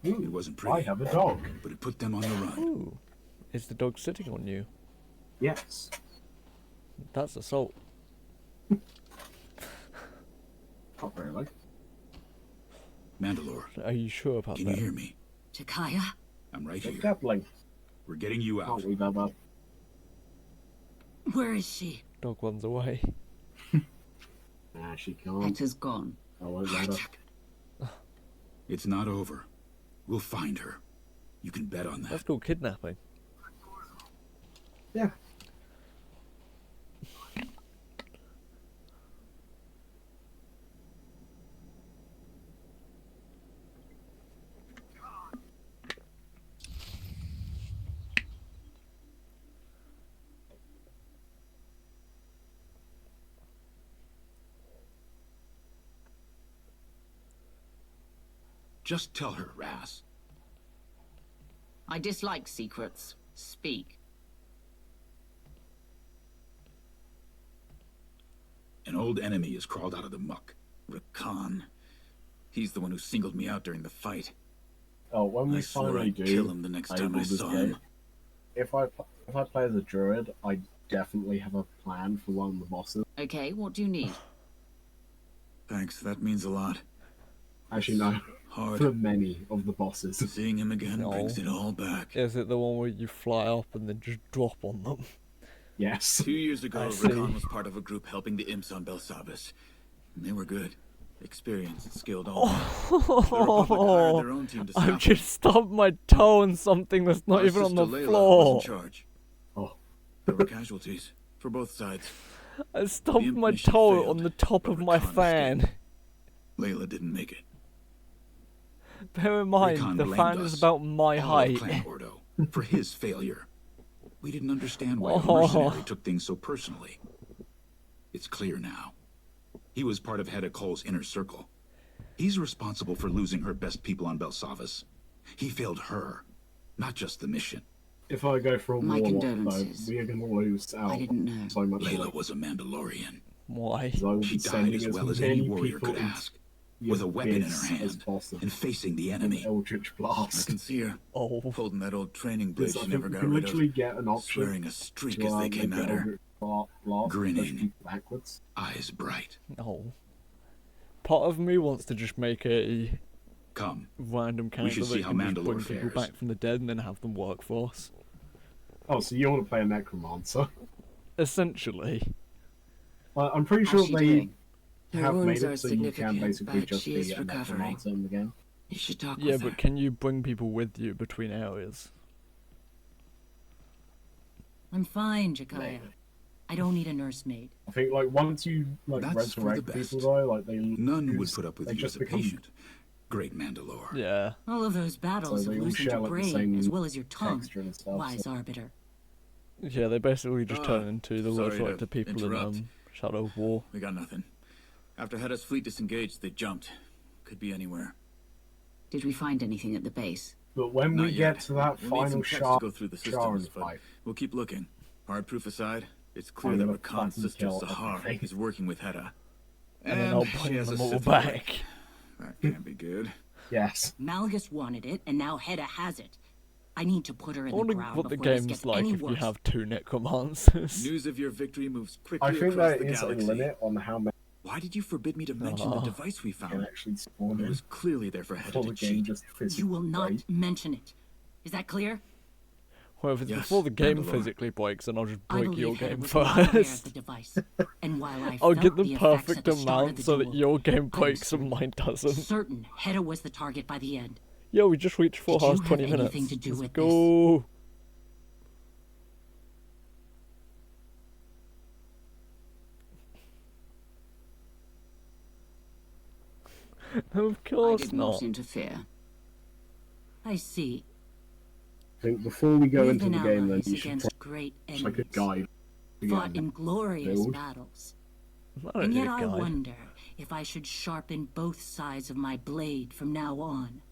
Speaker 2: Ooh,
Speaker 7: It wasn't
Speaker 2: I
Speaker 7: pretty,
Speaker 2: have a dog.
Speaker 7: but it put them on the run.
Speaker 1: Ooh. Is the dog sitting on you?
Speaker 2: Yes.
Speaker 1: That's assault.
Speaker 2: Not really.
Speaker 7: Mandalore,
Speaker 1: Are you sure about
Speaker 7: can
Speaker 1: that?
Speaker 7: you hear me?
Speaker 4: Jakaya?
Speaker 7: I'm right
Speaker 2: But
Speaker 7: here.
Speaker 2: Gatling,
Speaker 7: We're getting you out.
Speaker 2: can't we, Baba?
Speaker 4: Where is she?
Speaker 1: Dog runs away.
Speaker 2: Nah, she can't.
Speaker 4: Hetter's gone.
Speaker 2: I won't let her.
Speaker 7: It's not over. We'll find her. You can bet on
Speaker 1: That's
Speaker 7: that.
Speaker 1: called kidnapping.
Speaker 2: Yeah.
Speaker 7: Just tell her, Raz.
Speaker 4: I dislike secrets. Speak.
Speaker 7: An old enemy has crawled out of the muck. Rakan. He's the one who singled me out during the fight.
Speaker 2: Oh, when we
Speaker 7: I swore
Speaker 2: finally
Speaker 7: I'd
Speaker 2: do
Speaker 7: kill him the next
Speaker 2: play
Speaker 7: time I
Speaker 2: Baldur's
Speaker 7: saw
Speaker 2: Gate,
Speaker 7: him.
Speaker 2: if I play as a druid, I definitely have a plan for one of the bosses.
Speaker 4: Okay, what do you need?
Speaker 7: Thanks, that means a lot.
Speaker 2: Actually, no,
Speaker 7: Hard.
Speaker 2: for many of the bosses.
Speaker 7: Seeing him again
Speaker 1: No.
Speaker 7: brings it all back.
Speaker 1: Is it the one where you fly up and then just drop on them?
Speaker 2: Yes.
Speaker 7: 2 years ago,
Speaker 1: I see.
Speaker 7: Rakan was part of a group helping the imps on Belsavis. And they were good. Experienced and skilled all around. The Republic hired their own team to stop
Speaker 1: I've
Speaker 7: them.
Speaker 1: just stubbed my toe on something that's not
Speaker 7: Our
Speaker 1: even on the
Speaker 7: sister Layla
Speaker 1: floor.
Speaker 7: was in charge.
Speaker 2: Oh,
Speaker 7: There were casualties for both sides.
Speaker 1: I stubbed
Speaker 7: imp
Speaker 1: my
Speaker 7: mission
Speaker 1: toe
Speaker 7: failed,
Speaker 1: on the top
Speaker 7: but
Speaker 1: of my
Speaker 7: Rakan
Speaker 1: fan.
Speaker 7: escaped. Layla didn't make it.
Speaker 1: Bear in mind,
Speaker 7: Rakan
Speaker 1: the
Speaker 7: blamed
Speaker 1: fan is
Speaker 7: us,
Speaker 1: about my
Speaker 7: all of
Speaker 1: height.
Speaker 7: Clan Ordo, for his failure. We didn't understand why a
Speaker 1: Oh.
Speaker 7: mercenary took things so personally. It's clear now. He was part of Hedda Cole's inner circle. He's responsible for losing her best people on Belsavis. He failed her, not just the mission.
Speaker 2: if I go for a
Speaker 4: My
Speaker 2: warlock, though,
Speaker 4: condolences.
Speaker 2: we are going to lose out
Speaker 4: I didn't know.
Speaker 2: so much.
Speaker 7: Layla was a Mandalorian.
Speaker 1: Why?
Speaker 2: So I would
Speaker 7: She
Speaker 2: be
Speaker 7: died
Speaker 2: sending
Speaker 7: as well as
Speaker 2: many
Speaker 7: any warrior
Speaker 2: people
Speaker 7: could
Speaker 2: into
Speaker 7: ask,
Speaker 2: the
Speaker 7: with a weapon in her
Speaker 2: abyss as
Speaker 7: hand
Speaker 2: possible.
Speaker 7: and facing the
Speaker 2: An
Speaker 7: enemy.
Speaker 2: Eldritch
Speaker 7: I
Speaker 2: Blast.
Speaker 7: can see her
Speaker 1: Oh,
Speaker 7: holding that old training blade
Speaker 2: Because I
Speaker 7: she
Speaker 2: think
Speaker 7: never
Speaker 2: you
Speaker 7: got
Speaker 2: can
Speaker 7: rid
Speaker 2: literally
Speaker 7: of,
Speaker 2: get an option
Speaker 7: swearing a streak
Speaker 2: to
Speaker 7: as they came
Speaker 2: make
Speaker 7: at
Speaker 2: an
Speaker 7: her,
Speaker 2: Eldritch Blast and
Speaker 7: Grinning.
Speaker 2: push people backwards.
Speaker 7: eyes bright.
Speaker 1: no. Part of me wants to just make a
Speaker 7: Come,
Speaker 1: random character
Speaker 7: should
Speaker 1: that
Speaker 7: see how
Speaker 1: can just
Speaker 7: Mandalore
Speaker 1: bring people
Speaker 7: fares.
Speaker 1: back from the dead and then have them work for us.
Speaker 2: Oh, so you want to play a Necromancer?
Speaker 1: Essentially.
Speaker 2: I'm pretty
Speaker 4: How's
Speaker 2: sure
Speaker 4: she
Speaker 2: they
Speaker 4: doing?
Speaker 2: have
Speaker 3: Her
Speaker 2: made
Speaker 3: wounds
Speaker 2: it
Speaker 3: are
Speaker 2: so you can
Speaker 3: significant,
Speaker 2: basically
Speaker 3: but
Speaker 2: just
Speaker 3: she
Speaker 2: be
Speaker 3: is
Speaker 2: a
Speaker 3: recovering.
Speaker 2: Necromancer in the game.
Speaker 3: You should talk
Speaker 1: Yeah,
Speaker 3: with her.
Speaker 1: but can you bring people with you between areas?
Speaker 4: I'm fine, Jakaya.
Speaker 2: Maybe.
Speaker 4: I don't need a nursemaid.
Speaker 2: I think like once you like
Speaker 7: That's for the
Speaker 2: resurrect
Speaker 7: best.
Speaker 2: people though, like they
Speaker 7: none would
Speaker 2: lose-
Speaker 7: put up with
Speaker 2: they
Speaker 7: you
Speaker 2: just
Speaker 7: as a
Speaker 2: become
Speaker 7: patient. Great Mandalore.
Speaker 1: Yeah.
Speaker 4: All of those battles
Speaker 2: So they
Speaker 4: have
Speaker 2: all
Speaker 4: loosened
Speaker 2: share,
Speaker 4: your
Speaker 2: like, the
Speaker 4: brain
Speaker 2: same
Speaker 4: as well as your tongue.
Speaker 2: texture and stuff.
Speaker 4: Wise
Speaker 2: so-
Speaker 4: arbiter.
Speaker 1: Yeah, they basically just
Speaker 7: Ah,
Speaker 1: turn into the
Speaker 7: sorry
Speaker 1: Lord
Speaker 7: to
Speaker 1: Selector people in
Speaker 7: interrupt.
Speaker 1: Shadow of War.
Speaker 7: We got nothing. After Hedda's fleet disengaged, they jumped. Could be anywhere.
Speaker 4: Did we find anything at the base?
Speaker 2: But when we
Speaker 7: Not
Speaker 2: get
Speaker 7: yet.
Speaker 2: to that
Speaker 7: We'll need
Speaker 2: final
Speaker 7: some checks
Speaker 2: shot,
Speaker 7: to go through the
Speaker 2: Sharon
Speaker 7: systems, but
Speaker 2: fight,
Speaker 7: we'll keep looking. Hard proof aside, it's clear
Speaker 2: I'm
Speaker 7: that
Speaker 2: gonna
Speaker 7: Rakan's
Speaker 2: fucking
Speaker 7: sister
Speaker 2: kill
Speaker 7: Sahar
Speaker 2: everything.
Speaker 7: is working with Hedda.
Speaker 1: And then I'll
Speaker 7: she
Speaker 1: bring
Speaker 7: has a
Speaker 1: them all
Speaker 7: Sith
Speaker 1: back.
Speaker 7: relic. That can't be good.
Speaker 2: yes.
Speaker 4: Malgus wanted it, and now Hedda has it. I need to put her
Speaker 1: I
Speaker 4: in the
Speaker 1: wonder
Speaker 4: ground
Speaker 1: what the
Speaker 4: before this
Speaker 1: game's
Speaker 4: gets
Speaker 1: like
Speaker 4: any
Speaker 1: if you
Speaker 4: worse.
Speaker 1: have two necromancers.
Speaker 7: News of your victory moves quickly
Speaker 2: I think
Speaker 7: across
Speaker 2: there
Speaker 7: the
Speaker 2: is a
Speaker 7: galaxy.
Speaker 2: limit on how many
Speaker 7: Why did you forbid me to mention the
Speaker 1: Ah.
Speaker 7: device we
Speaker 2: can
Speaker 7: found?
Speaker 2: actually spawn
Speaker 7: It
Speaker 2: in
Speaker 7: was clearly there for Hedda
Speaker 2: before
Speaker 7: to
Speaker 2: the game
Speaker 7: cheat.
Speaker 2: just physically
Speaker 4: You will not
Speaker 2: breaks.
Speaker 4: mention it. Is that clear?
Speaker 1: Well, if it's
Speaker 7: Yes,
Speaker 1: before the game
Speaker 7: Mandalore.
Speaker 1: physically breaks, then I'll just
Speaker 4: I
Speaker 1: break
Speaker 4: believe
Speaker 1: your
Speaker 4: Hedda
Speaker 1: game
Speaker 4: was not aware of
Speaker 1: first.
Speaker 4: the device. And while I
Speaker 1: I'll
Speaker 4: felt
Speaker 1: get the
Speaker 4: effects at
Speaker 1: perfect
Speaker 4: the start of
Speaker 1: amount
Speaker 4: the
Speaker 1: so that
Speaker 4: duel,
Speaker 1: your game
Speaker 4: I was
Speaker 1: breaks and mine doesn't.
Speaker 4: certain Hedda was the target by the end.
Speaker 1: Yo, we just reached 4
Speaker 4: Did you
Speaker 1: hours
Speaker 4: have
Speaker 1: 20 minutes.
Speaker 4: anything to do
Speaker 1: Let's
Speaker 4: with
Speaker 1: go. Of
Speaker 4: I
Speaker 1: course
Speaker 4: did
Speaker 1: not.
Speaker 4: not interfere. I see.
Speaker 2: I think before we go
Speaker 4: We've
Speaker 2: into
Speaker 4: been
Speaker 2: the game, then
Speaker 4: allies
Speaker 2: you should
Speaker 4: against great
Speaker 2: probably like a
Speaker 4: enemies.
Speaker 2: guide.
Speaker 4: Fought
Speaker 2: Yeah.
Speaker 4: in glorious
Speaker 2: Build.
Speaker 4: battles.
Speaker 1: I don't
Speaker 3: And
Speaker 1: need
Speaker 3: yet
Speaker 1: a
Speaker 3: I
Speaker 1: guide.
Speaker 3: wonder if I should sharpen both sides of my blade from now on.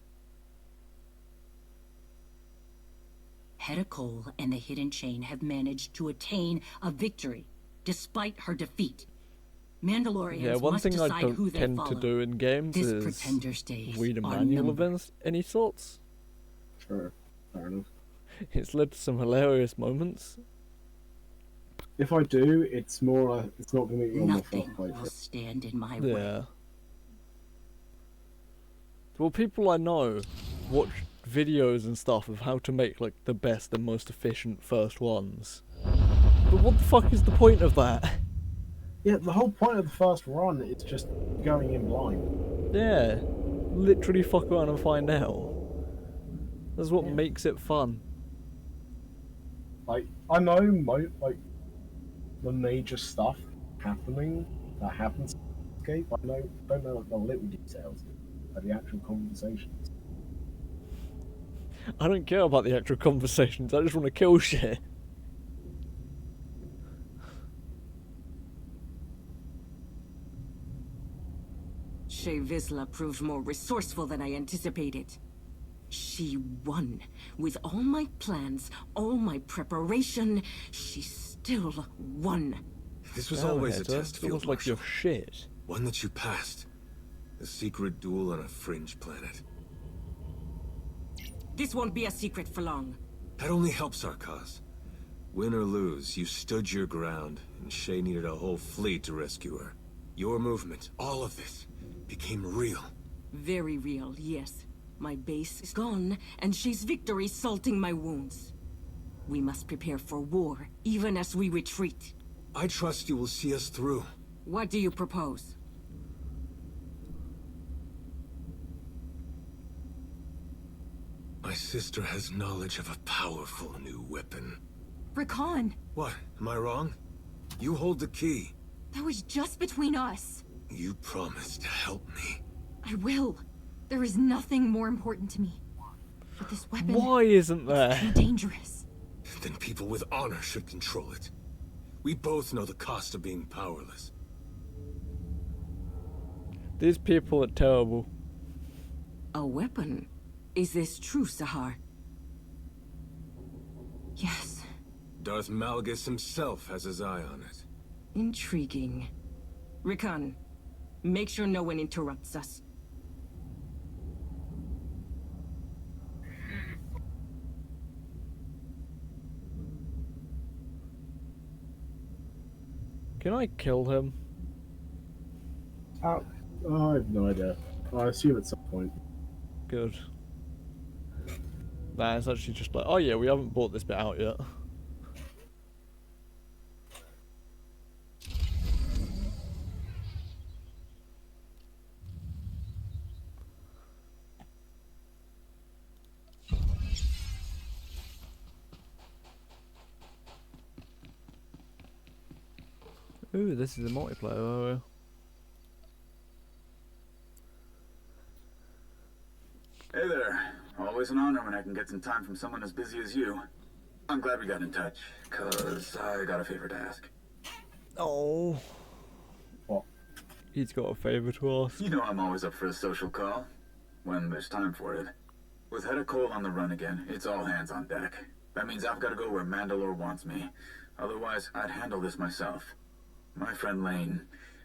Speaker 3: Hedda Cole and the Hidden Chain have managed to attain a victory, despite her defeat. Mandalorians
Speaker 1: Yeah, one
Speaker 3: must
Speaker 1: thing I
Speaker 3: decide who
Speaker 1: don't
Speaker 3: they
Speaker 1: tend
Speaker 3: follow.
Speaker 1: to do in games
Speaker 3: This
Speaker 1: is
Speaker 3: Pretender's days
Speaker 1: read a
Speaker 3: are
Speaker 1: manual of
Speaker 3: numbered.
Speaker 1: any sorts.
Speaker 2: Sure, fair enough.
Speaker 1: It's led to some hilarious moments.
Speaker 2: If I do, it's more. It's not going to be on my
Speaker 3: Nothing
Speaker 2: first
Speaker 3: will
Speaker 2: playthrough.
Speaker 3: stand in my way.
Speaker 1: Yeah. Well, people I know watch videos and stuff of how to make like the best and most efficient first ones. But what the fuck is the point of that?
Speaker 2: Yeah, the whole point of the first run is just going in blind.
Speaker 1: Yeah, literally fuck around and find out. That's what
Speaker 2: Yeah.
Speaker 1: makes it fun.
Speaker 2: Like I know, like the major stuff happening that happens. Okay, I don't know the little details of the actual conversations.
Speaker 1: I don't care about the actual conversations, I just want to kill shit.
Speaker 3: Shay Vizsla proved more resourceful than I anticipated. She won. With all my plans, all my preparation, she still won.
Speaker 5: This was
Speaker 1: Damn,
Speaker 5: always a
Speaker 1: Hedda,
Speaker 5: test,
Speaker 1: it's
Speaker 5: Field
Speaker 1: almost like
Speaker 5: Marshal.
Speaker 1: you're shit.
Speaker 5: One that you passed. A secret duel on a fringe planet.
Speaker 3: This won't be a secret for long.
Speaker 5: That only helps our cause. Win or lose, you stood your ground, and Shay needed a whole fleet to rescue her. Your movement, all of this, became real.
Speaker 3: Very real, yes. My base is gone, and Shay's victory salting my wounds. We must prepare for war, even as we retreat.
Speaker 5: I trust you will see us through.
Speaker 3: What do you propose?
Speaker 5: My sister has knowledge of a powerful new weapon.
Speaker 10: Rakan,
Speaker 5: What? Am I wrong? You hold the key.
Speaker 10: that was just between us.
Speaker 5: You promised to help me.
Speaker 10: I will. There is nothing more important to me. But this weapon
Speaker 1: Why isn't
Speaker 10: is
Speaker 1: there?
Speaker 10: too dangerous.
Speaker 5: Then people with honor should control it. We both know the cost of being powerless.
Speaker 1: These people are terrible.
Speaker 3: A weapon? Is this true, Sahar?
Speaker 10: Yes.
Speaker 5: Darth Malgus himself has his eye on it.
Speaker 3: Intriguing. Rakan, make sure no one interrupts us.
Speaker 1: Can I kill him?
Speaker 2: I have no idea. I assume at some point.
Speaker 1: Good. Nah, it's actually just like, oh yeah, we haven't bought this bit out yet. Ooh, this is a multiplayer area.
Speaker 7: Hey there. Always an honor when I can get some time from someone as busy as you. I'm glad we got in touch, cause I got a favor to ask.
Speaker 1: Oh.
Speaker 2: What?
Speaker 1: He's got a favour to ask.
Speaker 7: You know I'm always up for a social call, when there's time for it. With Hedda Cole on the run again, it's all hands on deck. That means I've got to go where Mandalore wants me. Otherwise, I'd handle this myself. My friend Lane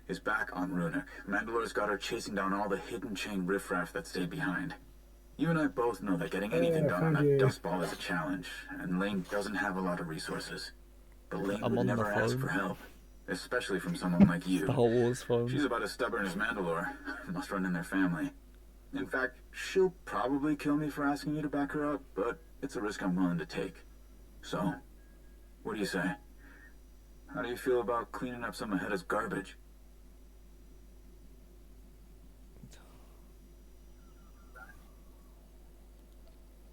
Speaker 7: is back on Runic. Mandalore's got her chasing down all the hidden chain riffraff that stayed behind. You and I both know that getting anything done on
Speaker 2: thank
Speaker 7: that
Speaker 2: you.
Speaker 7: dust ball is a challenge, and Lane doesn't have a lot of resources. But Lane
Speaker 1: I'm
Speaker 7: would
Speaker 1: on the
Speaker 7: never ask
Speaker 1: phone.
Speaker 7: for help, especially from someone like you.
Speaker 1: Star Wars phone.
Speaker 7: She's about as stubborn as Mandalore. Must run in their family. In fact, she'll probably kill me for asking you to back her up, but it's a risk I'm willing to take. So, what do you say? How do you feel about cleaning up some of Hedda's garbage?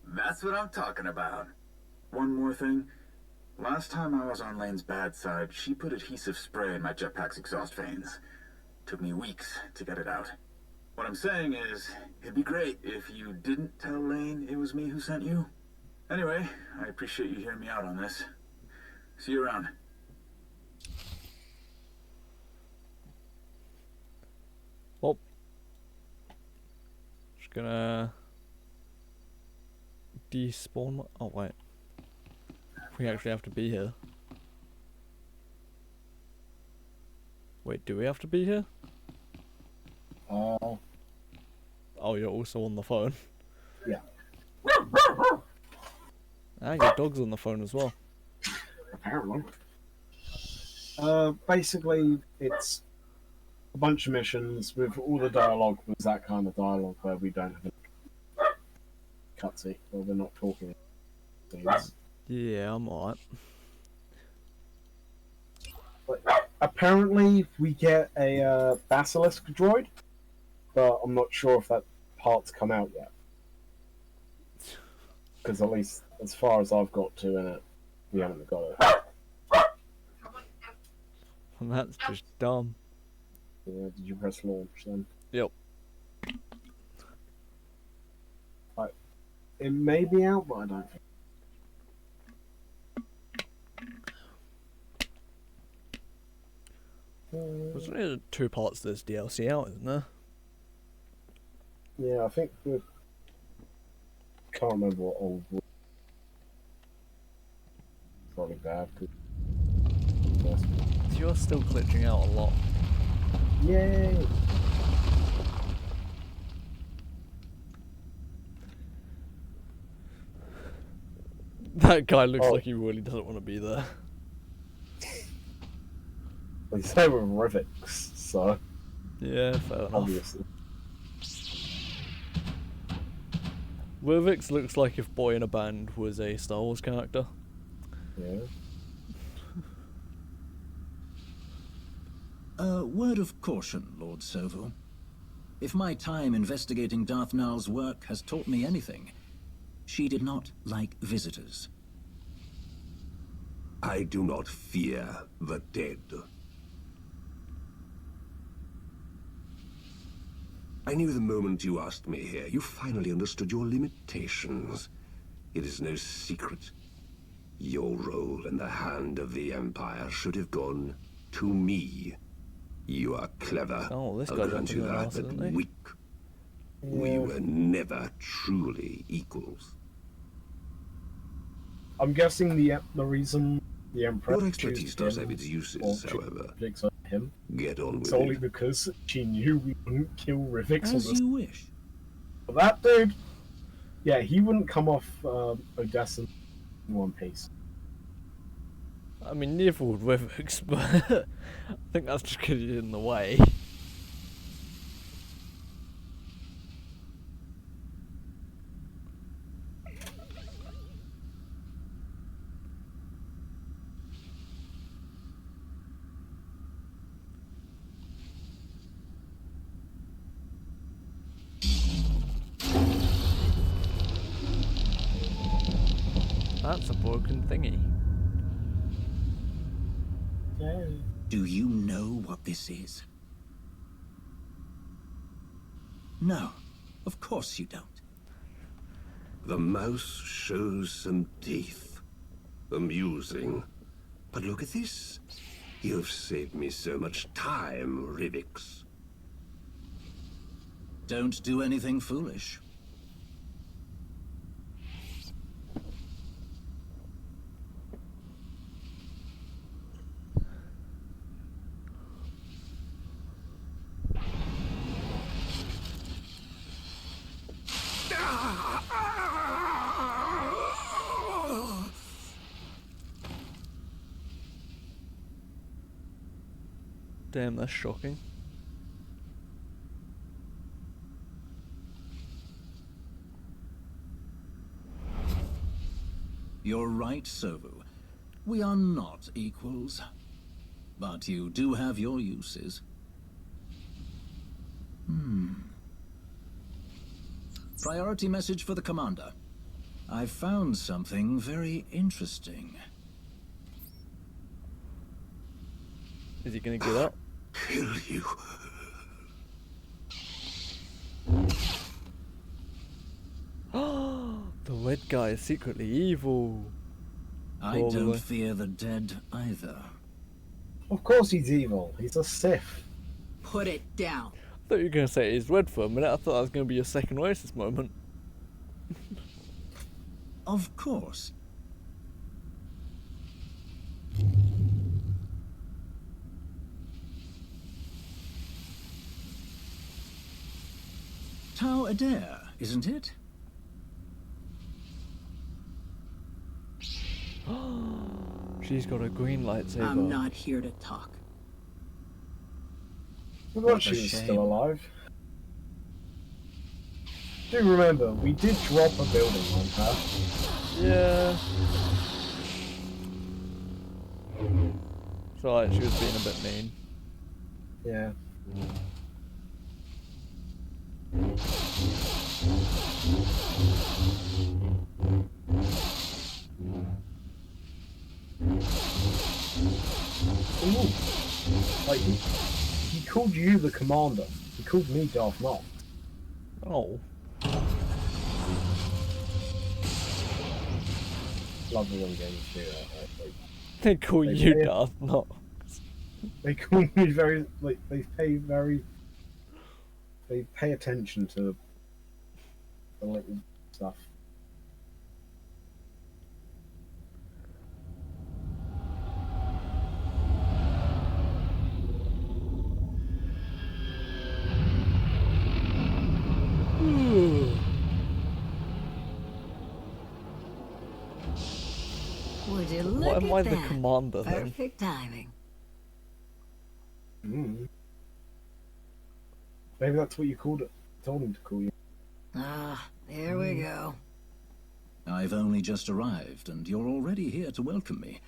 Speaker 7: That's what I'm talking about. One more thing. Last time I was on Lane's bad side, she put adhesive spray in my jetpack's exhaust fans. Took me weeks to get it out. What I'm saying is, it'd be great if you didn't tell Lane it was me who sent you. Anyway, I appreciate you hearing me out on this. See you around.
Speaker 1: Well, just gonna despawn. Oh wait, we actually have to be here. Wait, do we have to be here? Oh, you're also on the phone.
Speaker 2: Yeah.
Speaker 1: And your dog's on the phone as well.
Speaker 2: Apparently. Basically, it's a bunch of missions with all the dialogue was that kind of dialogue where we don't have a cutscene, where we're not talking.
Speaker 1: Yeah, I'm alright.
Speaker 2: Apparently, we get a basilisk droid, but I'm not sure if that part's come out yet. Because at least as far as I've got to in it, we haven't got it.
Speaker 1: And that's just dumb.
Speaker 2: Yeah, did you press launch then?
Speaker 1: Yep.
Speaker 2: It may be out, but I don't think.
Speaker 1: There's only 2 parts to this DLC out, isn't there?
Speaker 2: Yeah, I think we can't remember what old was. Probably bad.
Speaker 1: You're still glitching out a lot.
Speaker 2: Yay!
Speaker 1: That guy looks like he really doesn't want to be there.
Speaker 2: Well, he's there with Rivix, so
Speaker 1: Yeah, fair enough.
Speaker 2: obviously.
Speaker 1: Wilvix looks like if Boy in a Band was a Star Wars character.
Speaker 2: Yeah.
Speaker 11: A word of caution, Lord Sovo. If my time investigating Darth Nal's work has taught me anything, she did not like visitors.
Speaker 5: I do not fear the dead. I knew the moment you asked me here, you finally understood your limitations. It is no secret. Your role in the hand of the Empire should have gone to me. You are clever.
Speaker 1: Oh, this
Speaker 5: I'll
Speaker 1: guy's
Speaker 5: grant you
Speaker 1: up in
Speaker 5: that,
Speaker 1: the
Speaker 5: but
Speaker 1: arse, isn't he?
Speaker 5: weak. We were never truly equals.
Speaker 2: I'm guessing the reason the Emperor
Speaker 5: Your expertise does have its
Speaker 2: or
Speaker 5: uses, however.
Speaker 2: Rivix over him
Speaker 5: Get on with
Speaker 2: solely
Speaker 5: it.
Speaker 2: because she knew we wouldn't kill Rivix on
Speaker 11: As
Speaker 2: this.
Speaker 11: you wish.
Speaker 2: But that dude, yeah, he wouldn't come off Odessa in one piece.
Speaker 1: I mean, neither would Wilvix, but I think that's just because he's in the way. That's a broken thingy.
Speaker 11: Do you know what this is? No, of course you don't.
Speaker 5: The mouse shows some teeth. Amusing. But look at this. You've saved me so much time, Rivix.
Speaker 11: Don't do anything foolish.
Speaker 1: Damn, that's shocking.
Speaker 11: You're right, Sovu. We are not equals. But you do have your uses. Priority message for the commander. I found something very interesting.
Speaker 1: Is he gonna get up?
Speaker 5: Kill you.
Speaker 1: The red guy is secretly evil.
Speaker 11: I
Speaker 1: Probably.
Speaker 11: don't fear the dead either.
Speaker 2: Of course he's evil. He's a Sith.
Speaker 4: Put it down.
Speaker 1: I thought you were going to say it is red for a minute. I thought that was going to be your second Oasis moment.
Speaker 11: Of course. Tau Adair, isn't it?
Speaker 1: She's got a green lightsaber.
Speaker 4: I'm not here to talk.
Speaker 2: I thought
Speaker 11: What
Speaker 2: she
Speaker 11: a
Speaker 2: was
Speaker 11: shame.
Speaker 2: still alive. Do remember, we did drop a building on her.
Speaker 1: Yeah. It's alright, she was being a bit mean.
Speaker 2: Yeah. Ooh. Like, he called you the commander. He called me Darth Maul.
Speaker 1: Oh.
Speaker 2: Love the little games do that. Like,
Speaker 1: They call
Speaker 2: They
Speaker 1: you
Speaker 2: pay-
Speaker 1: Darth, not.
Speaker 2: they call me very, like, they pay attention to the little stuff.
Speaker 12: Would you look
Speaker 1: What am I
Speaker 12: at
Speaker 1: the
Speaker 12: that?
Speaker 1: commander then?
Speaker 12: Perfect timing.
Speaker 2: Maybe that's what you called it. Told him to call you.
Speaker 12: Ah, there we go.
Speaker 11: I've only just arrived, and you're already here to welcome me.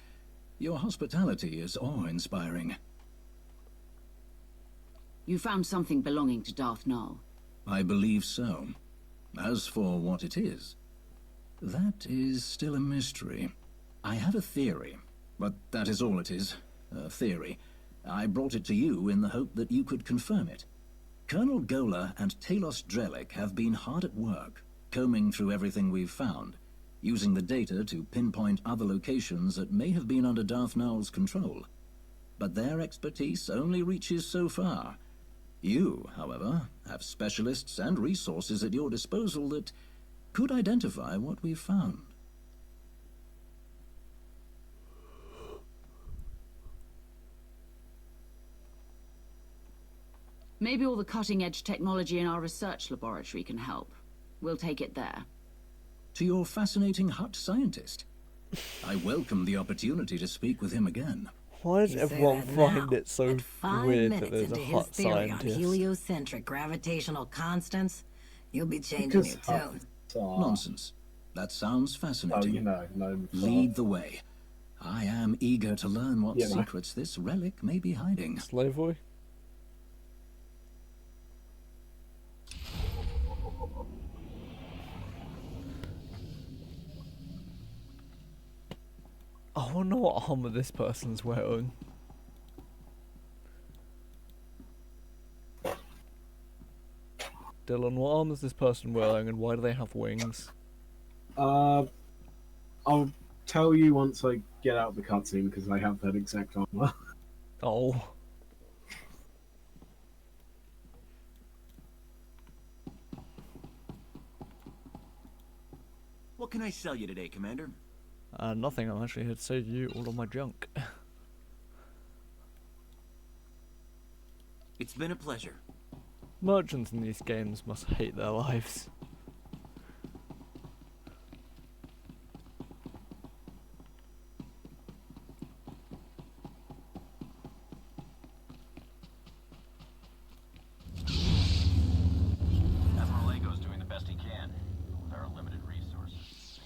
Speaker 11: Your hospitality is awe-inspiring.
Speaker 4: You found something belonging to Darth Nul.
Speaker 11: I believe so. As for what it is, that is still a mystery. I have a theory, but that is all it is. A theory. I brought it to you in the hope that you could confirm it. Colonel Gola and Talos Drellick have been hard at work, combing through everything we've found, using the data to pinpoint other locations that may have been under Darth Nul's control. But their expertise only reaches so far. You, however, have specialists and resources at your disposal that could identify what we've found.
Speaker 4: Maybe all the cutting-edge technology in our research laboratory can help. We'll take it there.
Speaker 11: To your fascinating hut scientist. I welcome the opportunity to speak with him again.
Speaker 1: Why does
Speaker 12: You say
Speaker 1: everyone
Speaker 12: that
Speaker 1: find
Speaker 12: now,
Speaker 1: it so
Speaker 12: at 5
Speaker 1: weird
Speaker 12: minutes
Speaker 1: that there's
Speaker 12: into
Speaker 1: a
Speaker 12: his
Speaker 1: hot
Speaker 12: theory on
Speaker 1: scientist?
Speaker 12: heliocentric gravitational constants, you'll be changing
Speaker 2: Because
Speaker 12: your tune.
Speaker 11: Nonsense. That sounds fascinating.
Speaker 2: Oh, you know, no.
Speaker 11: Lead the way. I am eager to learn what
Speaker 2: You know.
Speaker 11: secrets this relic may be hiding.
Speaker 1: Slave boy? I wonder what armor this person's wearing. Dylan, what armor is this person wearing and why do they have wings?
Speaker 2: I'll tell you once I get out of the cutscene because I have that exact armor.
Speaker 1: Oh.
Speaker 13: What can I sell you today, Commander?
Speaker 1: Nothing, I'm actually here to sell you all of my junk.
Speaker 13: It's been a pleasure.
Speaker 1: Merchants in these games must hate their lives.
Speaker 14: Admiral Ago's doing the best he can with our limited resources.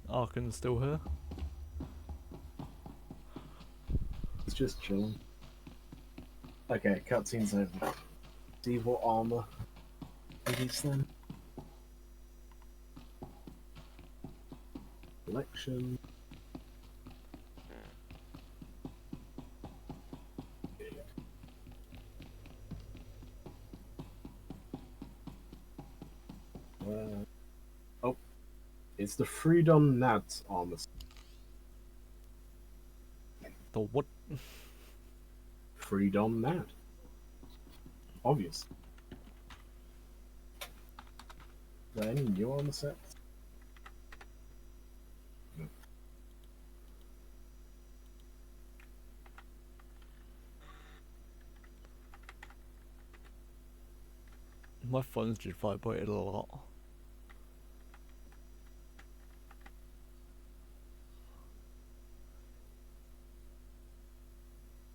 Speaker 1: Arkan's still here.
Speaker 2: It's just chilling. Okay, cutscene's over. See what armor it is then. Collection. Oh, it's the Freedom Nads armor.
Speaker 1: The what?
Speaker 2: Freedom mad. Obvious. Is there any new on the set? No.
Speaker 1: My phone's just vibrated a lot.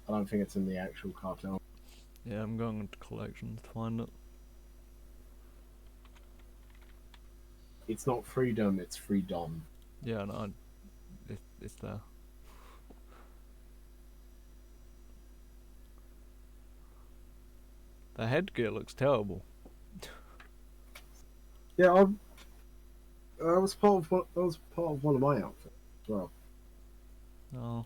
Speaker 2: I don't think it's in the actual cartel.
Speaker 1: Yeah, I'm going into collections to find it.
Speaker 2: It's not freedom, it's freedom.
Speaker 1: Yeah, no, it's there. The headgear looks terrible.
Speaker 2: Yeah, that was part of one of my outfits as well.
Speaker 1: Oh.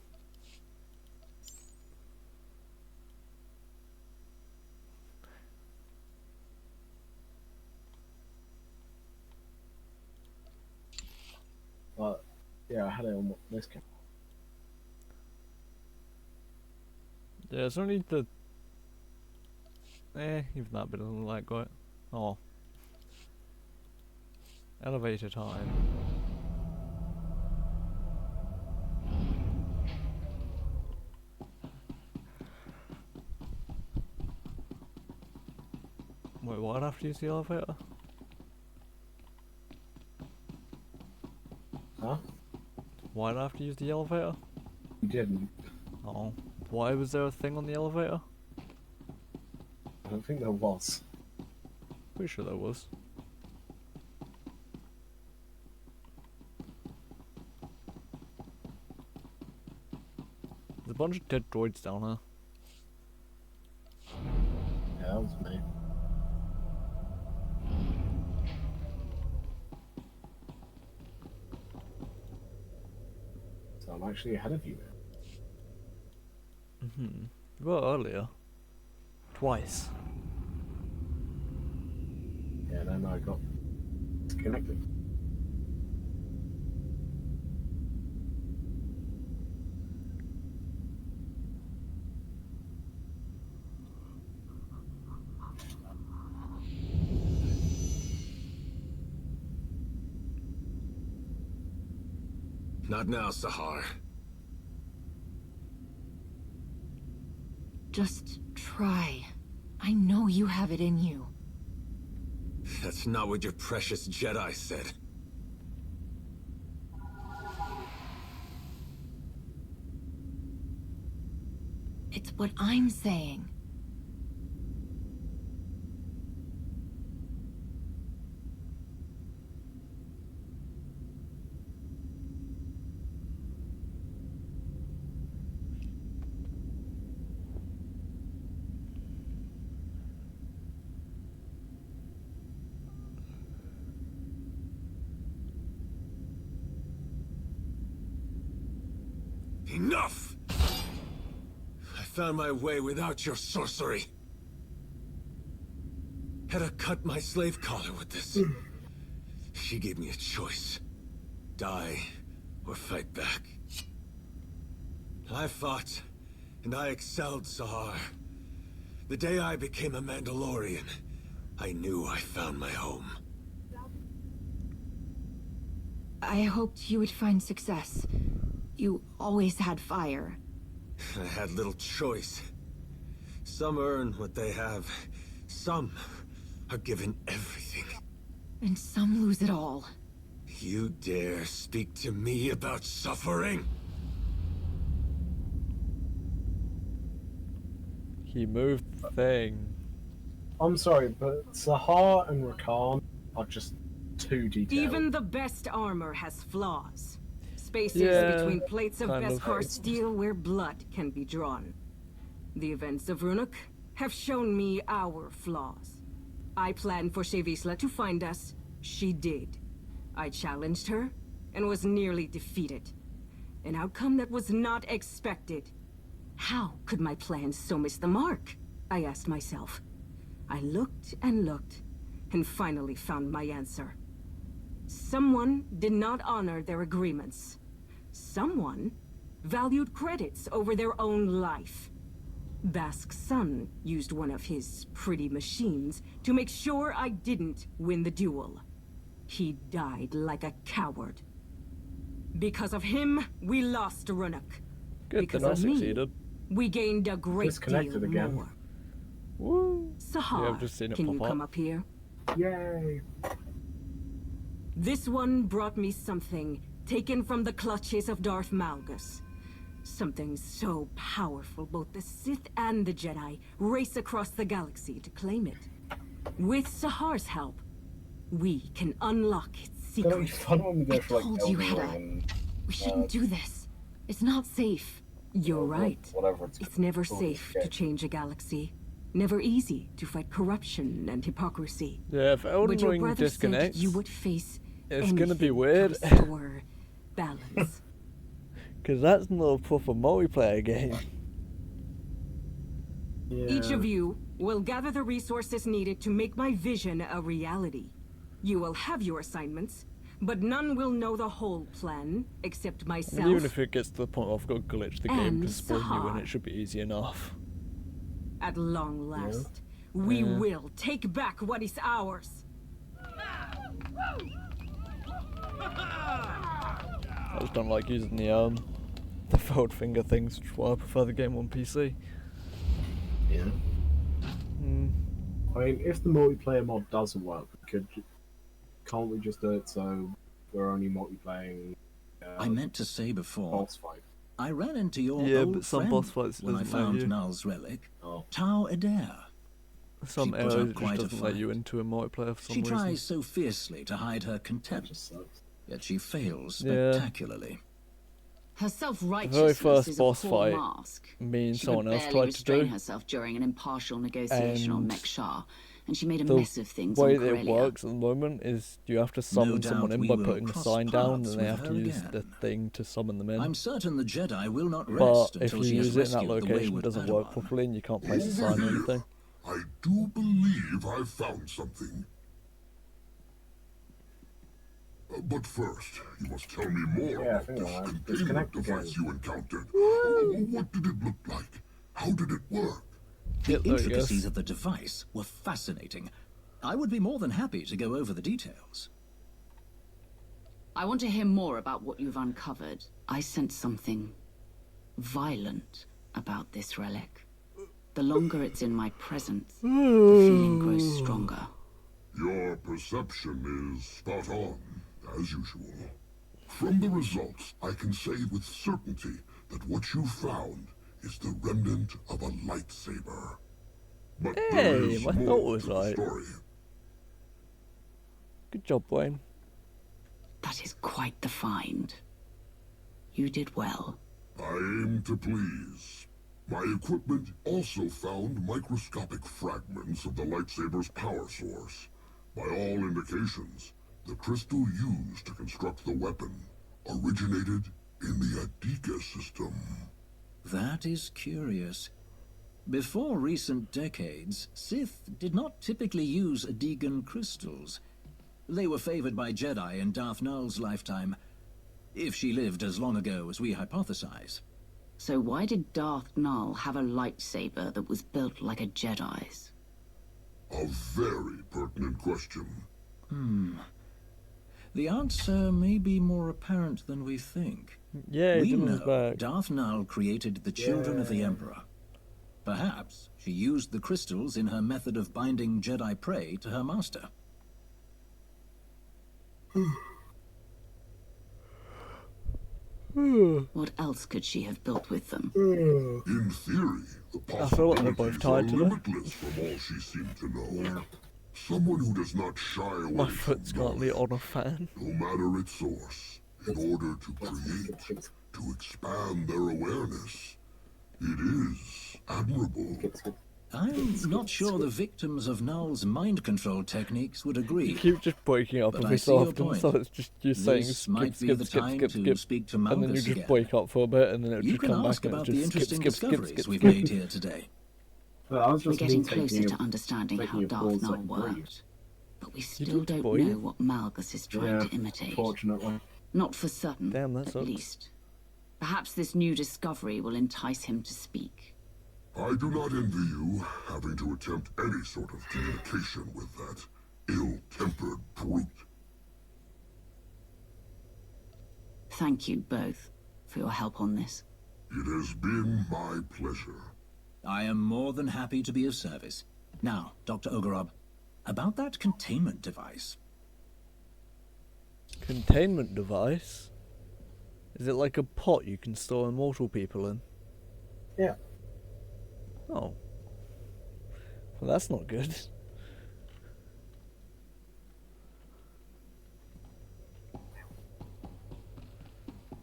Speaker 2: But yeah, I had it on this camera.
Speaker 1: Yeah, it's only the... even that bit doesn't look like great. Oh. Elevator time. Wait, what? I'd have to use the elevator?
Speaker 2: Huh?
Speaker 1: Why'd I have to use the elevator?
Speaker 2: You didn't.
Speaker 1: Oh. Why was there a thing on the elevator?
Speaker 2: I don't think there was.
Speaker 1: Pretty sure there was. There's a bunch of dead droids down here.
Speaker 2: Yeah, that was me. So I'm actually ahead of you now.
Speaker 1: Mm-hmm. Well, earlier. Twice.
Speaker 2: Yeah, then I got disconnected.
Speaker 5: Not now, Sahar.
Speaker 10: Just try. I know you have it in you.
Speaker 5: That's not what your precious Jedi said.
Speaker 10: It's what I'm saying.
Speaker 5: Enough! I found my way without your sorcery. Had to cut my slave collar with this. She gave me a choice. Die or fight back. I fought, and I excelled, Sahar. The day I became a Mandalorian, I knew I found my home.
Speaker 10: I hoped you would find success. You always had fire.
Speaker 5: I had little choice. Some earn what they have. Some are given everything.
Speaker 10: And some lose it all.
Speaker 5: You dare speak to me about suffering?
Speaker 1: He moved the thing.
Speaker 2: I'm sorry, but Sahar and Rakan are just too detailed.
Speaker 3: Even the best armor has flaws. Spaces between plates of Beskar steel where blood can be drawn. The events of Runuk have shown me our flaws. I planned for Shevisla to find us. She did. I challenged her and was nearly defeated. An outcome that was not expected. How could my plans so miss the mark? I asked myself. I looked and finally found my answer. Someone did not honor their agreements. Someone valued credits over their own life. Bask's son used one of his pretty machines to make sure I didn't win the duel. He died like a coward. Because of him, we lost Runuk.
Speaker 1: Good,
Speaker 3: Because
Speaker 1: then I
Speaker 3: of me,
Speaker 1: succeeded.
Speaker 3: we gained a great
Speaker 2: Disconnected
Speaker 3: deal
Speaker 2: again.
Speaker 3: more.
Speaker 1: Woo!
Speaker 3: Sahar,
Speaker 1: Yeah, I've just seen it
Speaker 3: can
Speaker 1: pop
Speaker 3: you
Speaker 1: up.
Speaker 3: come up here?
Speaker 2: Yay!
Speaker 3: This one brought me something taken from the clutches of Darth Malgus. Something so powerful both the Sith and the Jedi race across the galaxy to claim it. With Sahar's help, we can unlock its
Speaker 2: I don't,
Speaker 3: secret.
Speaker 2: I don't want to go
Speaker 10: I
Speaker 2: for like
Speaker 10: told you,
Speaker 2: Elden
Speaker 10: Hedda.
Speaker 2: Ring and
Speaker 10: We shouldn't do this. It's not safe.
Speaker 3: You're right.
Speaker 2: whatever
Speaker 3: It's never
Speaker 2: called,
Speaker 3: safe
Speaker 2: okay.
Speaker 3: to change a galaxy. Never easy to fight corruption and hypocrisy.
Speaker 1: Yeah, if Elden
Speaker 3: But your
Speaker 1: Ring
Speaker 3: brother said
Speaker 1: disconnects,
Speaker 3: you would face
Speaker 1: it's gonna be
Speaker 3: anything
Speaker 1: weird.
Speaker 3: to restore balance.
Speaker 1: Because that's not a proper multiplayer game.
Speaker 3: Each of you will gather the resources needed to make my vision a reality. You will have your assignments, but none will know the whole plan except myself.
Speaker 1: And even if it gets to the point where I've got to glitch the game
Speaker 3: And
Speaker 1: to spawn you in,
Speaker 3: Sahar.
Speaker 1: it should be easy enough.
Speaker 3: At long last, we
Speaker 1: Yeah.
Speaker 3: will take back what is ours.
Speaker 1: I just don't like using the forward finger things, which is why I prefer the game on PC.
Speaker 2: Yeah.
Speaker 1: Mm.
Speaker 2: I mean, if the multiplayer mod doesn't work, can't we just do it so we're only multiplaying?
Speaker 11: I meant to say before,
Speaker 2: boss fight.
Speaker 11: I ran into your
Speaker 1: Yeah,
Speaker 11: old
Speaker 1: but some
Speaker 11: friend
Speaker 1: boss fights
Speaker 11: when I
Speaker 1: doesn't let
Speaker 11: found
Speaker 1: you.
Speaker 11: Null's relic,
Speaker 2: Oh.
Speaker 11: Tau Adair.
Speaker 1: Some
Speaker 11: She put
Speaker 1: areas
Speaker 11: up
Speaker 1: it just
Speaker 11: quite a
Speaker 1: doesn't let
Speaker 11: fight.
Speaker 1: you into a multiplayer for some
Speaker 11: She
Speaker 1: reason.
Speaker 11: tries so fiercely to hide her
Speaker 2: That
Speaker 11: contempt,
Speaker 2: just sucks.
Speaker 11: yet she fails
Speaker 1: Yeah.
Speaker 11: spectacularally.
Speaker 4: Her self-righteousness
Speaker 1: The very first
Speaker 4: is a
Speaker 1: boss
Speaker 4: poor
Speaker 1: fight,
Speaker 4: mask.
Speaker 1: me and
Speaker 4: She
Speaker 1: someone
Speaker 4: could
Speaker 1: else
Speaker 4: barely
Speaker 1: tried to
Speaker 4: restrain
Speaker 1: do.
Speaker 4: herself during an impartial negotiation on
Speaker 1: And
Speaker 4: Mek-Shar, and she made a
Speaker 1: The
Speaker 4: mess of things
Speaker 1: way
Speaker 4: on
Speaker 1: that it
Speaker 4: Corellia.
Speaker 1: works at the moment is you have to summon someone
Speaker 11: doubt
Speaker 1: in
Speaker 11: we
Speaker 1: by
Speaker 11: will
Speaker 1: putting the
Speaker 11: cross
Speaker 1: sign down,
Speaker 11: paths
Speaker 1: and they
Speaker 11: with
Speaker 1: have to
Speaker 11: her
Speaker 1: use the
Speaker 11: again.
Speaker 1: thing to summon them in.
Speaker 11: I'm certain the Jedi will not
Speaker 1: But
Speaker 11: rest
Speaker 1: if
Speaker 11: until
Speaker 1: you
Speaker 11: she has
Speaker 1: use it in that
Speaker 11: rescued the
Speaker 1: location, it
Speaker 11: wayward
Speaker 1: doesn't work
Speaker 11: Padawan.
Speaker 1: properly, and you can't place a sign or anything.
Speaker 15: I do believe I've found something. But first, you must tell me more
Speaker 2: Yeah, I
Speaker 15: about
Speaker 2: think
Speaker 15: this
Speaker 2: I'll
Speaker 15: containment
Speaker 2: disconnect
Speaker 15: device
Speaker 2: again.
Speaker 15: you encountered. What did it look like? How did it work?
Speaker 11: The
Speaker 1: Yep, there it
Speaker 11: intricacies
Speaker 1: goes.
Speaker 11: of the device were fascinating. I would be more than happy to go over the details.
Speaker 4: I want to hear more about what you've uncovered. I sense something violent about this relic. The longer it's in my presence, the feeling grows stronger.
Speaker 15: Your perception is spot on, as usual. From the results, I can say with certainty that what you found is the remnant of a lightsaber. But there
Speaker 1: Hey,
Speaker 15: is
Speaker 1: my
Speaker 15: more
Speaker 1: thought was
Speaker 15: to the
Speaker 1: right.
Speaker 15: story.
Speaker 1: Good job, Wayne.
Speaker 4: That is quite the find. You did well.
Speaker 15: I aim to please. My equipment also found microscopic fragments of the lightsaber's power source. By all indications, the crystal used to construct the weapon originated in the Adika system.
Speaker 11: That is curious. Before recent decades, Sith did not typically use Adegan crystals. They were favored by Jedi in Darth Nul's lifetime, if she lived as long ago as we hypothesize.
Speaker 4: So why did Darth Nul have a lightsaber that was built like a Jedi's?
Speaker 15: A very pertinent question.
Speaker 11: The answer may be more apparent than we think.
Speaker 1: Yeah,
Speaker 11: We
Speaker 1: Dylan's
Speaker 11: know
Speaker 1: back.
Speaker 11: Darth Nul created the children of the Emperor. Perhaps she used the crystals in her method of binding Jedi prey to her master.
Speaker 4: What else could she have built with them?
Speaker 15: In theory, the
Speaker 1: I feel like they're both
Speaker 15: possibilities are
Speaker 1: tired today.
Speaker 15: limitless from all she seemed to know. Someone who does not shy away
Speaker 1: My
Speaker 15: from
Speaker 1: foot's currently on a fan.
Speaker 15: no matter its source, in order to create, to expand their awareness. It is admirable.
Speaker 11: I'm not sure the victims of Nul's mind control techniques would
Speaker 1: You
Speaker 11: agree.
Speaker 1: keep just breaking up
Speaker 11: But
Speaker 1: every
Speaker 11: I see
Speaker 1: so
Speaker 11: your
Speaker 1: often,
Speaker 11: point.
Speaker 1: so it's just you saying
Speaker 11: This
Speaker 1: skip,
Speaker 11: might be
Speaker 1: skip,
Speaker 11: the
Speaker 1: skip,
Speaker 11: time
Speaker 1: skip,
Speaker 11: to
Speaker 1: skip,
Speaker 11: speak to
Speaker 1: and then you
Speaker 11: Malgus
Speaker 1: just
Speaker 11: again.
Speaker 1: break up for a bit, and then it'll
Speaker 11: You
Speaker 1: just
Speaker 11: can
Speaker 1: come
Speaker 11: ask
Speaker 1: back and
Speaker 11: about
Speaker 1: it'll
Speaker 11: the
Speaker 1: just
Speaker 11: interesting
Speaker 1: skip, skip, skip,
Speaker 11: discoveries
Speaker 1: skip,
Speaker 11: we've
Speaker 1: skip.
Speaker 11: made here today.
Speaker 2: Well, I was
Speaker 4: We're
Speaker 2: just
Speaker 4: getting
Speaker 2: taking
Speaker 4: closer
Speaker 2: you-
Speaker 4: to understanding
Speaker 2: taking
Speaker 4: how
Speaker 2: you
Speaker 4: Darth
Speaker 2: forward
Speaker 4: Nul
Speaker 2: like breathe.
Speaker 4: worked. But we
Speaker 1: You
Speaker 4: still
Speaker 1: did
Speaker 4: don't
Speaker 1: breathe?
Speaker 4: know what Malgus is trying
Speaker 2: Yeah,
Speaker 4: to imitate.
Speaker 2: fortunately.
Speaker 4: Not for certain,
Speaker 1: Damn, that
Speaker 4: at
Speaker 1: sucks.
Speaker 4: least. Perhaps this new discovery will entice him to speak.
Speaker 15: I do not envy you having to attempt any sort of communication with that ill-tempered brute.
Speaker 4: Thank you both for your help on this.
Speaker 15: It has been my pleasure.
Speaker 11: I am more than happy to be of service. Now, Dr. Ogorob, about that containment device.
Speaker 1: Containment device? Is it like a pot you can store immortal people in?
Speaker 2: Yeah.
Speaker 1: Oh. Well, that's not good.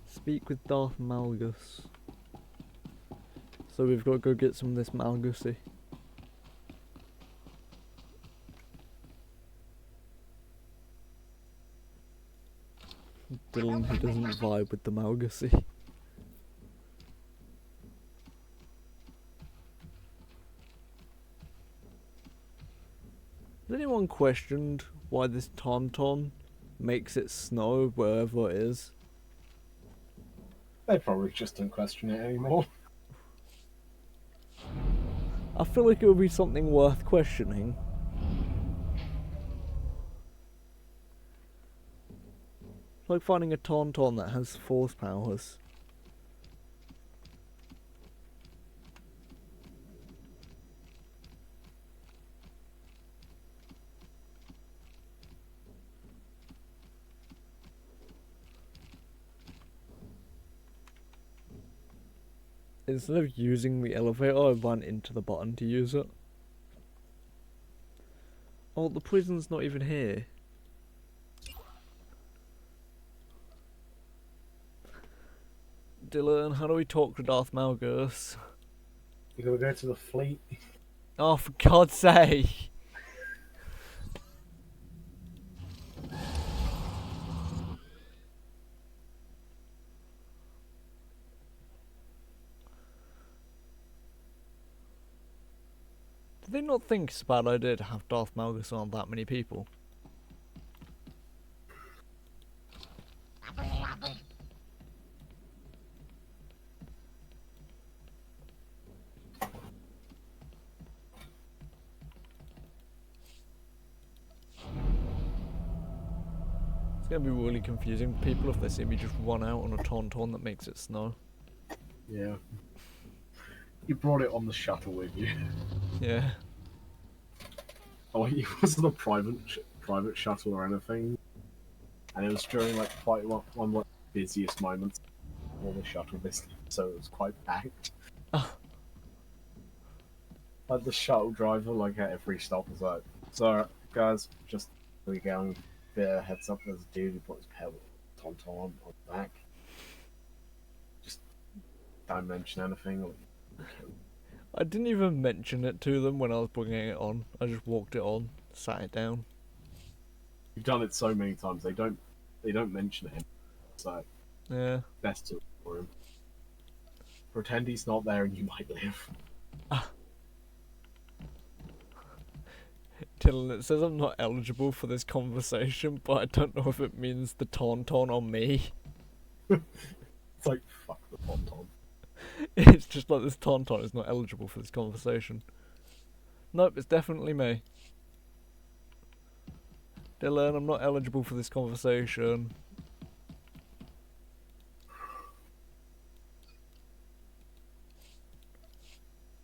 Speaker 1: Speak with Darth Malgus. So we've got to go get some of this Malgusy. Dylan, who doesn't vibe with the Malgusy. Has anyone questioned why this Tauntaun makes it snow wherever it is?
Speaker 2: They probably just don't question it anymore.
Speaker 1: I feel like it would be something worth questioning. It's like finding a Tauntaun that has force powers. Instead of using the elevator, I ran into the button to use it. Oh, the prison's not even here. Dylan, how do we talk to Darth Malgus?
Speaker 2: You gotta go to the fleet.
Speaker 1: Oh, for God's sake! Did they not think it's a bad idea to have Darth Malgus on that many people? It's gonna be really confusing for people if they see me just run out on a Tauntaun that makes it snow.
Speaker 2: Yeah. You brought it on the shuttle with you.
Speaker 1: Yeah.
Speaker 2: Oh, it wasn't a private shuttle or anything. And it was during like quite one of the busiest moments of the shuttle business, so it was quite packed. Like the shuttle driver, like at every stop, was like, "So guys, just we going bit of heads up. There's a dude who put his pedal Tauntaun on the back. Just don't mention anything."
Speaker 1: I didn't even mention it to them when I was bringing it on. I just walked it on, sat it down.
Speaker 2: You've done it so many times. They don't mention it. So
Speaker 1: yeah,
Speaker 2: best to ignore him. Pretend he's not there, and you might live.
Speaker 1: Dylan, it says I'm not eligible for this conversation, but I don't know if it means the Tauntaun on me.
Speaker 2: It's like, fuck the Tauntaun.
Speaker 1: It's just like this Tauntaun is not eligible for this conversation. Nope, it's definitely me. Dylan, I'm not eligible for this conversation.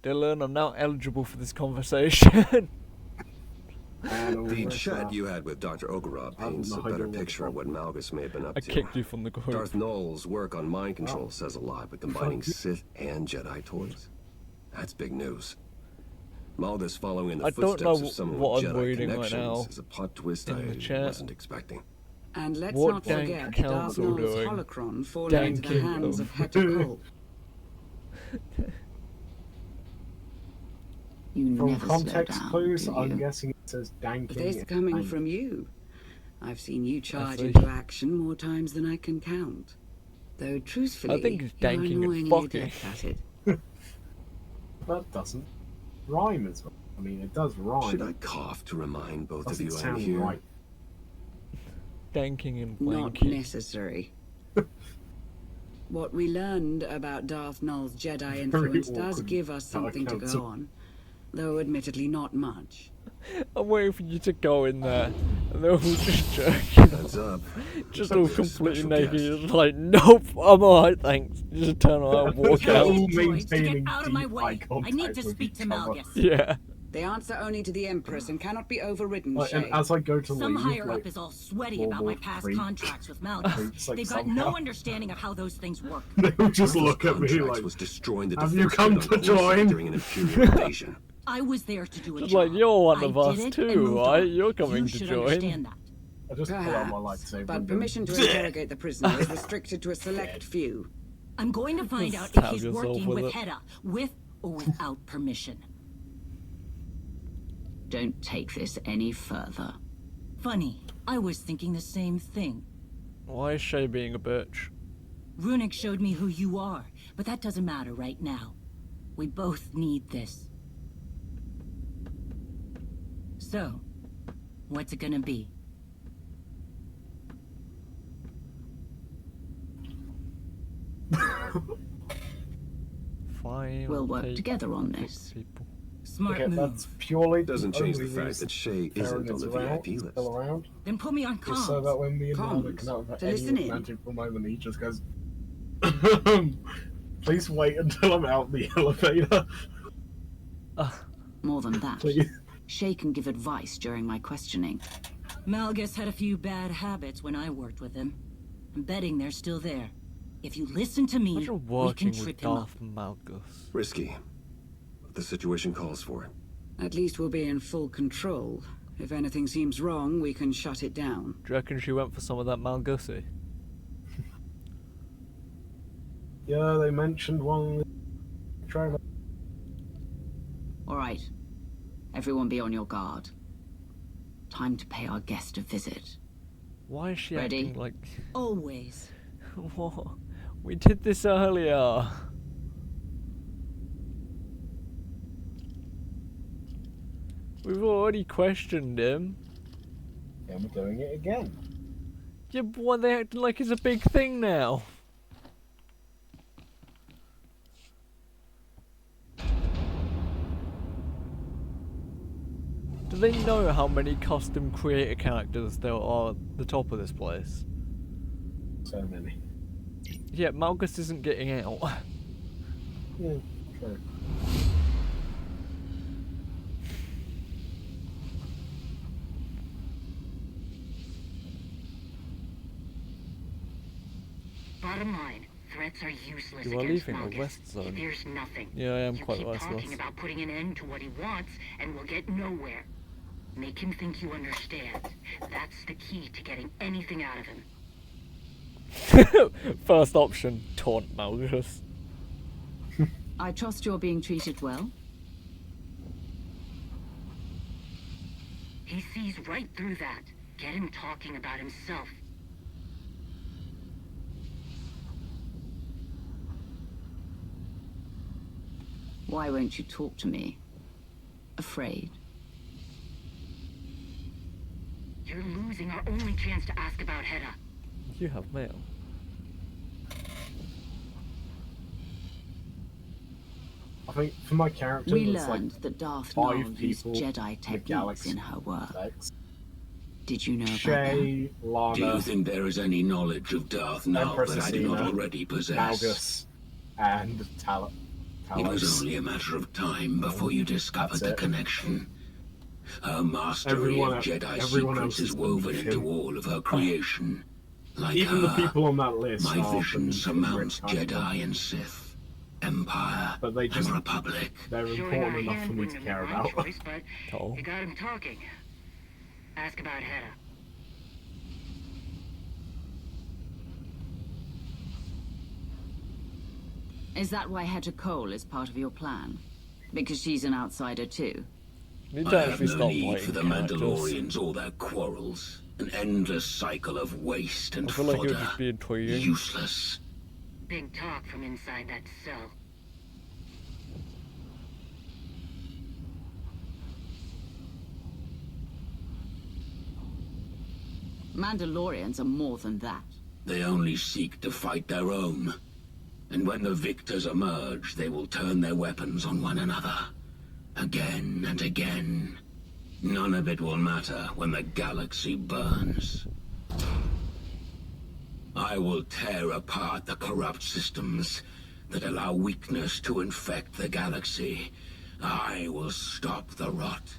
Speaker 1: Dylan, I'm now eligible for this conversation.
Speaker 5: The chat you had with Dr. Ogorob paints a better picture of what Malgus may have been up to.
Speaker 1: I kicked you from the group.
Speaker 5: Darth Null's work on mind control says a lot, but combining Sith and Jedi toys, that's big news. Malgus following in the footsteps of someone with Jedi connections is a plot twist I wasn't expecting.
Speaker 4: And let's not forget Darth Null's holocron falling into the hands of Hector Cole. You
Speaker 2: From
Speaker 4: never
Speaker 2: context
Speaker 4: slow down,
Speaker 2: clues,
Speaker 4: do you?
Speaker 2: I'm guessing it says danking.
Speaker 4: This coming from you. I've seen you charge
Speaker 1: see.
Speaker 4: into action more times than I can count. Though truthfully,
Speaker 1: I think it's
Speaker 4: you're
Speaker 1: danking and
Speaker 4: annoyingly
Speaker 1: fucking.
Speaker 4: adept at it.
Speaker 2: That doesn't rhyme as well. I mean, it does rhyme.
Speaker 5: Should I cough to remind both of
Speaker 2: Doesn't
Speaker 5: you I'm
Speaker 2: sound
Speaker 5: here?
Speaker 2: right.
Speaker 1: Danking and
Speaker 4: Not
Speaker 1: blanking.
Speaker 4: necessary. What we learned about Darth Nul's Jedi influence does
Speaker 2: awkward.
Speaker 4: give us something to go on, though admittedly not much.
Speaker 1: I'm waiting for you to go in there, and they're all just jerking.
Speaker 5: Heads up.
Speaker 1: Just all completely naked. You're just like, nope, I'm alright, thanks. You just turn around and walk
Speaker 3: Tell
Speaker 1: out.
Speaker 3: these droids to get out of my way. I need to speak to Malgus.
Speaker 1: Yeah.
Speaker 4: They answer only to the Empress and cannot be overridden,
Speaker 2: Like, and
Speaker 4: Shay.
Speaker 2: as I go to
Speaker 3: Some
Speaker 2: leave,
Speaker 3: higher
Speaker 2: like,
Speaker 3: up is all sweaty
Speaker 2: more
Speaker 3: about my
Speaker 2: and more
Speaker 3: past
Speaker 2: creep-
Speaker 3: contracts with Malgus.
Speaker 2: creeps, like,
Speaker 3: They've got
Speaker 2: somehow.
Speaker 3: no understanding of how those things work.
Speaker 2: They'll just look at me
Speaker 5: Contracts
Speaker 2: like,
Speaker 5: was destroying the
Speaker 2: have you
Speaker 5: defense
Speaker 2: come
Speaker 5: grid
Speaker 2: to
Speaker 5: on Coruscant
Speaker 2: join?
Speaker 5: during an Imperial invasion.
Speaker 3: I was there to do a
Speaker 1: Just
Speaker 3: job.
Speaker 1: like, you're one
Speaker 3: I
Speaker 1: of us
Speaker 3: did it and
Speaker 1: too,
Speaker 3: moved
Speaker 1: right?
Speaker 3: on.
Speaker 1: You're coming
Speaker 3: You
Speaker 1: to
Speaker 3: should
Speaker 1: join.
Speaker 3: understand that.
Speaker 2: I just pull out my
Speaker 4: Perhaps,
Speaker 2: lightsaber.
Speaker 4: but
Speaker 2: and go,
Speaker 4: permission to interrogate the prisoner is restricted to a select few.
Speaker 3: I'm going to find out if
Speaker 1: Stab
Speaker 3: he's
Speaker 1: yourself
Speaker 3: working
Speaker 1: with
Speaker 3: with
Speaker 1: it.
Speaker 3: Hedda, with or without permission.
Speaker 4: Don't take this any further.
Speaker 3: Funny, I was thinking the same thing.
Speaker 1: Why is Shay being a bitch?
Speaker 3: Runic showed me who you are, but that doesn't matter right now. We both need this. So, what's it gonna be?
Speaker 1: Fine.
Speaker 4: We'll
Speaker 1: I'll
Speaker 4: work
Speaker 1: take
Speaker 4: together on
Speaker 1: pick
Speaker 4: this.
Speaker 1: people.
Speaker 3: Smart
Speaker 2: Okay,
Speaker 3: move.
Speaker 2: that's purely
Speaker 5: Doesn't change the
Speaker 2: only
Speaker 5: fact
Speaker 2: reason
Speaker 5: that Shay isn't on the
Speaker 2: around,
Speaker 5: VIP list.
Speaker 2: still around.
Speaker 3: Then put me on
Speaker 2: Just so that
Speaker 3: comms.
Speaker 2: when me and Lana
Speaker 4: Comms?
Speaker 2: can have
Speaker 4: To
Speaker 2: any
Speaker 4: listen in?
Speaker 2: romantic moment, he just goes, please wait until I'm out the elevator.
Speaker 4: More than that,
Speaker 2: Please.
Speaker 4: Shay can give advice during my questioning.
Speaker 3: Malgus had a few bad habits when I worked with him. I'm betting they're still there. If you listen to me,
Speaker 1: Imagine
Speaker 3: we can
Speaker 1: working with
Speaker 3: trip him up.
Speaker 1: Darth Malgus.
Speaker 5: Risky. But the situation calls for it.
Speaker 4: At least we'll be in full control. If anything seems wrong, we can shut it down.
Speaker 1: Do you reckon she went for some of that Malgusy?
Speaker 2: Yeah, they mentioned one trailer.
Speaker 4: All right. Everyone be on your guard. Time to pay our guest a visit.
Speaker 1: Why is she
Speaker 4: Ready?
Speaker 1: acting like...
Speaker 3: Always.
Speaker 1: What? We did this earlier. We've already questioned him.
Speaker 2: And we're doing it again.
Speaker 1: Yeah, but why they acting like it's a big thing now? Do they know how many custom creator characters there are at the top of this place?
Speaker 2: So many.
Speaker 1: Yeah, Malgus isn't getting out.
Speaker 2: Yeah, true.
Speaker 6: Bottom line, threats are useless
Speaker 1: You are
Speaker 6: against
Speaker 1: leaving the
Speaker 6: Malgus.
Speaker 1: West
Speaker 6: He
Speaker 1: Zone.
Speaker 6: fears nothing.
Speaker 1: Yeah, I am
Speaker 6: you
Speaker 1: quite
Speaker 6: keep
Speaker 1: restless.
Speaker 6: talking about putting an end to what he wants, and we'll get nowhere. Make him think you understand. That's the key to getting anything out of him.
Speaker 1: First option, taunt Malgus.
Speaker 4: I trust you're being treated well.
Speaker 6: He sees right through that. Get him talking about himself.
Speaker 4: Why won't you talk to me? Afraid?
Speaker 6: You're losing our only chance to ask about Hedda.
Speaker 1: You have mail.
Speaker 2: I think for my character,
Speaker 4: We
Speaker 2: there's
Speaker 4: learned
Speaker 2: like
Speaker 4: that Darth
Speaker 2: 5
Speaker 4: Nul used
Speaker 2: people
Speaker 4: Jedi
Speaker 2: in the
Speaker 4: techniques
Speaker 2: galaxy.
Speaker 4: in her work.
Speaker 2: Lex,
Speaker 4: Did you know about that?
Speaker 2: Shay, Lana,
Speaker 11: Do you think there is any knowledge of Darth Nul
Speaker 2: Empress
Speaker 11: that I do not
Speaker 2: Asina,
Speaker 11: already possess?
Speaker 2: Malgus, and
Speaker 11: It was
Speaker 2: Talos.
Speaker 11: only a matter of time before you discovered
Speaker 2: That's
Speaker 11: the
Speaker 2: it.
Speaker 11: connection. Her mastery
Speaker 2: Everyone
Speaker 11: of
Speaker 2: else-
Speaker 11: Jedi
Speaker 2: everyone
Speaker 11: secrets
Speaker 2: else
Speaker 11: is
Speaker 2: is
Speaker 11: woven
Speaker 2: beneath
Speaker 11: into
Speaker 2: him.
Speaker 11: all of her creation. Like
Speaker 2: Even the
Speaker 11: her,
Speaker 2: people on that list
Speaker 11: my
Speaker 2: are
Speaker 11: vision
Speaker 2: beneath him,
Speaker 11: surmounts
Speaker 2: Rick,
Speaker 11: Jedi and Sith, Empire
Speaker 2: but they just
Speaker 11: and Republic.
Speaker 2: they're
Speaker 6: Showing
Speaker 2: important
Speaker 6: our
Speaker 2: enough
Speaker 6: hand
Speaker 2: for me to
Speaker 6: wouldn't
Speaker 2: care
Speaker 6: have been
Speaker 2: about.
Speaker 6: my choice, but
Speaker 1: Oh.
Speaker 6: you got him talking. Ask about Hedda.
Speaker 4: Is that why Hedda Cole is part of your plan? Because she's an outsider too?
Speaker 1: You need
Speaker 11: I
Speaker 1: to
Speaker 11: have
Speaker 1: actually
Speaker 11: no
Speaker 1: stop
Speaker 11: need
Speaker 1: fighting
Speaker 11: for the
Speaker 1: characters.
Speaker 11: Mandalorians or their quarrels. An endless cycle of waste and
Speaker 1: I feel like it would
Speaker 11: fodder.
Speaker 1: just be intriguing.
Speaker 11: Useless.
Speaker 6: Big talk from inside that cell.
Speaker 4: Mandalorians are more than that.
Speaker 11: They only seek to fight their own. And when the victors emerge, they will turn their weapons on one another. Again and again. None of it will matter when the galaxy burns. I will tear apart the corrupt systems that allow weakness to infect the galaxy. I will stop the rot.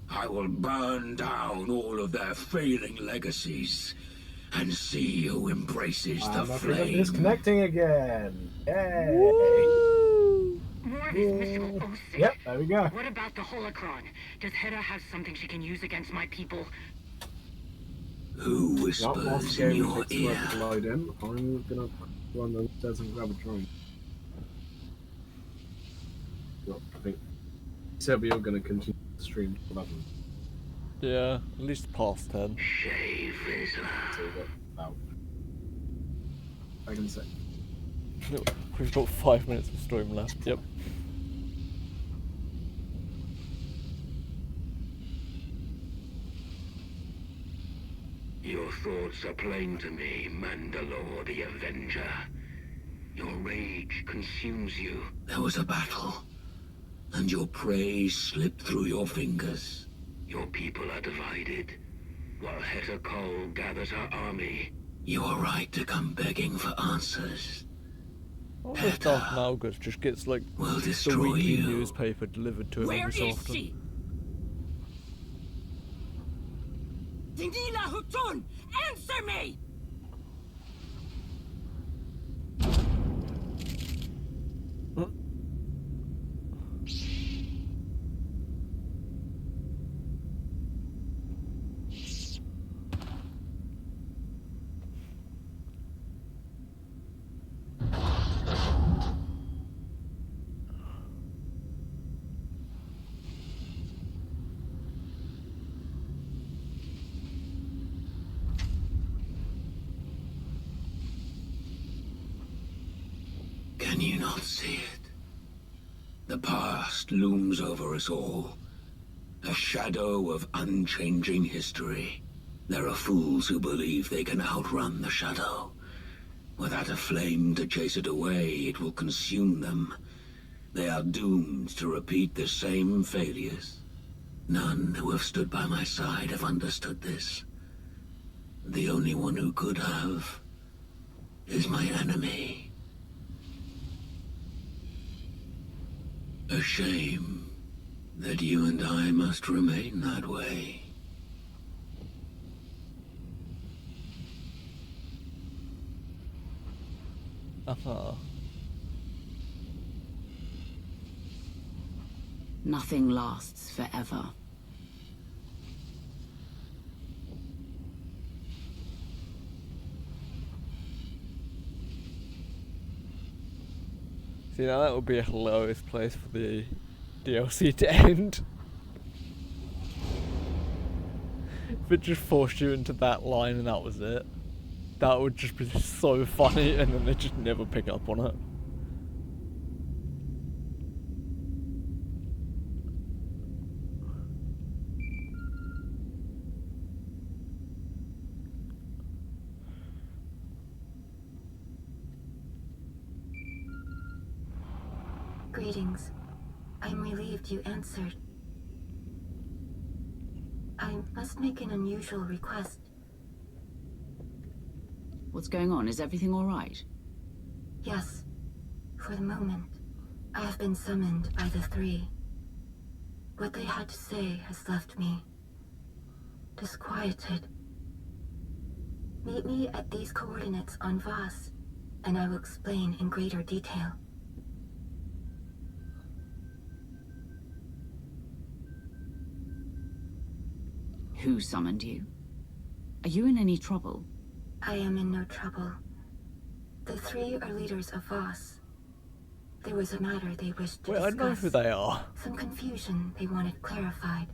Speaker 11: I will burn down all of their failing legacies and see who embraces the flame.
Speaker 2: Disconnecting again. Yay!
Speaker 6: More of his mystical oath.
Speaker 2: Yep, there we go.
Speaker 6: What about the holocron? Does Hera have something she can use against my people?
Speaker 11: Who whispers in your ear?
Speaker 2: Load in. I'm gonna run the stairs and grab a drone. Well, I think said we are gonna continue the stream to 11.
Speaker 1: Yeah, at least past 10.
Speaker 11: Shave is
Speaker 2: So we've got about. I can say.
Speaker 1: We've got 5 minutes of stream left. Yep.
Speaker 11: Your thoughts are plain to me, Mandalore the Avenger. Your rage consumes you. There was a battle, and your prey slipped through your fingers. Your people are divided, while Heta Kol gathers her army. You are right to come begging for answers.
Speaker 1: What if Darth Malgus just gets like the weekly newspaper delivered to him every so often?
Speaker 3: She? Dinila Hutun, answer me!
Speaker 11: Can you not see it? The past looms over us all. A shadow of unchanging history. There are fools who believe they can outrun the shadow. Without a flame to chase it away, it will consume them. They are doomed to repeat the same failures. None who have stood by my side have understood this. The only one who could have is my enemy. A shame that you and I must remain that way.
Speaker 4: Nothing lasts forever.
Speaker 1: See, now that would be a hilarious place for the DLC to end. If it just forced you into that line and that was it. That would just be so funny, and then they just never pick up on it.
Speaker 10: Greetings. I'm relieved you answered. I must make an unusual request.
Speaker 4: What's going on? Is everything all right?
Speaker 10: Yes. For the moment, I have been summoned by the three. What they had to say has left me disquieted. Meet me at these coordinates on Voss, and I will explain in greater detail.
Speaker 4: Who summoned you? Are you in any trouble?
Speaker 10: I am in no trouble. The three are leaders of Voss. There was a matter they wished to discuss.
Speaker 1: I know who they are.
Speaker 10: Some confusion they wanted clarified.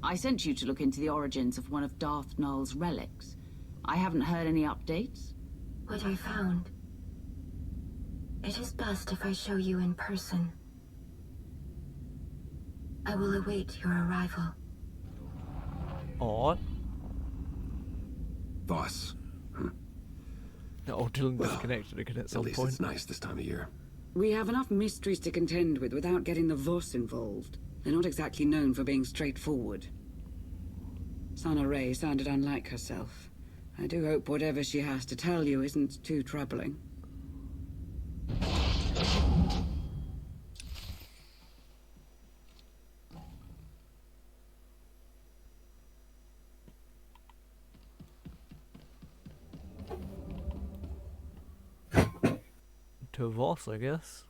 Speaker 4: I sent you to look into the origins of one of Darth Null's relics. I haven't heard any updates.
Speaker 10: What I found. It is best if I show you in person. I will await your arrival.
Speaker 1: Alright.
Speaker 5: Boss.
Speaker 1: Oh, Dylan disconnected again at some
Speaker 5: At least
Speaker 1: point.
Speaker 5: it's nice this time of year.
Speaker 16: We have enough mysteries to contend with without getting the Voss involved. They're not exactly known for being straightforward. Sana Ray sounded unlike herself. I do hope whatever she has to tell you isn't too troubling.
Speaker 1: To Voss, I guess.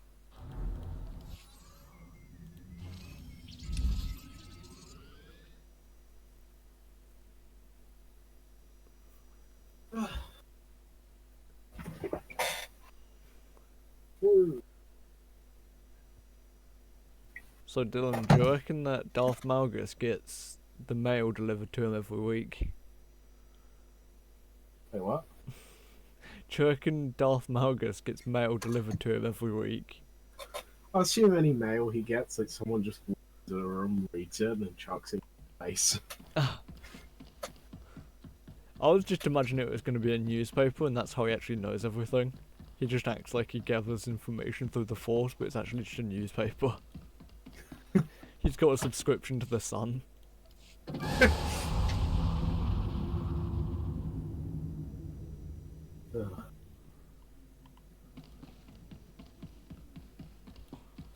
Speaker 1: So Dylan, do you reckon that Darth Malgus gets the mail delivered to him every week?
Speaker 2: Wait, what?
Speaker 1: Do you reckon Darth Malgus gets mail delivered to him every week?
Speaker 2: I assume any mail he gets, like someone just walks into the room, reads it, and then chucks it in his face.
Speaker 1: I was just imagining it was going to be a newspaper and that's how he actually knows everything. He just acts like he gathers information through the Force, but it's actually just a newspaper. He's got a subscription to the Sun.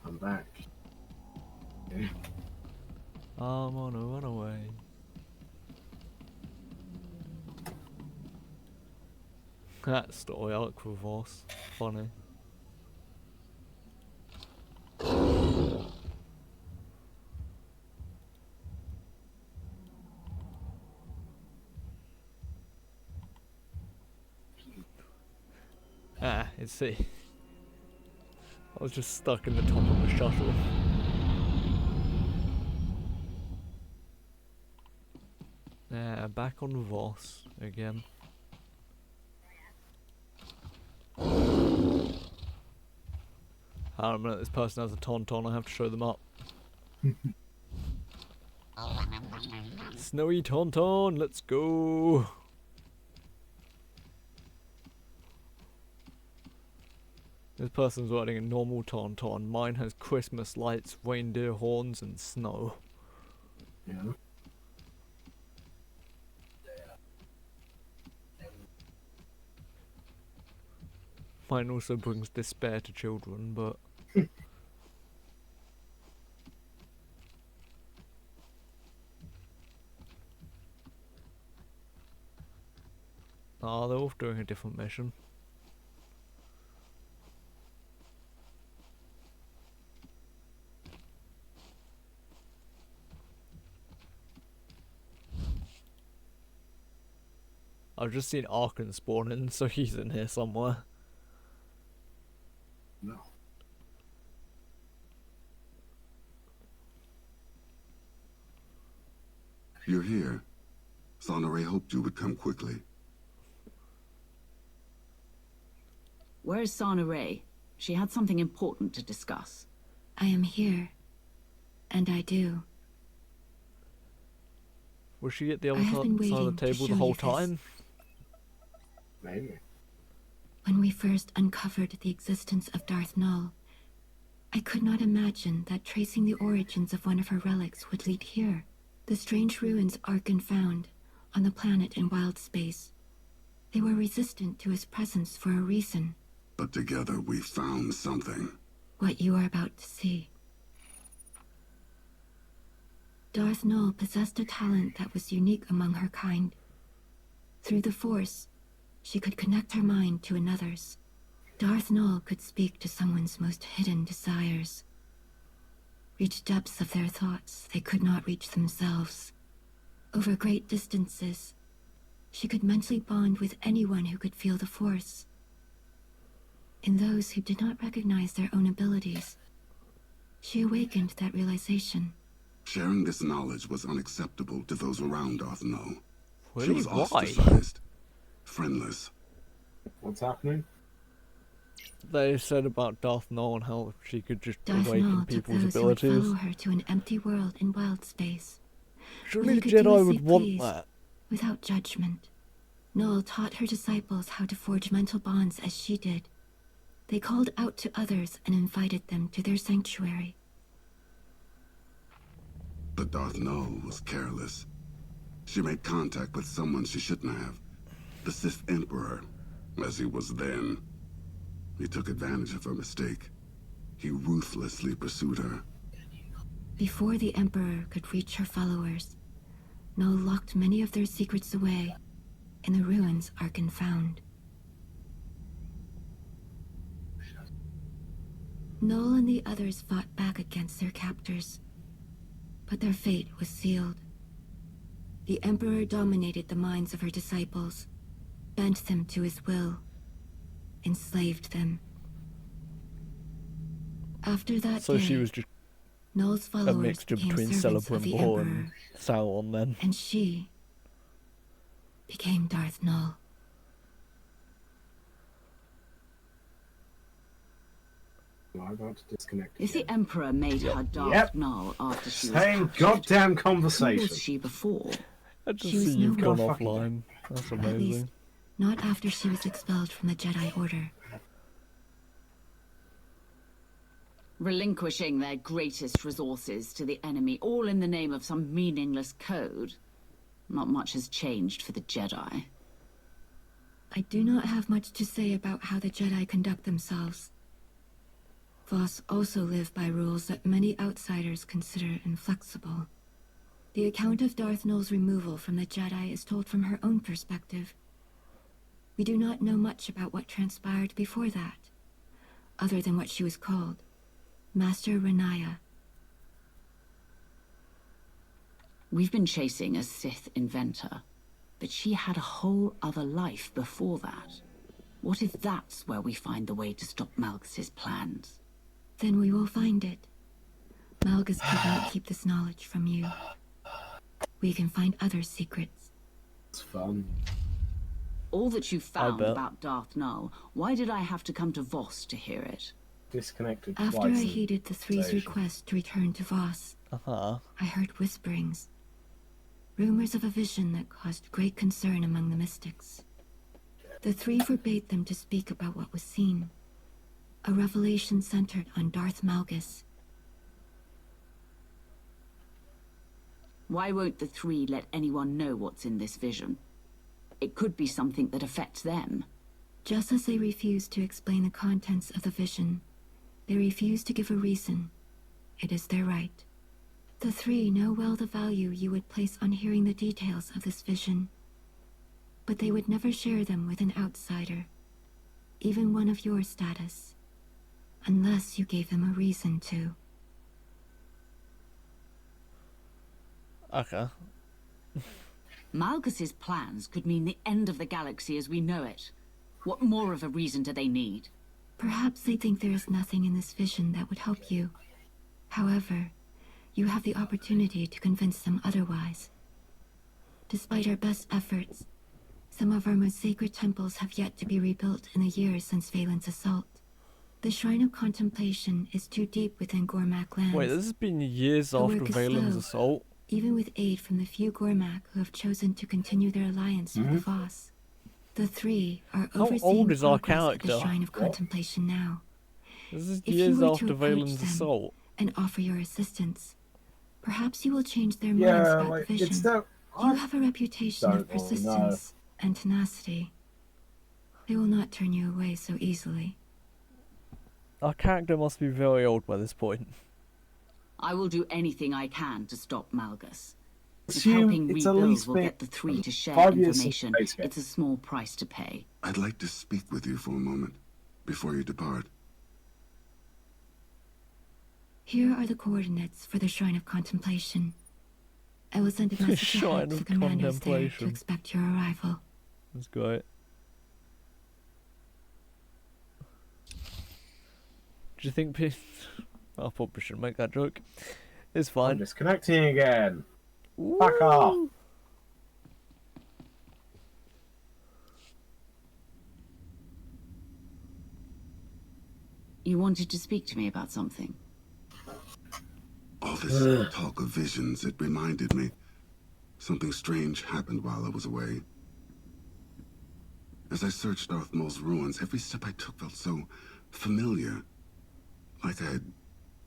Speaker 2: I'm back. Okay.
Speaker 1: I'm on a runaway. That story arc with Voss. Funny. Ah, it's see. I was just stuck in the top of the shuttle. Yeah, back on Voss again. Hang on a minute, this person has a tauntaun, I have to show them up. Snowy tauntaun, let's go! This person's riding a normal tauntaun, mine has Christmas lights, reindeer horns and snow.
Speaker 2: Yeah.
Speaker 1: Mine also brings despair to children, but... they're off doing a different mission. I've just seen Arkan spawn in, so he's in here somewhere.
Speaker 2: No.
Speaker 15: You're here. Sana Ray hoped you would come quickly.
Speaker 4: Where's Sana Ray? She had something important to discuss.
Speaker 10: I am here. And I do.
Speaker 1: Was she at the
Speaker 10: I
Speaker 1: other
Speaker 10: have been
Speaker 1: side of
Speaker 10: waiting
Speaker 1: the
Speaker 10: to
Speaker 1: table
Speaker 10: show
Speaker 1: the whole
Speaker 10: you this.
Speaker 1: time?
Speaker 2: Maybe.
Speaker 10: When we first uncovered the existence of Darth Null, I could not imagine that tracing the origins of one of her relics would lead here. The strange ruins Arkan found on the planet in wild space. They were resistant to his presence for a reason.
Speaker 15: But together we found something.
Speaker 10: What you are about to see. Darth Null possessed a talent that was unique among her kind. Through the Force, she could connect her mind to another's. Darth Null could speak to someone's most hidden desires. Reach depths of their thoughts they could not reach themselves. Over great distances, she could mentally bond with anyone who could feel the Force. In those who did not recognize their own abilities, she awakened that realization.
Speaker 15: Sharing this knowledge was unacceptable to those around Darth Null. She
Speaker 1: Really?
Speaker 15: was
Speaker 1: Why?
Speaker 15: ostracized, friendless.
Speaker 2: What's happening?
Speaker 1: They said about Darth Null and how she could just
Speaker 10: Darth
Speaker 1: awaken
Speaker 10: Null took
Speaker 1: people's
Speaker 10: those who would
Speaker 1: abilities.
Speaker 10: follow her to an empty world in wild space,
Speaker 1: Surely the
Speaker 10: they could do
Speaker 1: Jedi
Speaker 10: as
Speaker 1: would
Speaker 10: they
Speaker 1: want
Speaker 10: pleased,
Speaker 1: that.
Speaker 10: without judgment. Null taught her disciples how to forge mental bonds as she did. They called out to others and invited them to their sanctuary.
Speaker 17: But Darth Null was careless. She made contact with someone she shouldn't have. The Sith Emperor, as he was then. He took advantage of her mistake. He ruthlessly pursued her.
Speaker 10: Before the Emperor could reach her followers, Null locked many of their secrets away in the ruins Arkan found. Null and the others fought back against their captors, but their fate was sealed. The Emperor dominated the minds of her disciples, bent them to his will, enslaved them. After that
Speaker 1: So
Speaker 10: day,
Speaker 1: she was just
Speaker 10: Null's
Speaker 1: a
Speaker 10: followers
Speaker 1: mixture
Speaker 10: became
Speaker 1: between
Speaker 10: servants of
Speaker 1: Celebrant
Speaker 10: the
Speaker 1: Ball
Speaker 10: Emperor,
Speaker 1: and Sauron then.
Speaker 10: and she became Darth Null.
Speaker 2: I'm about to disconnect.
Speaker 4: If the Emperor made her Darth
Speaker 2: Yep.
Speaker 4: Null after she was
Speaker 2: Same
Speaker 4: captured,
Speaker 2: goddamn
Speaker 4: who
Speaker 2: conversation.
Speaker 4: was she before?
Speaker 1: I just
Speaker 10: She was
Speaker 1: see you've
Speaker 10: no
Speaker 1: gone
Speaker 10: fucking-
Speaker 1: offline. That's
Speaker 10: At
Speaker 1: amazing.
Speaker 10: least, not after she was expelled from the Jedi Order.
Speaker 4: Relinquishing their greatest resources to the enemy, all in the name of some meaningless code. Not much has changed for the Jedi.
Speaker 10: I do not have much to say about how the Jedi conduct themselves. Voss also live by rules that many outsiders consider inflexible. The account of Darth Null's removal from the Jedi is told from her own perspective. We do not know much about what transpired before that, other than what she was called, Master Renaya.
Speaker 4: We've been chasing a Sith inventor, but she had a whole other life before that. What if that's where we find the way to stop Malgus's plans?
Speaker 10: Then we will find it. Malgus could not keep this knowledge from you. We can find other secrets.
Speaker 2: It's fun.
Speaker 4: All that you found
Speaker 1: bet.
Speaker 4: about Darth Null, why did I have to come to Voss to hear it?
Speaker 2: Disconnected
Speaker 10: After
Speaker 2: twice
Speaker 10: I
Speaker 2: in
Speaker 10: heeded the Three's
Speaker 2: conversation.
Speaker 10: request to return to Voss,
Speaker 1: Uh-huh.
Speaker 10: I heard whisperings. Rumors of a vision that caused great concern among the mystics. The Three forbade them to speak about what was seen. A revelation centered on Darth Malgus.
Speaker 4: Why won't the Three let anyone know what's in this vision? It could be something that affects them.
Speaker 10: Just as they refused to explain the contents of the vision, they refused to give a reason. It is their right. The Three know well the value you would place on hearing the details of this vision, but they would never share them with an outsider, even one of your status, unless you gave them a reason to.
Speaker 1: Okay.
Speaker 4: Malgus's plans could mean the end of the galaxy as we know it. What more of a reason do they need?
Speaker 10: Perhaps they think there is nothing in this vision that would help you. However, you have the opportunity to convince them otherwise. Despite our best efforts, some of our most sacred temples have yet to be rebuilt in the years since Valen's assault. The Shrine of Contemplation is too deep within Gormak lands.
Speaker 1: Wait, this has been years
Speaker 10: The
Speaker 1: after
Speaker 10: work is
Speaker 1: Valen's
Speaker 10: slow,
Speaker 1: assault.
Speaker 10: even with aid from the few Gormak who have chosen to continue their alliance with the Voss. The Three are
Speaker 1: How
Speaker 10: overseeing
Speaker 1: old is our
Speaker 10: progress at the
Speaker 1: character?
Speaker 10: Shrine of Contemplation now.
Speaker 1: This is
Speaker 10: If you
Speaker 1: years
Speaker 10: were to
Speaker 1: after
Speaker 10: approach
Speaker 1: Valen's
Speaker 10: them
Speaker 1: assault.
Speaker 10: and offer your assistance, perhaps you will change their
Speaker 2: Yeah,
Speaker 10: minds about
Speaker 2: like,
Speaker 10: the vision.
Speaker 2: it's no-
Speaker 10: You have a reputation
Speaker 2: don't
Speaker 10: of
Speaker 2: know,
Speaker 10: persistence and tenacity. They will not turn you away so easily.
Speaker 1: Our character must be very old by this point.
Speaker 4: I will do anything I can to stop Malgus. If
Speaker 2: Assume
Speaker 4: helping
Speaker 2: it's at
Speaker 4: rebuild
Speaker 2: least
Speaker 4: will
Speaker 2: been
Speaker 4: get the Three to share
Speaker 2: 5 years since
Speaker 4: information,
Speaker 2: Space Game.
Speaker 4: it's a small price to pay.
Speaker 17: I'd like to speak with you for a moment, before you depart.
Speaker 10: Here are the coordinates for the Shrine of Contemplation. I will send a message
Speaker 1: Shrine
Speaker 10: ahead to
Speaker 1: of
Speaker 10: the commanders there to
Speaker 1: Contemplation.
Speaker 10: expect your arrival.
Speaker 1: That's great. Do you think I probably shouldn't make that joke. It's
Speaker 2: I'm
Speaker 1: fine.
Speaker 2: disconnecting again. Back off.
Speaker 4: You wanted to speak to me about something?
Speaker 17: All this talk of visions, it reminded me. Something strange happened while I was away. As I searched Darth Maul's ruins, every step I took felt so familiar. Like I had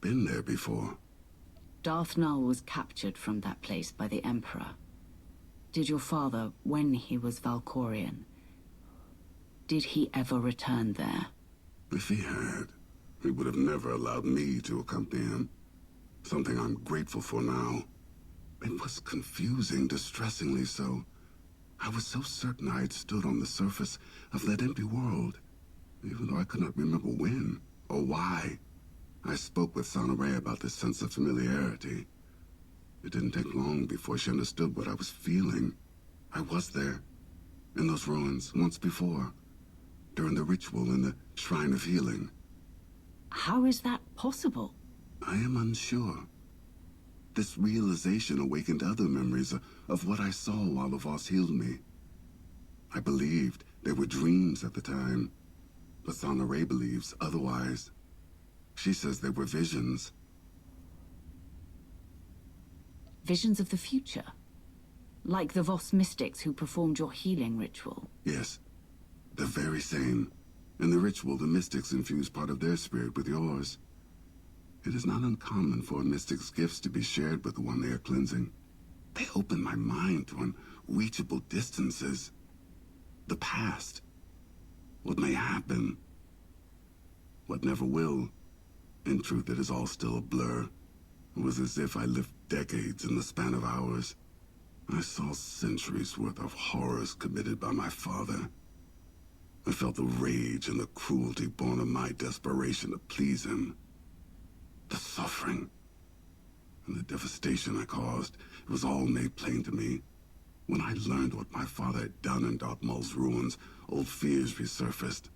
Speaker 17: been there before.
Speaker 4: Darth Null was captured from that place by the Emperor. Did your father, when he was Valkorian, did he ever return there?
Speaker 17: If he had, he would have never allowed me to accompany him. Something I'm grateful for now. It was confusing, distressingly so. I was so certain I had stood on the surface of that empty world, even though I could not remember when or why. I spoke with Sonoray about this sense of familiarity. It didn't take long before she understood what I was feeling. I was there, in those ruins, once before, during the ritual in the Shrine of Healing.
Speaker 4: How is that possible?
Speaker 17: I am unsure. This realization awakened other memories of what I saw while the Voss healed me. I believed they were dreams at the time, but Sonoray believes otherwise. She says they were visions.
Speaker 4: Visions of the future? Like the Voss mystics who performed your healing ritual?
Speaker 17: Yes, the very same. In the ritual, the mystics infuse part of their spirit with yours. It is not uncommon for a mystic's gifts to be shared with the one they are cleansing. They open my mind to unreachable distances. The past. What may happen. What never will. In truth, it is all still a blur. It was as if I lived decades in the span of hours. I saw centuries worth of horrors committed by my father. I felt the rage and the cruelty born of my desperation to please him. The suffering and the devastation I caused, it was all made plain to me. When I learned what my father had done in Darth Maul's ruins, old fears resurfaced.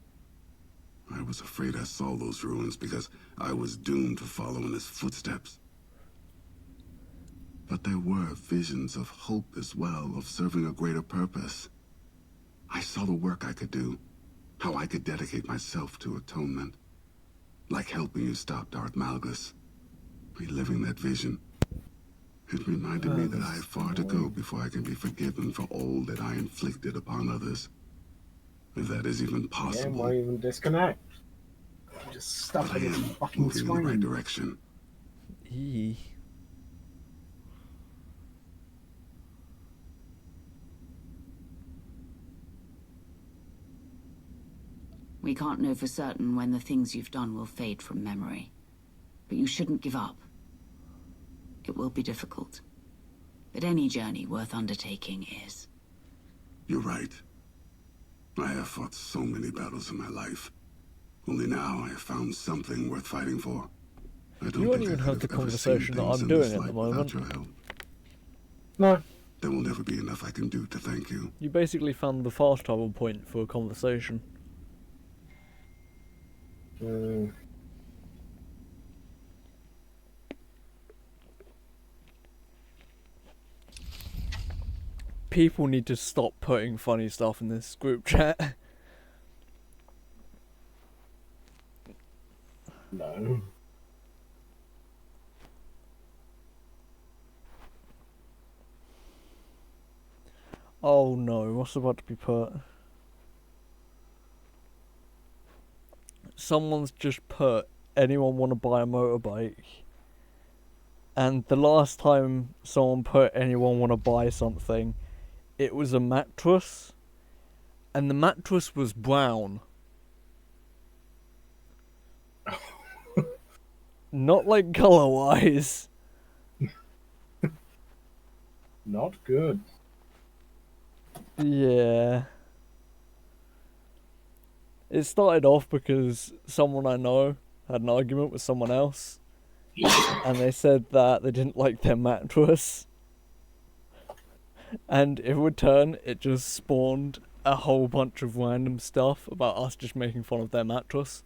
Speaker 17: I was afraid I saw those ruins because I was doomed to follow in his footsteps. But there were visions of hope as well, of serving a greater purpose. I saw the work I could do, how I could dedicate myself to atonement. Like helping you stop Darth Malgus. Reliving that vision. It reminded me that I have far to go before I can be forgiven for all that I inflicted upon others. If that is even possible.
Speaker 2: Yeah, why even disconnect? Just stuff
Speaker 17: but I
Speaker 2: in the
Speaker 17: am
Speaker 2: fucking
Speaker 17: moving in the right
Speaker 2: screen.
Speaker 17: direction.
Speaker 4: We can't know for certain when the things you've done will fade from memory. But you shouldn't give up. It will be difficult. But any journey worth undertaking is.
Speaker 17: You're right. I have fought so many battles in my life. Only now I have found something worth fighting for. I don't
Speaker 1: You won't
Speaker 17: think
Speaker 1: even
Speaker 17: I
Speaker 1: have
Speaker 17: could
Speaker 1: the
Speaker 17: have ever seen
Speaker 1: conversation that
Speaker 17: things
Speaker 1: I'm
Speaker 17: in this
Speaker 1: doing at the
Speaker 17: light
Speaker 1: moment.
Speaker 17: without your help.
Speaker 2: No.
Speaker 17: There will never be enough I can do to thank you.
Speaker 1: You basically found the fast travel point for a conversation. People need to stop putting funny stuff in this group chat.
Speaker 2: No.
Speaker 1: Oh no, what's about to be put? Someone's just put, anyone want to buy a motorbike? And the last time someone put, anyone want to buy something, it was a mattress. And the mattress was brown. Not like colour-wise.
Speaker 2: Not good.
Speaker 1: Yeah. It started off because someone I know had an argument with someone else. And they said that they didn't like their mattress. And in return, it just spawned a whole bunch of random stuff about us just making fun of their mattress.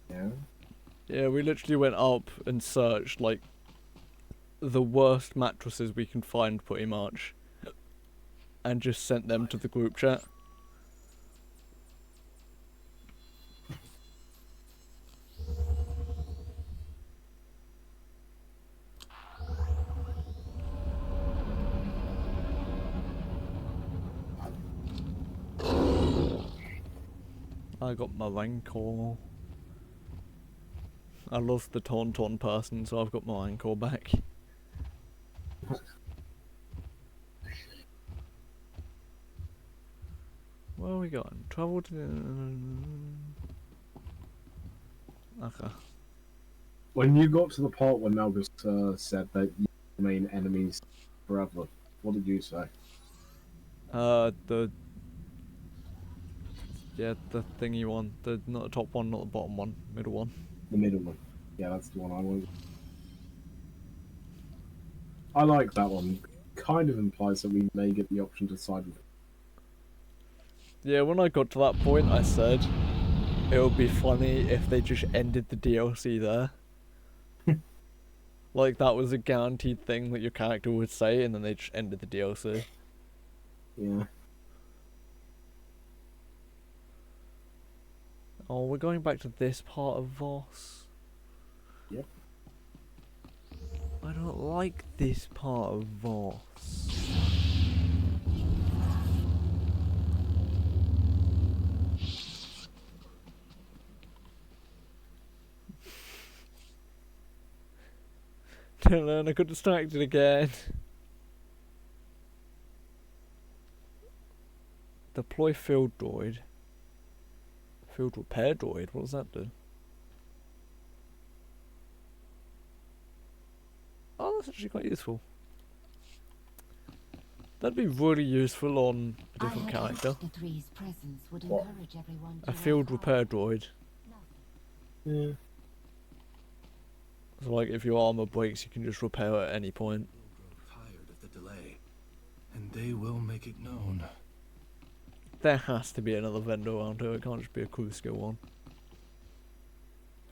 Speaker 2: Yeah.
Speaker 1: Yeah, we literally went up and searched, like, the worst mattresses we can find, pretty much. And just sent them to the group chat. I got my Rancor. I lost the Tauntaun person, so I've got my Rancor back. Where are we going? Travel to... Okay.
Speaker 2: When you got to the part where Melgus said that you remain enemies forever, what did you say?
Speaker 1: The... Yeah, the thingy one. Not the top one, not the bottom one. Middle one.
Speaker 2: The middle one. Yeah, that's the one I want. I like that one. Kind of implies that we may get the option to side with.
Speaker 1: Yeah, when I got to that point, I said it would be funny if they just ended the DLC there. Like, that was a guaranteed thing that your character would say, and then they just ended the DLC.
Speaker 2: Yeah.
Speaker 1: Oh, we're going back to this part of Voss.
Speaker 2: Yep.
Speaker 1: I don't like this part of Voss. Dylan, I got distracted again. Deploy field droid. Field repair droid, what does that do? Oh, that's actually quite useful. That'd be really useful on a different character.
Speaker 2: What?
Speaker 1: A field repair droid.
Speaker 2: Yeah.
Speaker 1: So like, if your armor breaks, you can just repair it at any point.
Speaker 5: Tired of the delay, and they will make it known.
Speaker 1: There has to be another vendor around here, it can't just be a crew skill one.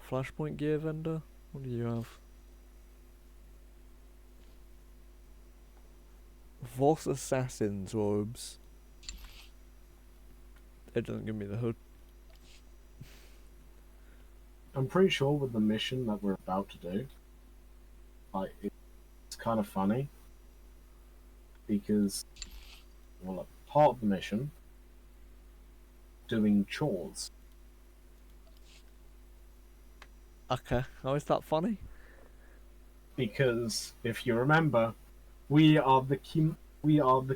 Speaker 1: Flashpoint gear vendor? What do you have? Voss Assassin's robes. It doesn't give me the hood.
Speaker 2: I'm pretty sure with the mission that we're about to do, like, it's kind of funny. Because, well, a part of the mission, doing chores.
Speaker 1: Okay, how is that funny?
Speaker 2: Because, if you remember, we are the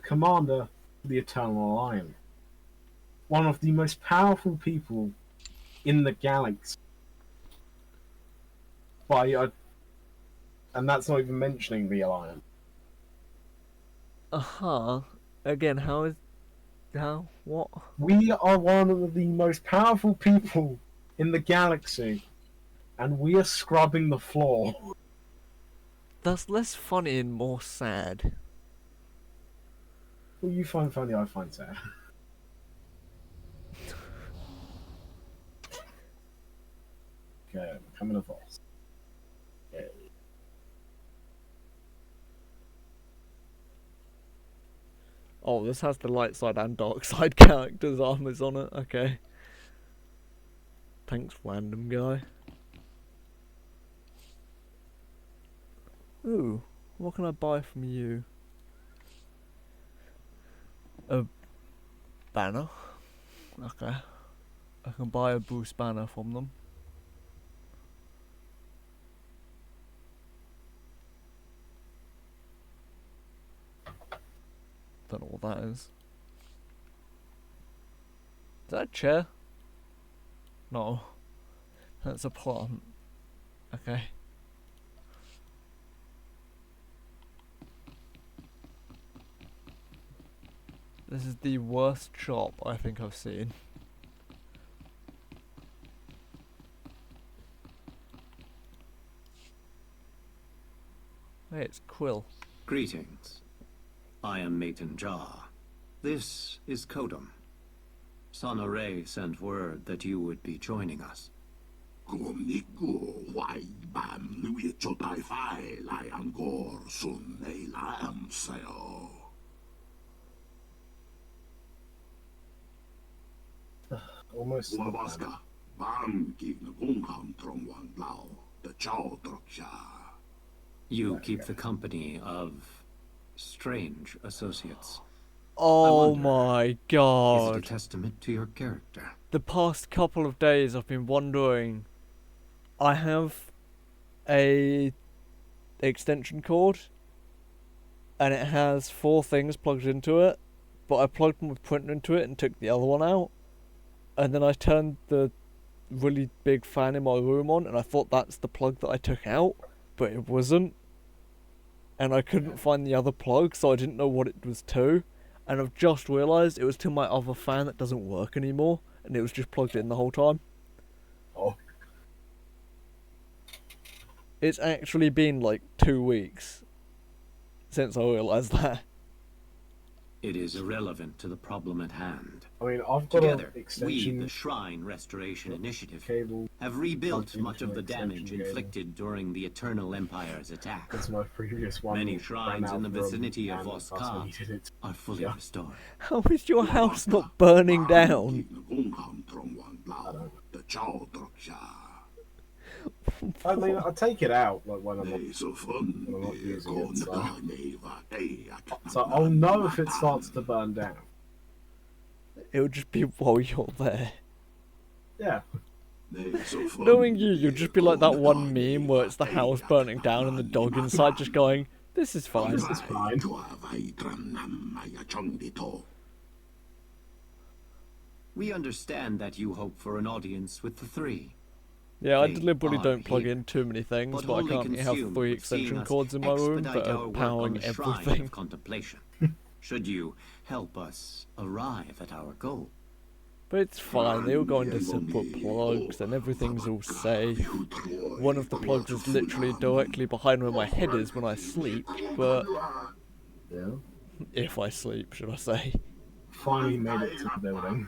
Speaker 2: commander of the Eternal Alliance. One of the most powerful people in the galaxy. And that's not even mentioning the Alliance.
Speaker 1: Again, what?
Speaker 2: We are one of the most powerful people in the galaxy, and we are scrubbing the floor.
Speaker 1: That's less funny and more sad.
Speaker 2: What you find funny, I find sad. Okay, I'm coming to Voss. Okay.
Speaker 1: Oh, this has the light side and dark side characters' armors on it. Okay. Thanks, random guy. Ooh, what can I buy from you? A banner. Okay. I can buy a Bruce banner from them. Don't know what that is. Is that a chair? No. That's a plant. Okay. This is the worst shop I think I've seen. Hey, it's Quill.
Speaker 18: Greetings. I am Maton Jar. This is Kodum. Sonoray sent word that you would be joining us.
Speaker 2: Almost.
Speaker 18: You keep the company of strange associates.
Speaker 1: Oh my
Speaker 18: Is it a
Speaker 1: god.
Speaker 18: testament to your character?
Speaker 1: The past couple of days I've been wondering. I have a extension cord and it has 4 things plugged into it, but I plugged my printer into it and took the other one out, and then I turned the really big fan in my room on and I thought that's the plug that I took out, but it wasn't, and I couldn't find the other plug, so I didn't know what it was to, and I've just realised it was to my other fan that doesn't work anymore, and it was just plugged in the whole time.
Speaker 2: Oh.
Speaker 1: It's actually been like 2 weeks since I realised that.
Speaker 18: It is irrelevant to the problem at hand.
Speaker 2: I mean, I've got
Speaker 18: Together,
Speaker 2: an
Speaker 18: we,
Speaker 2: extension
Speaker 18: the Shrine Restoration Initiative,
Speaker 2: cable
Speaker 18: have rebuilt
Speaker 2: plugged
Speaker 18: much
Speaker 2: into
Speaker 18: of the
Speaker 2: an extension
Speaker 18: damage
Speaker 2: cable.
Speaker 18: inflicted during the Eternal Empire's attack.
Speaker 2: Because my previous one
Speaker 18: Many
Speaker 2: ran
Speaker 18: shrines
Speaker 2: out
Speaker 18: in the
Speaker 2: of room,
Speaker 18: vicinity of
Speaker 2: and that's when
Speaker 18: Voskar
Speaker 2: he did it.
Speaker 18: are fully
Speaker 2: Yeah.
Speaker 18: restored.
Speaker 1: How is your house not burning down?
Speaker 2: I mean, I take it out like when I'm not using it, so I'll know if it starts to burn down.
Speaker 1: It'll just be while you're there.
Speaker 2: Yeah.
Speaker 1: Knowing you, you'll just be like that one meme where it's the house burning down and the dog inside just going, "This is fine."
Speaker 2: This is fine.
Speaker 18: We understand that you hope for an audience with the 3.
Speaker 1: Yeah, I
Speaker 18: They
Speaker 1: deliberately
Speaker 18: are
Speaker 1: don't plug
Speaker 18: here,
Speaker 1: in too many things,
Speaker 18: but
Speaker 1: but I
Speaker 18: wholly
Speaker 1: currently have
Speaker 18: consumed
Speaker 1: 3
Speaker 18: with seeing
Speaker 1: extension
Speaker 18: us
Speaker 1: cords in my room
Speaker 18: expedite
Speaker 1: that
Speaker 18: our
Speaker 1: are
Speaker 18: work
Speaker 1: powering
Speaker 18: on the Shrine
Speaker 1: everything.
Speaker 18: of contemplation. Should you help us arrive at our goal?
Speaker 1: But it's fine, they all go into separate plugs and everything's all safe. One of the plugs is literally directly behind where my head is when I sleep, but...
Speaker 2: Yeah.
Speaker 1: If I sleep, should I say.
Speaker 2: Finally made it to the building.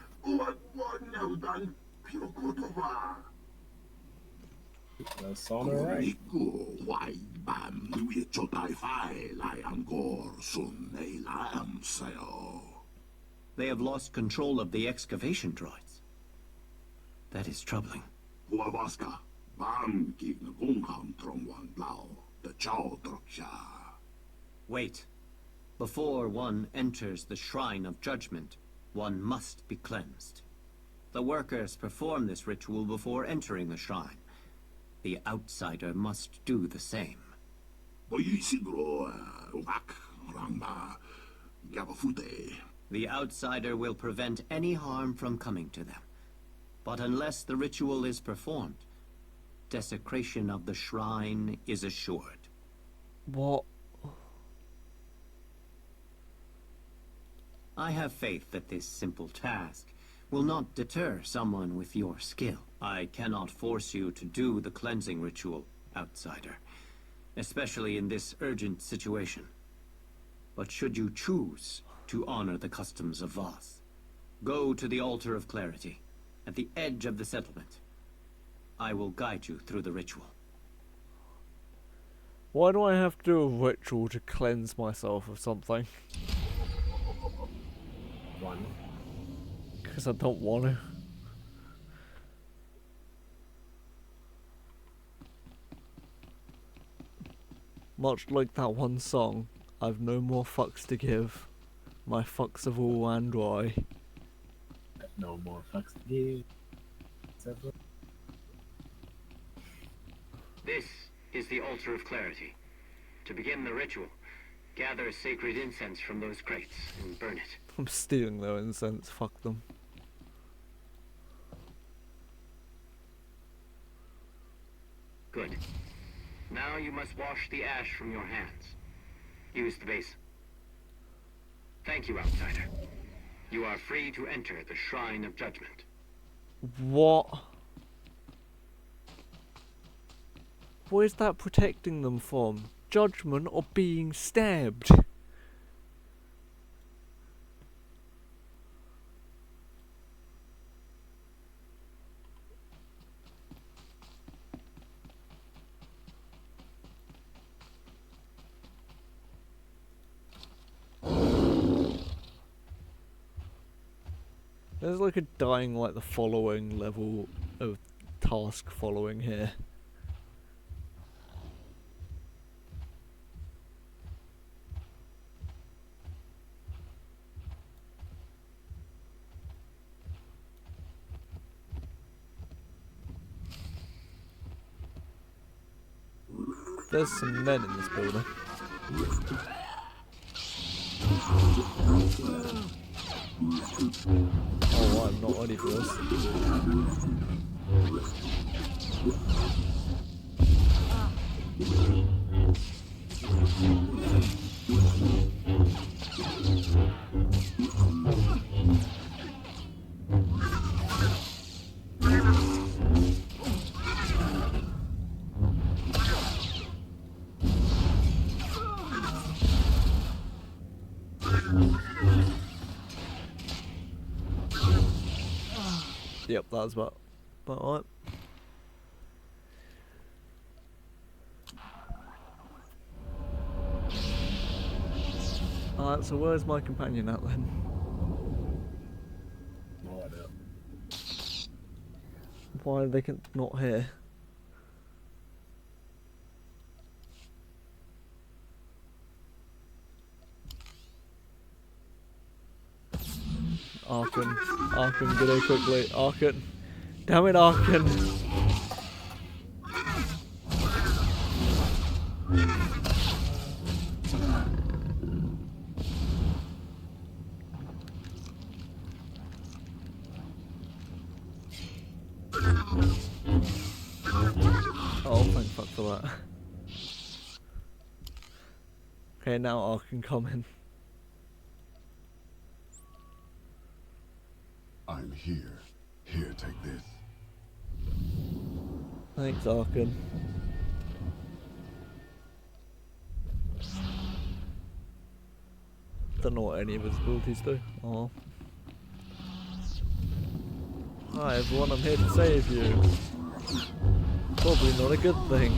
Speaker 2: There's Sauna Ray.
Speaker 18: They have lost control of the excavation droids. That is troubling. Wait. Before one enters the Shrine of Judgment, one must be cleansed. The workers perform this ritual before entering the shrine. The outsider must do the same. The outsider will prevent any harm from coming to them. But unless the ritual is performed, desecration of the shrine is assured.
Speaker 1: What?
Speaker 18: I have faith that this simple task will not deter someone with your skill. I cannot force you to do the cleansing ritual, outsider, especially in this urgent situation. But should you choose to honor the customs of Voss, go to the Altar of Clarity, at the edge of the settlement. I will guide you through the ritual.
Speaker 1: Why do I have to do a ritual to cleanse myself of something?
Speaker 2: One.
Speaker 1: Because I don't want to. Much like that one song, I've no more fucks to give. My fucks have all ran dry.
Speaker 2: No more fucks to give.
Speaker 8: This is the Altar of Clarity. To begin the ritual, gather sacred incense from those crates and burn it.
Speaker 1: I'm stealing their incense, fuck them.
Speaker 8: Good. Now you must wash the ash from your hands. Use the basin. Thank you, outsider. You are free to enter the Shrine of Judgment.
Speaker 1: What? What is that protecting them from? Judgment or being stabbed? There's like a dying like the following level of task following here. There's some men in this building. Oh, I'm not ready for this. Yep, that's about right. Alright, so where's my companion at then?
Speaker 2: No idea.
Speaker 1: Why are they not here? Arkan, get here quickly. Arkan. Damn it, Arkan. Oh, thank fuck for that. Okay, now Arkan come in.
Speaker 15: I'm here. Here, take this.
Speaker 1: Thanks, Arkan. Don't know what any of his abilities do. Oh. Hi everyone, I'm here to save you. Probably not a good thing.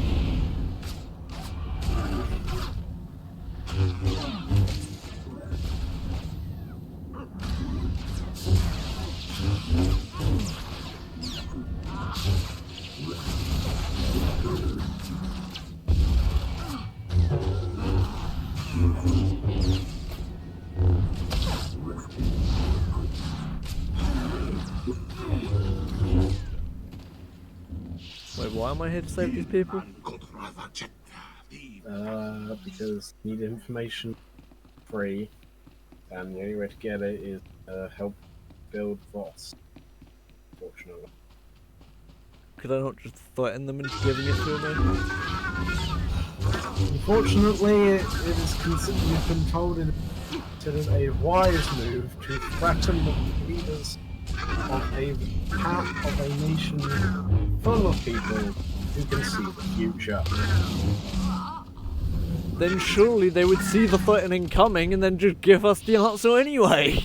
Speaker 1: Wait, why am I here to save these people?
Speaker 2: Because you need information free, and the only way to get it is help build Voss, fortunately.
Speaker 1: Could I not just threaten them into giving it to me?
Speaker 2: Unfortunately, it is considered, you've been told it is considered a wise move to threaten the leaders of a half of a nation full of people who can see the future.
Speaker 1: Then surely they would see the threatening coming and then just give us the answer anyway.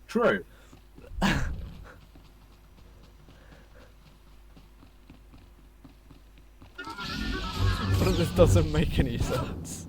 Speaker 2: True.
Speaker 1: But this doesn't make any sense.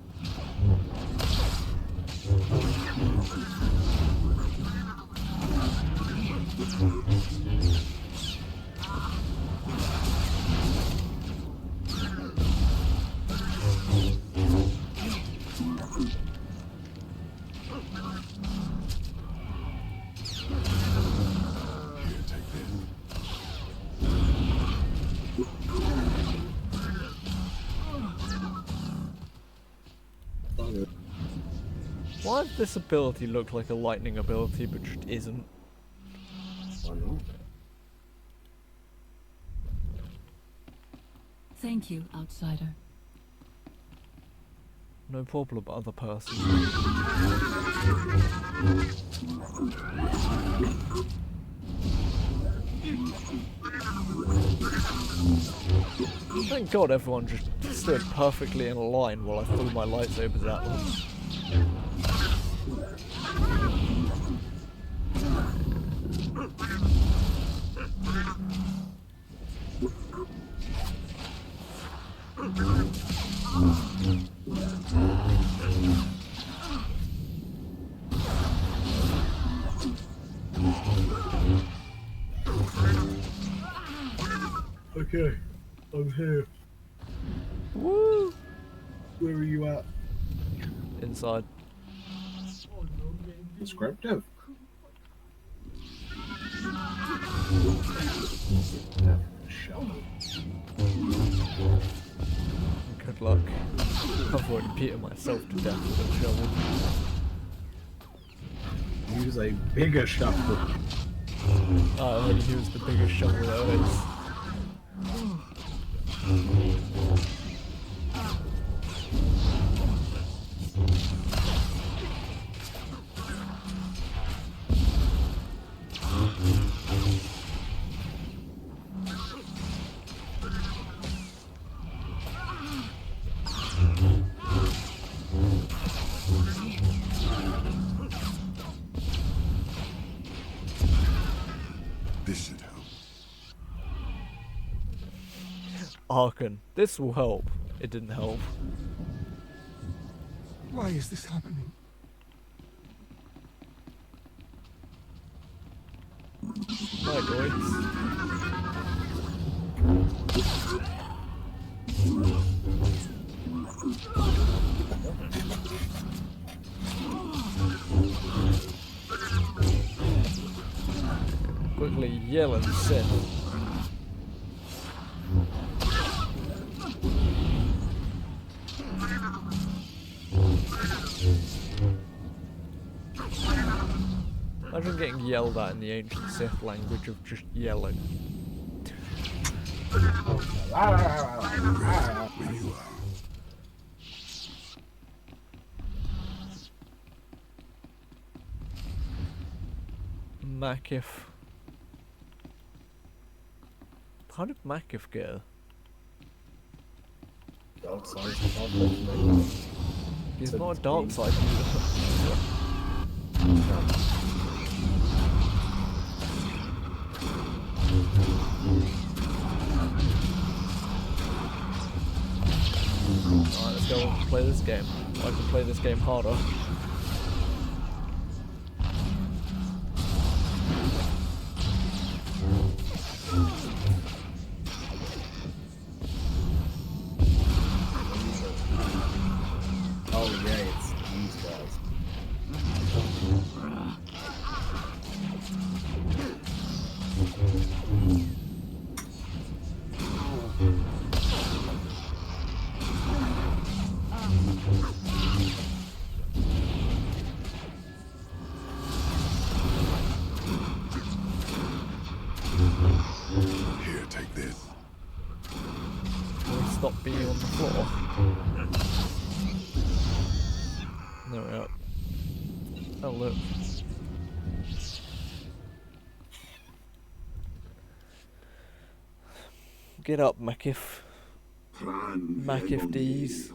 Speaker 1: Why does this ability look like a lightning ability but just isn't?
Speaker 2: I know.
Speaker 19: Thank you, outsider.
Speaker 1: No problem, other person. Thank God everyone just stood perfectly in a line while I threw my lightsabers at them.
Speaker 2: Okay, I'm here.
Speaker 1: Woo!
Speaker 2: Where are you at?
Speaker 1: Inside.
Speaker 2: Descriptive.
Speaker 1: Good luck. I've already beaten myself to death with a shovel.
Speaker 2: Use a bigger shovel.
Speaker 1: I already used the biggest shovel there is.
Speaker 15: This should help.
Speaker 1: Arkan, this will help. It didn't help.
Speaker 15: Why is this happening?
Speaker 1: Hi, boys. Quickly yell and sit. Imagine getting yelled at in the ancient Sith language of just yelling. Makif. How did Makif get her?
Speaker 2: Dark side.
Speaker 1: He's not a dark side user. Alright, let's go play this game. I can play this game harder.
Speaker 2: Oh yeah, it's these guys.
Speaker 15: Here, take this.
Speaker 1: Will we stop being on the floor? There we are. Oh look. Get up, Makif. Makif D's.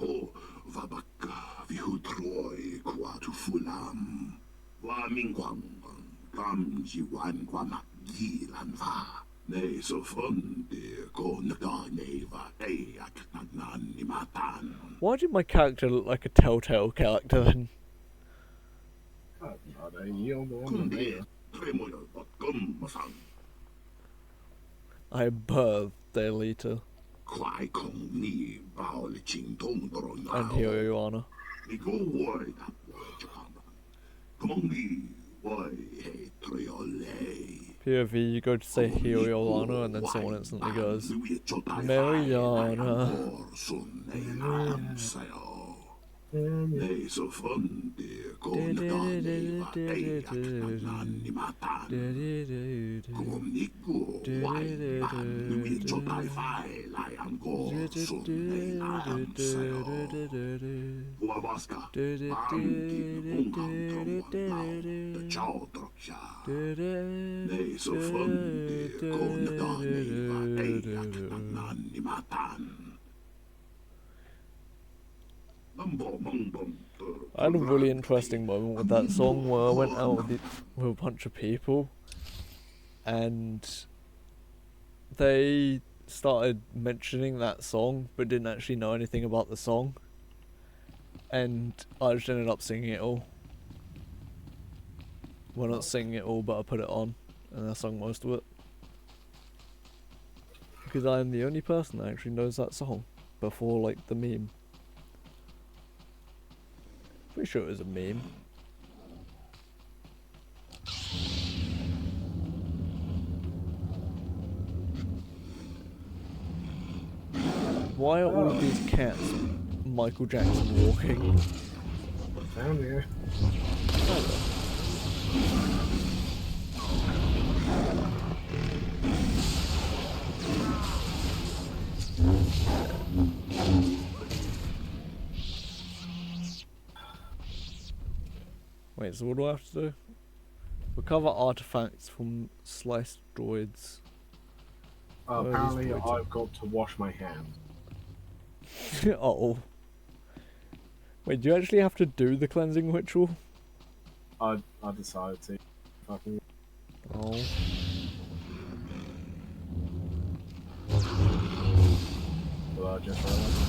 Speaker 1: Why did my character look like a Telltale character then? I birthed their leader. And here you are. POV, you go to say Hiriolana and then someone instantly goes, Mariana. I had a really interesting moment with that song where I went out with a bunch of people and they started mentioning that song but didn't actually know anything about the song, and I just ended up singing it all. Well, not singing it all, but I put it on and I sung most of it. Because I am the only person that actually knows that song before, like, the meme. Pretty sure it was a meme. Why are all of these cats Michael Jackson walking?
Speaker 2: Down here.
Speaker 1: Wait, so what do I have to do? Recover artifacts from sliced droids.
Speaker 2: Apparently, I've got to wash my hands.
Speaker 1: Oh. Wait, do you actually have to do the cleansing ritual?
Speaker 2: I decided to. Fucking.
Speaker 1: Oh.
Speaker 2: Well, I just realized.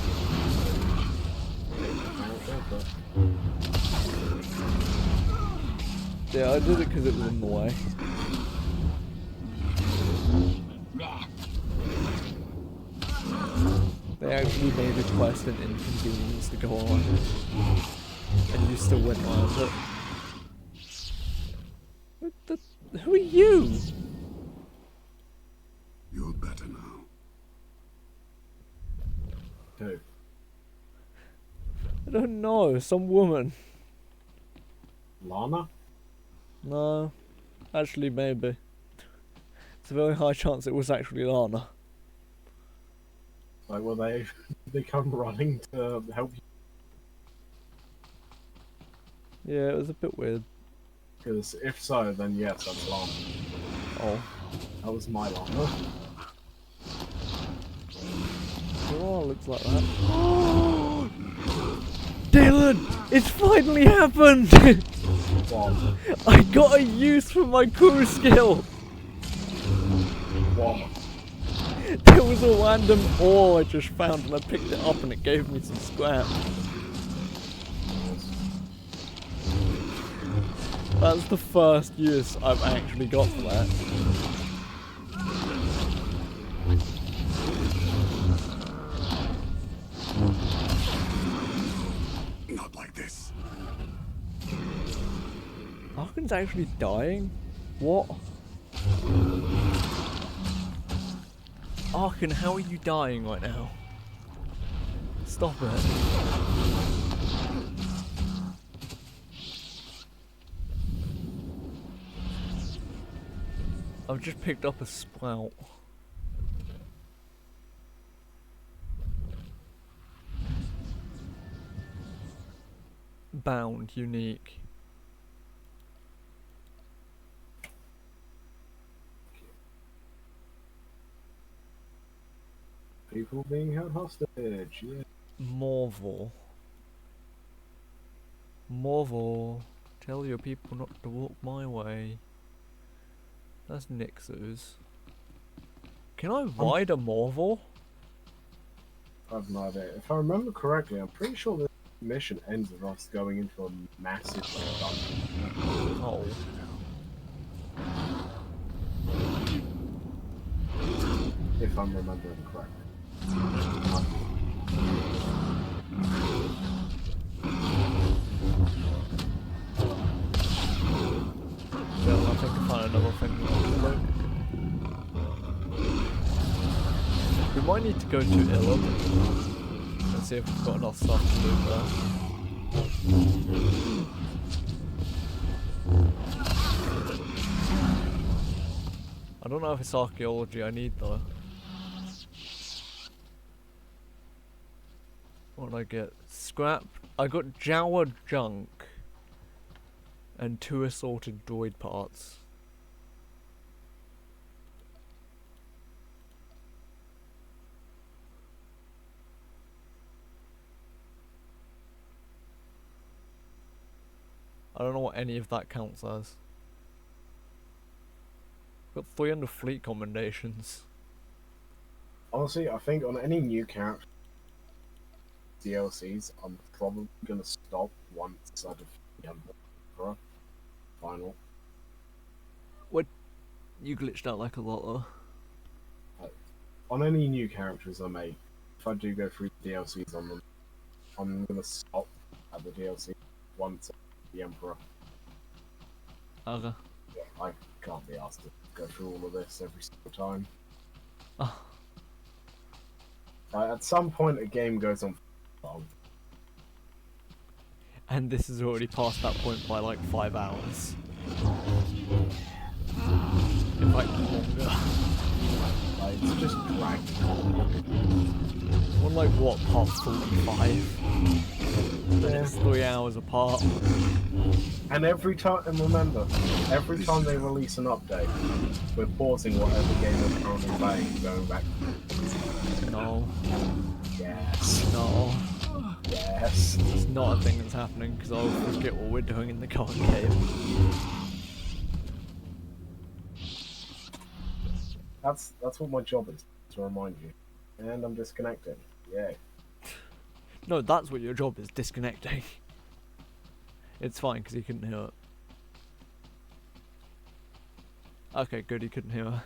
Speaker 1: Yeah, I did it because it was in the way. They actually made a quest an inconvenience to go on. And you still went around it. What the... Who are you?
Speaker 17: You're better now.
Speaker 2: Who?
Speaker 1: I don't know, some woman.
Speaker 2: Lana?
Speaker 1: No. Actually, maybe. It's a very high chance it was actually Lana.
Speaker 2: Like, will they come running to help you?
Speaker 1: Yeah, it was a bit weird.
Speaker 2: Because if so, then yes, that's Lana.
Speaker 1: Oh.
Speaker 2: That was my Lana.
Speaker 1: It all looks like that. Dylan! It's finally happened!
Speaker 2: What?
Speaker 1: I got a use for my crew skill!
Speaker 2: What?
Speaker 1: There was a random ore I just found and I picked it up and it gave me some scrap. That's the first use I've actually got for that.
Speaker 17: Not like this.
Speaker 1: Arkan's actually dying? What? Arkan, how are you dying right now? Stop it. I've just picked up a sprout. Bound, unique.
Speaker 2: People being held hostage, yeah.
Speaker 1: Morval. Morval, tell your people not to walk my way. That's Nixus. Can I ride a Morval?
Speaker 2: I have no idea. If I remember correctly, I'm pretty sure this mission ends with us going into a massive dungeon.
Speaker 1: Oh.
Speaker 2: If I'm remembering correctly.
Speaker 1: Well, I think I found another thing. We might need to go to Ilum and see if we've got enough stuff to do there. I don't know if it's archaeology I need though. What did I get? Scrap. I got Jawa junk and 2 assorted droid parts. I don't know what any of that counts as. Got 300 fleet commendations.
Speaker 2: Honestly, I think on any new character DLCs, I'm probably gonna stop once I defeat the Emperor. Final.
Speaker 1: What? You glitched out like a lot though.
Speaker 2: On any new characters I make, if I do go through the DLCs on them, I'm gonna stop at the DLC once I defeat the Emperor.
Speaker 1: Okay.
Speaker 2: Yeah, I can't be asked to go through all of this every single time.
Speaker 1: Oh.
Speaker 2: At some point, a game goes on.
Speaker 1: And this is already past that point by like 5 hours. In fact, longer.
Speaker 2: It's just dragging.
Speaker 1: We're like, what, part 45?
Speaker 2: Yeah.
Speaker 1: It's 3 hours apart.
Speaker 2: And every time, and remember, every time they release an update, we're pausing whatever game we're currently playing and going back.
Speaker 1: No.
Speaker 2: Yes.
Speaker 1: No.
Speaker 2: Yes.
Speaker 1: It's not a thing that's happening, because I'll forget what we're doing in the current game.
Speaker 2: That's what my job is, to remind you. And I'm disconnected. Yay.
Speaker 1: No, that's what your job is, disconnecting. It's fine, because he couldn't hear it. Okay, good, he couldn't hear her.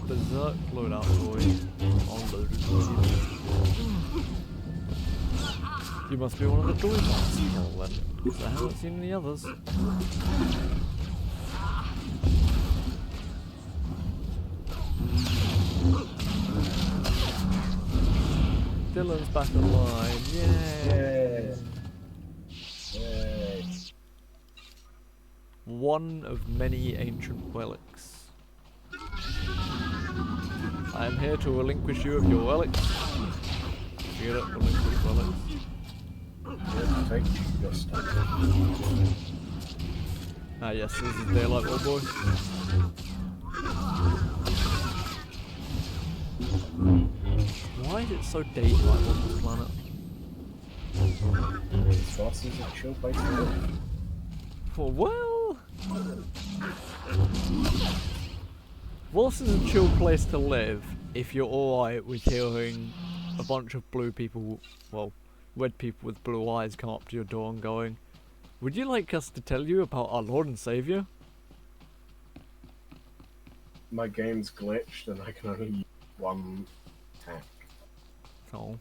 Speaker 1: Berserk loadout droid. Unloaded droid. You must be one of the droid bots. Well then, because I haven't seen any others. Dylan's back online. Yay!
Speaker 2: Yay.
Speaker 1: One of many ancient relics. I am here to relinquish you of your relics. Get it? Relinquish relics.
Speaker 2: Yeah, take your stuff.
Speaker 1: Ah yes, this is daylight, old boy. Why is it so daylight on this planet?
Speaker 2: Voss is a chill place to live.
Speaker 1: Well... Voss is a chill place to live if you're alright with hearing a bunch of blue people, well, red people with blue eyes come up to your door and going, "Would you like us to tell you about our Lord and Saviour?"
Speaker 2: My game's glitched and I can only use one attack.
Speaker 1: Oh.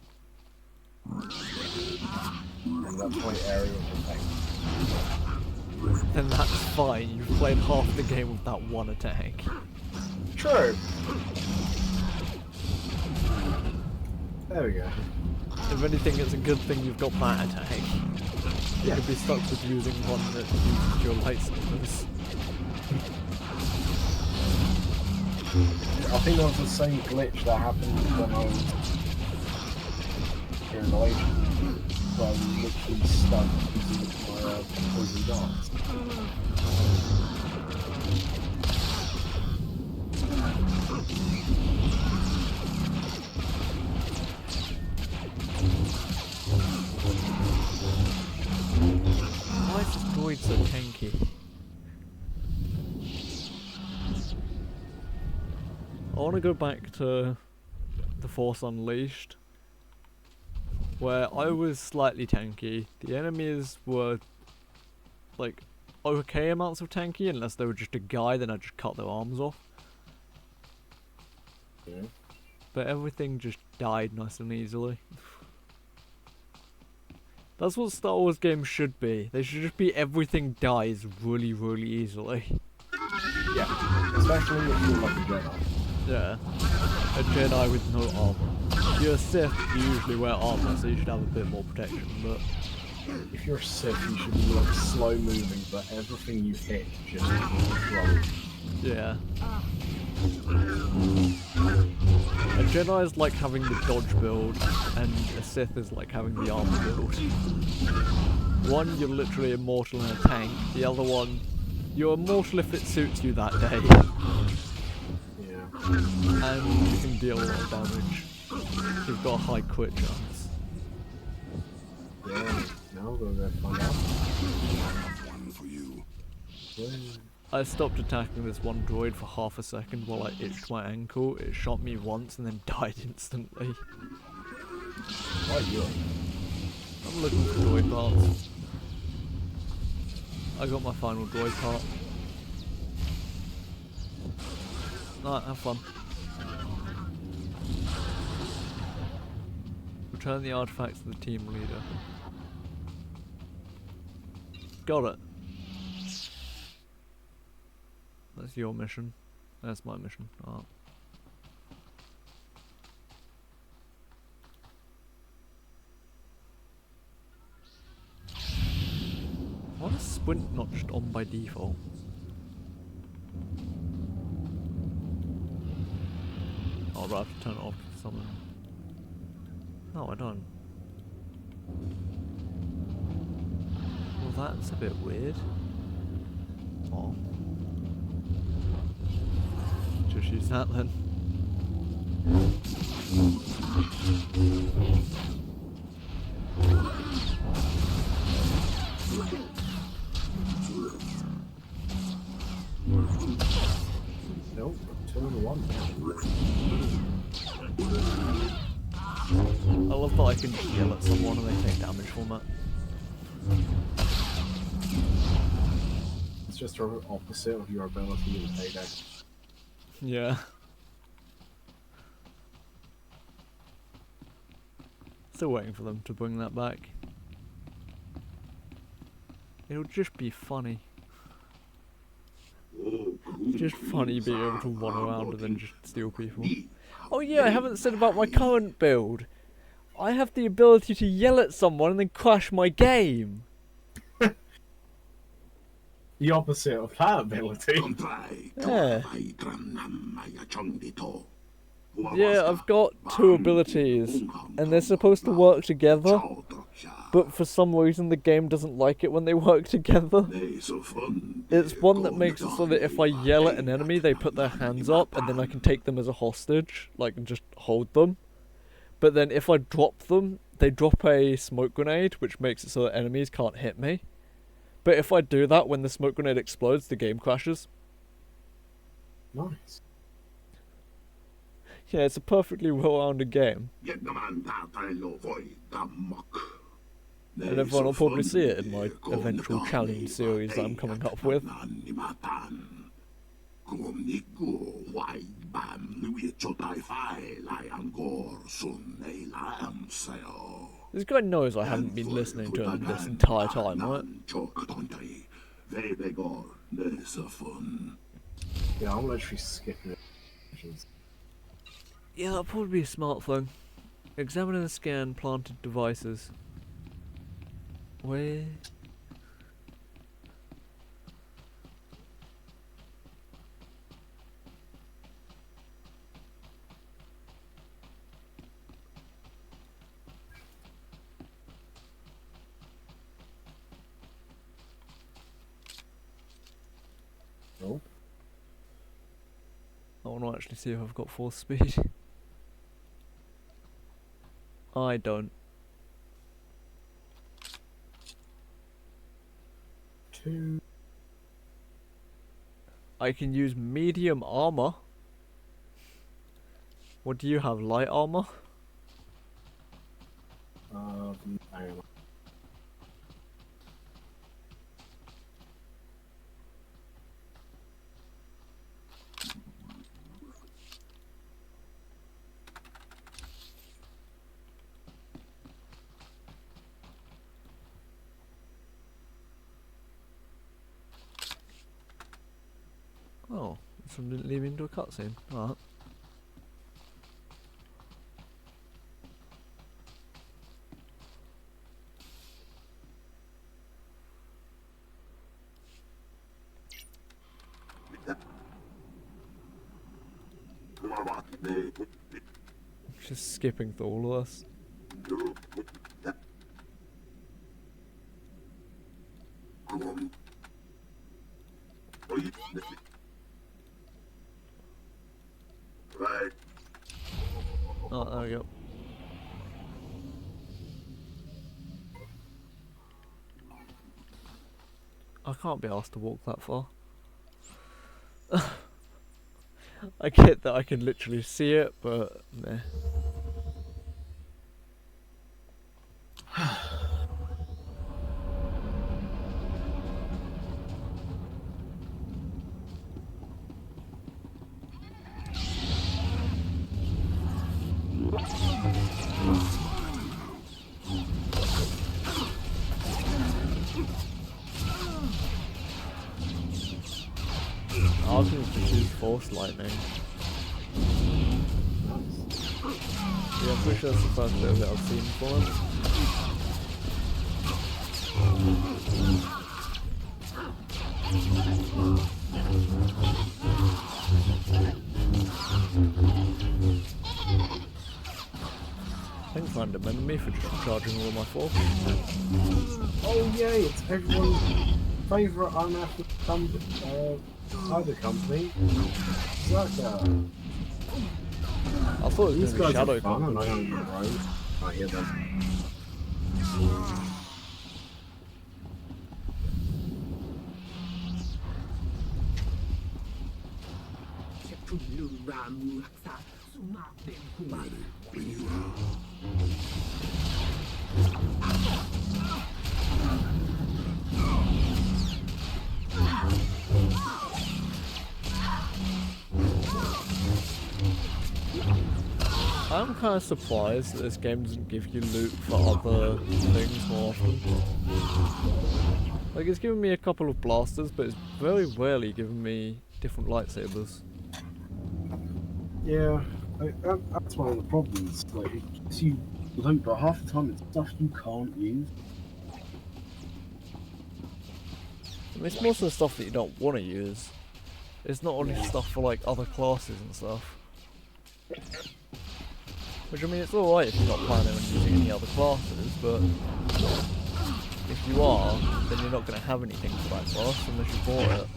Speaker 2: And that's my area of effect.
Speaker 1: Then that's fine, you've played half the game with that one attack.
Speaker 2: True. There we go.
Speaker 1: If anything, it's a good thing you've got that attack. You could be stuck with using one that uses your lightsabers.
Speaker 2: I think that was the same glitch that happened when I was here in Malaysia, where I was literally stuck using my poison darts.
Speaker 1: Why is this droid so tanky? I want to go back to The Force Unleashed, where I was slightly tanky. The enemies were like okay amounts of tanky, unless they were just a guy, then I just cut their arms off.
Speaker 2: Yeah.
Speaker 1: But everything just died nice and easily. That's what Star Wars games should be. They should just be everything dies really, really easily.
Speaker 2: Yeah, especially if you're like a Jedi.
Speaker 1: Yeah, a Jedi with no armor. If you're a Sith, you usually wear armor, so you should have a bit more protection, but...
Speaker 2: If you're a Sith, you should be like slow moving, but everything you hit just blows.
Speaker 1: Yeah. A Jedi is like having the dodge build, and a Sith is like having the armor build. One, you're literally immortal in a tank. The other one, you're immortal if it suits you that day.
Speaker 2: Yeah.
Speaker 1: And you can deal a lot of damage. You've got a high crit chance.
Speaker 2: Yeah, now we're gonna find out.
Speaker 15: One for you.
Speaker 1: I stopped attacking this one droid for half a second while I itched my ankle. It shot me once and then died instantly.
Speaker 2: Why you?
Speaker 1: I'm looking for droid parts. I got my final droid part. Alright, have fun. Return the artifacts to the team leader. Got it. That's your mission. That's my mission. Oh. Why is Squint not just on by default? Oh, but I have to turn it off to summon. No, I don't. Well, that's a bit weird. Oh. Just use that then.
Speaker 2: Nope, 2 and 1.
Speaker 1: I love that I can just yell at someone and they take damage from it.
Speaker 2: It's just the opposite of your ability in Payday.
Speaker 1: Yeah. Still waiting for them to bring that back. It'll just be funny. It's just funny being able to run around and then just steal people. Oh yeah, I haven't said about my current build. I have the ability to yell at someone and then crash my game.
Speaker 2: The opposite of that ability.
Speaker 1: Yeah. Yeah, I've got 2 abilities, and they're supposed to work together, but for some reason the game doesn't like it when they work together. It's one that makes it so that if I yell at an enemy, they put their hands up, and then I can take them as a hostage, like, and just hold them. But then if I drop them, they drop a smoke grenade, which makes it so that enemies can't hit me. But if I do that, when the smoke grenade explodes, the game crashes.
Speaker 2: Nice.
Speaker 1: Yeah, it's a perfectly well-rounded game. And everyone will probably see it in my eventual challenge series that I'm coming up with. This guy knows I haven't been listening to him this entire time, right?
Speaker 2: Yeah, I'm literally skipping it.
Speaker 1: Yeah, that'll probably be a smart thing. Examine and scan planted devices. Where?
Speaker 2: Nope.
Speaker 1: I want to actually see if I've got force speed. I don't.
Speaker 2: 2.
Speaker 1: I can use medium armor. What do you have, light armor?
Speaker 2: Hang on.
Speaker 1: Oh, this one didn't lead me into a cutscene. Alright. Just skipping through all of this. Oh, there we go. I can't be asked to walk that far. I get that I can literally see it, but meh. Force Lightning. Yeah, I'm pretty sure that's the first bit of it I've seen before. Thanks, random enemy, for just charging all of my force.
Speaker 2: Oh yay, it's everyone's favourite unethical cyber company. Zerka.
Speaker 1: I thought it was
Speaker 2: These
Speaker 1: going to be
Speaker 2: guys
Speaker 1: Shadow
Speaker 2: are fun and I
Speaker 1: Company.
Speaker 2: don't know. I hear them.
Speaker 17: Ready when you are.
Speaker 1: I'm kind of surprised that this game doesn't give you loot for other things more often. Like, it's given me a couple of blasters, but it's very rarely given me different lightsabers.
Speaker 2: Yeah, that's one of the problems. Like, it gives you loot, but half the time it's stuff you can't use.
Speaker 1: I mean, it's most of the stuff that you don't want to use. It's not only stuff for like other classes and stuff. Which, I mean, it's alright if you're not planning on using any other classes, but if you are, then you're not going to have anything for that class unless you bought it.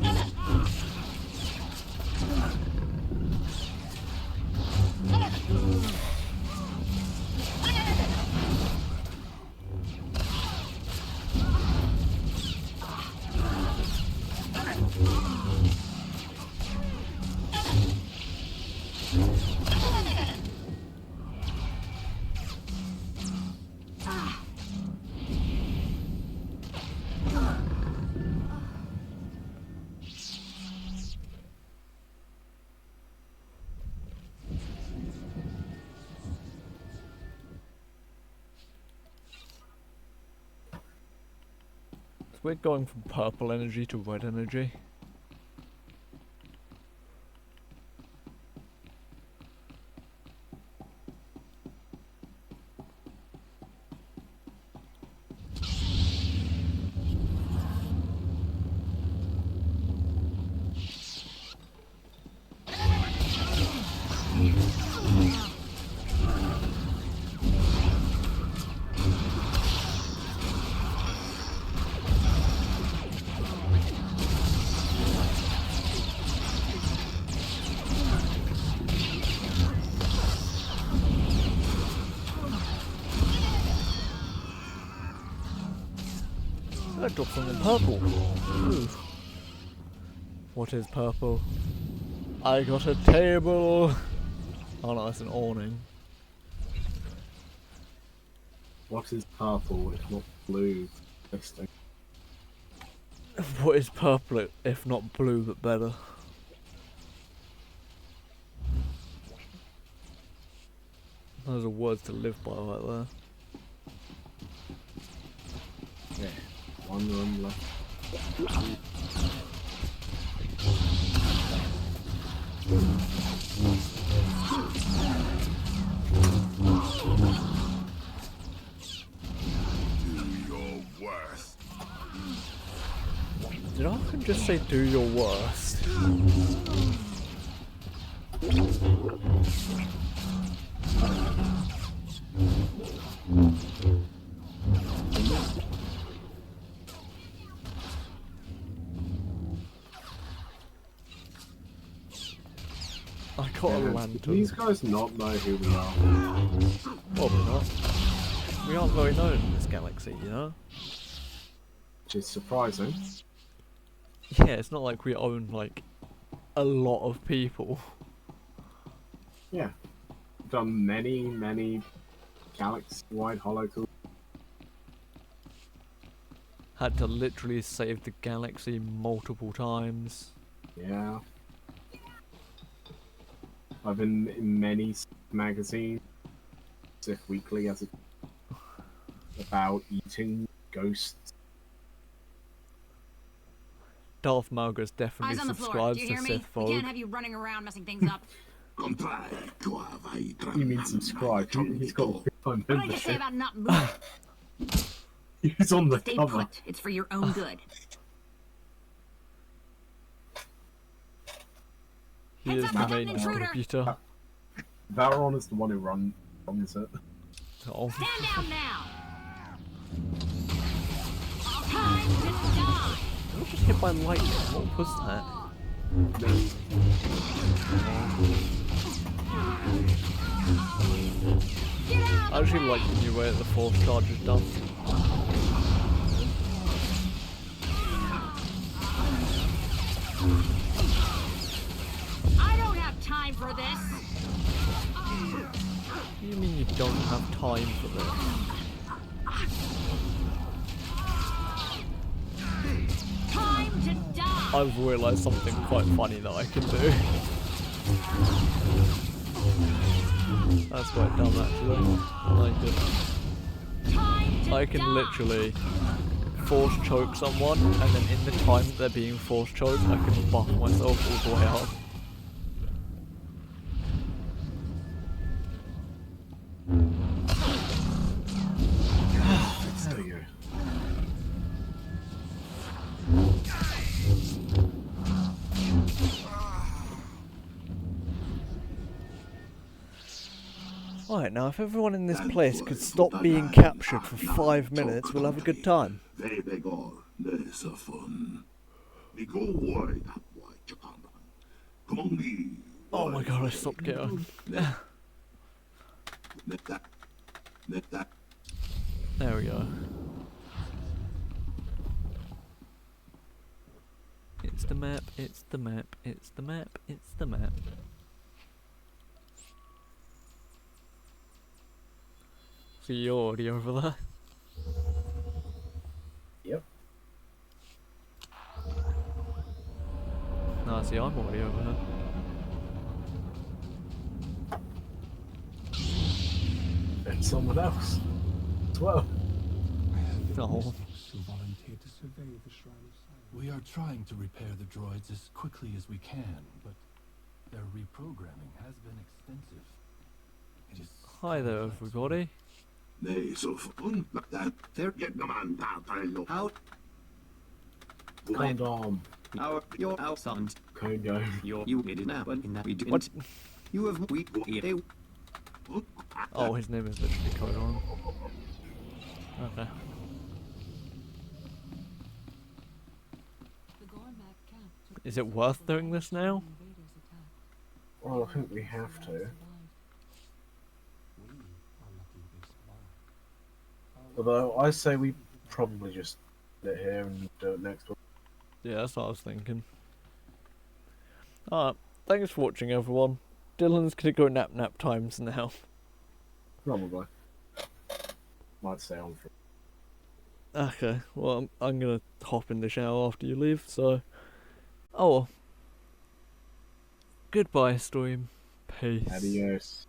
Speaker 1: So we're going from purple energy to red energy. I dropped something purple. Ooh. What is purple? I got a table! Oh no, that's an awning.
Speaker 2: What is purple if not blue? Interesting.
Speaker 1: What is purple if not blue but better? Those are words to live by right there.
Speaker 2: Yeah, one room left.
Speaker 17: Do your worst.
Speaker 1: Did I just say do your worst? I got a lantern.
Speaker 2: Do these guys not know who we are?
Speaker 1: Probably not. We aren't very known in this galaxy, you know?
Speaker 2: Which is surprising.
Speaker 1: Yeah, it's not like we own, like, a lot of people.
Speaker 2: Yeah. We've done many galaxy-wide holo tours.
Speaker 1: Had to literally save the galaxy multiple times.
Speaker 2: Yeah. I've been in many magazines, Sith Weekly, as it about eating ghosts.
Speaker 1: Darth Malgus definitely
Speaker 20: Eyes on the floor.
Speaker 1: subscribes
Speaker 20: Do you
Speaker 1: to
Speaker 20: hear me?
Speaker 1: Sith
Speaker 20: We
Speaker 1: Vogue.
Speaker 20: can't have you running around messing things up.
Speaker 2: You mean subscribe? He's got a Bitcoin
Speaker 20: What did I just say
Speaker 2: membership.
Speaker 20: about not moving?
Speaker 2: He's on the
Speaker 20: Stay
Speaker 2: cover.
Speaker 20: put. It's for your own good.
Speaker 1: He is the main contributor.
Speaker 2: Varon is the one who runs it.
Speaker 1: Oh.
Speaker 20: Stand down now. Time to die.
Speaker 1: I was just hit by lightning. What was that? I actually like the new way that the force charge is done.
Speaker 20: I don't have time for this.
Speaker 1: What do you mean you don't have time for this?
Speaker 20: Time to die.
Speaker 1: I've realised something quite funny that I can do. That's quite dumb actually. I can literally force choke someone, and then in the time that they're being force choked, I can buff myself all the way up.
Speaker 2: There we go.
Speaker 1: Right, now if everyone in this place could stop being captured for 5 minutes, we'll have a good time. Oh my god, I stopped going. There we go. It's the map, it's the map, it's the map, it's the map. So you're already over there?
Speaker 2: Yep.
Speaker 1: No, see, I'm already over here.
Speaker 2: And someone else as well.
Speaker 1: No.
Speaker 21: Who volunteered to survey the Shrine of Silence. We are trying to repair the droids as quickly as we can, but their reprogramming has been extensive. It is
Speaker 1: Hi there, everybody.
Speaker 18: Out.
Speaker 2: Kind arm.
Speaker 18: Your outside.
Speaker 2: Kind
Speaker 18: You did it now, but in that we didn't.
Speaker 1: What?
Speaker 18: You have
Speaker 1: Oh, his name is literally Codon. Okay. Is it worth doing this now?
Speaker 2: Well, I think we have to. Although I say we probably just sit here and do it next week.
Speaker 1: Yeah, that's what I was thinking. Alright, thanks for watching everyone. Dylan's gonna go nap times now.
Speaker 2: Probably. Might stay on for.
Speaker 1: Okay, well I'm gonna hop in the shower after you leave, so... Oh well. Goodbye, stream. Peace.
Speaker 2: Adios.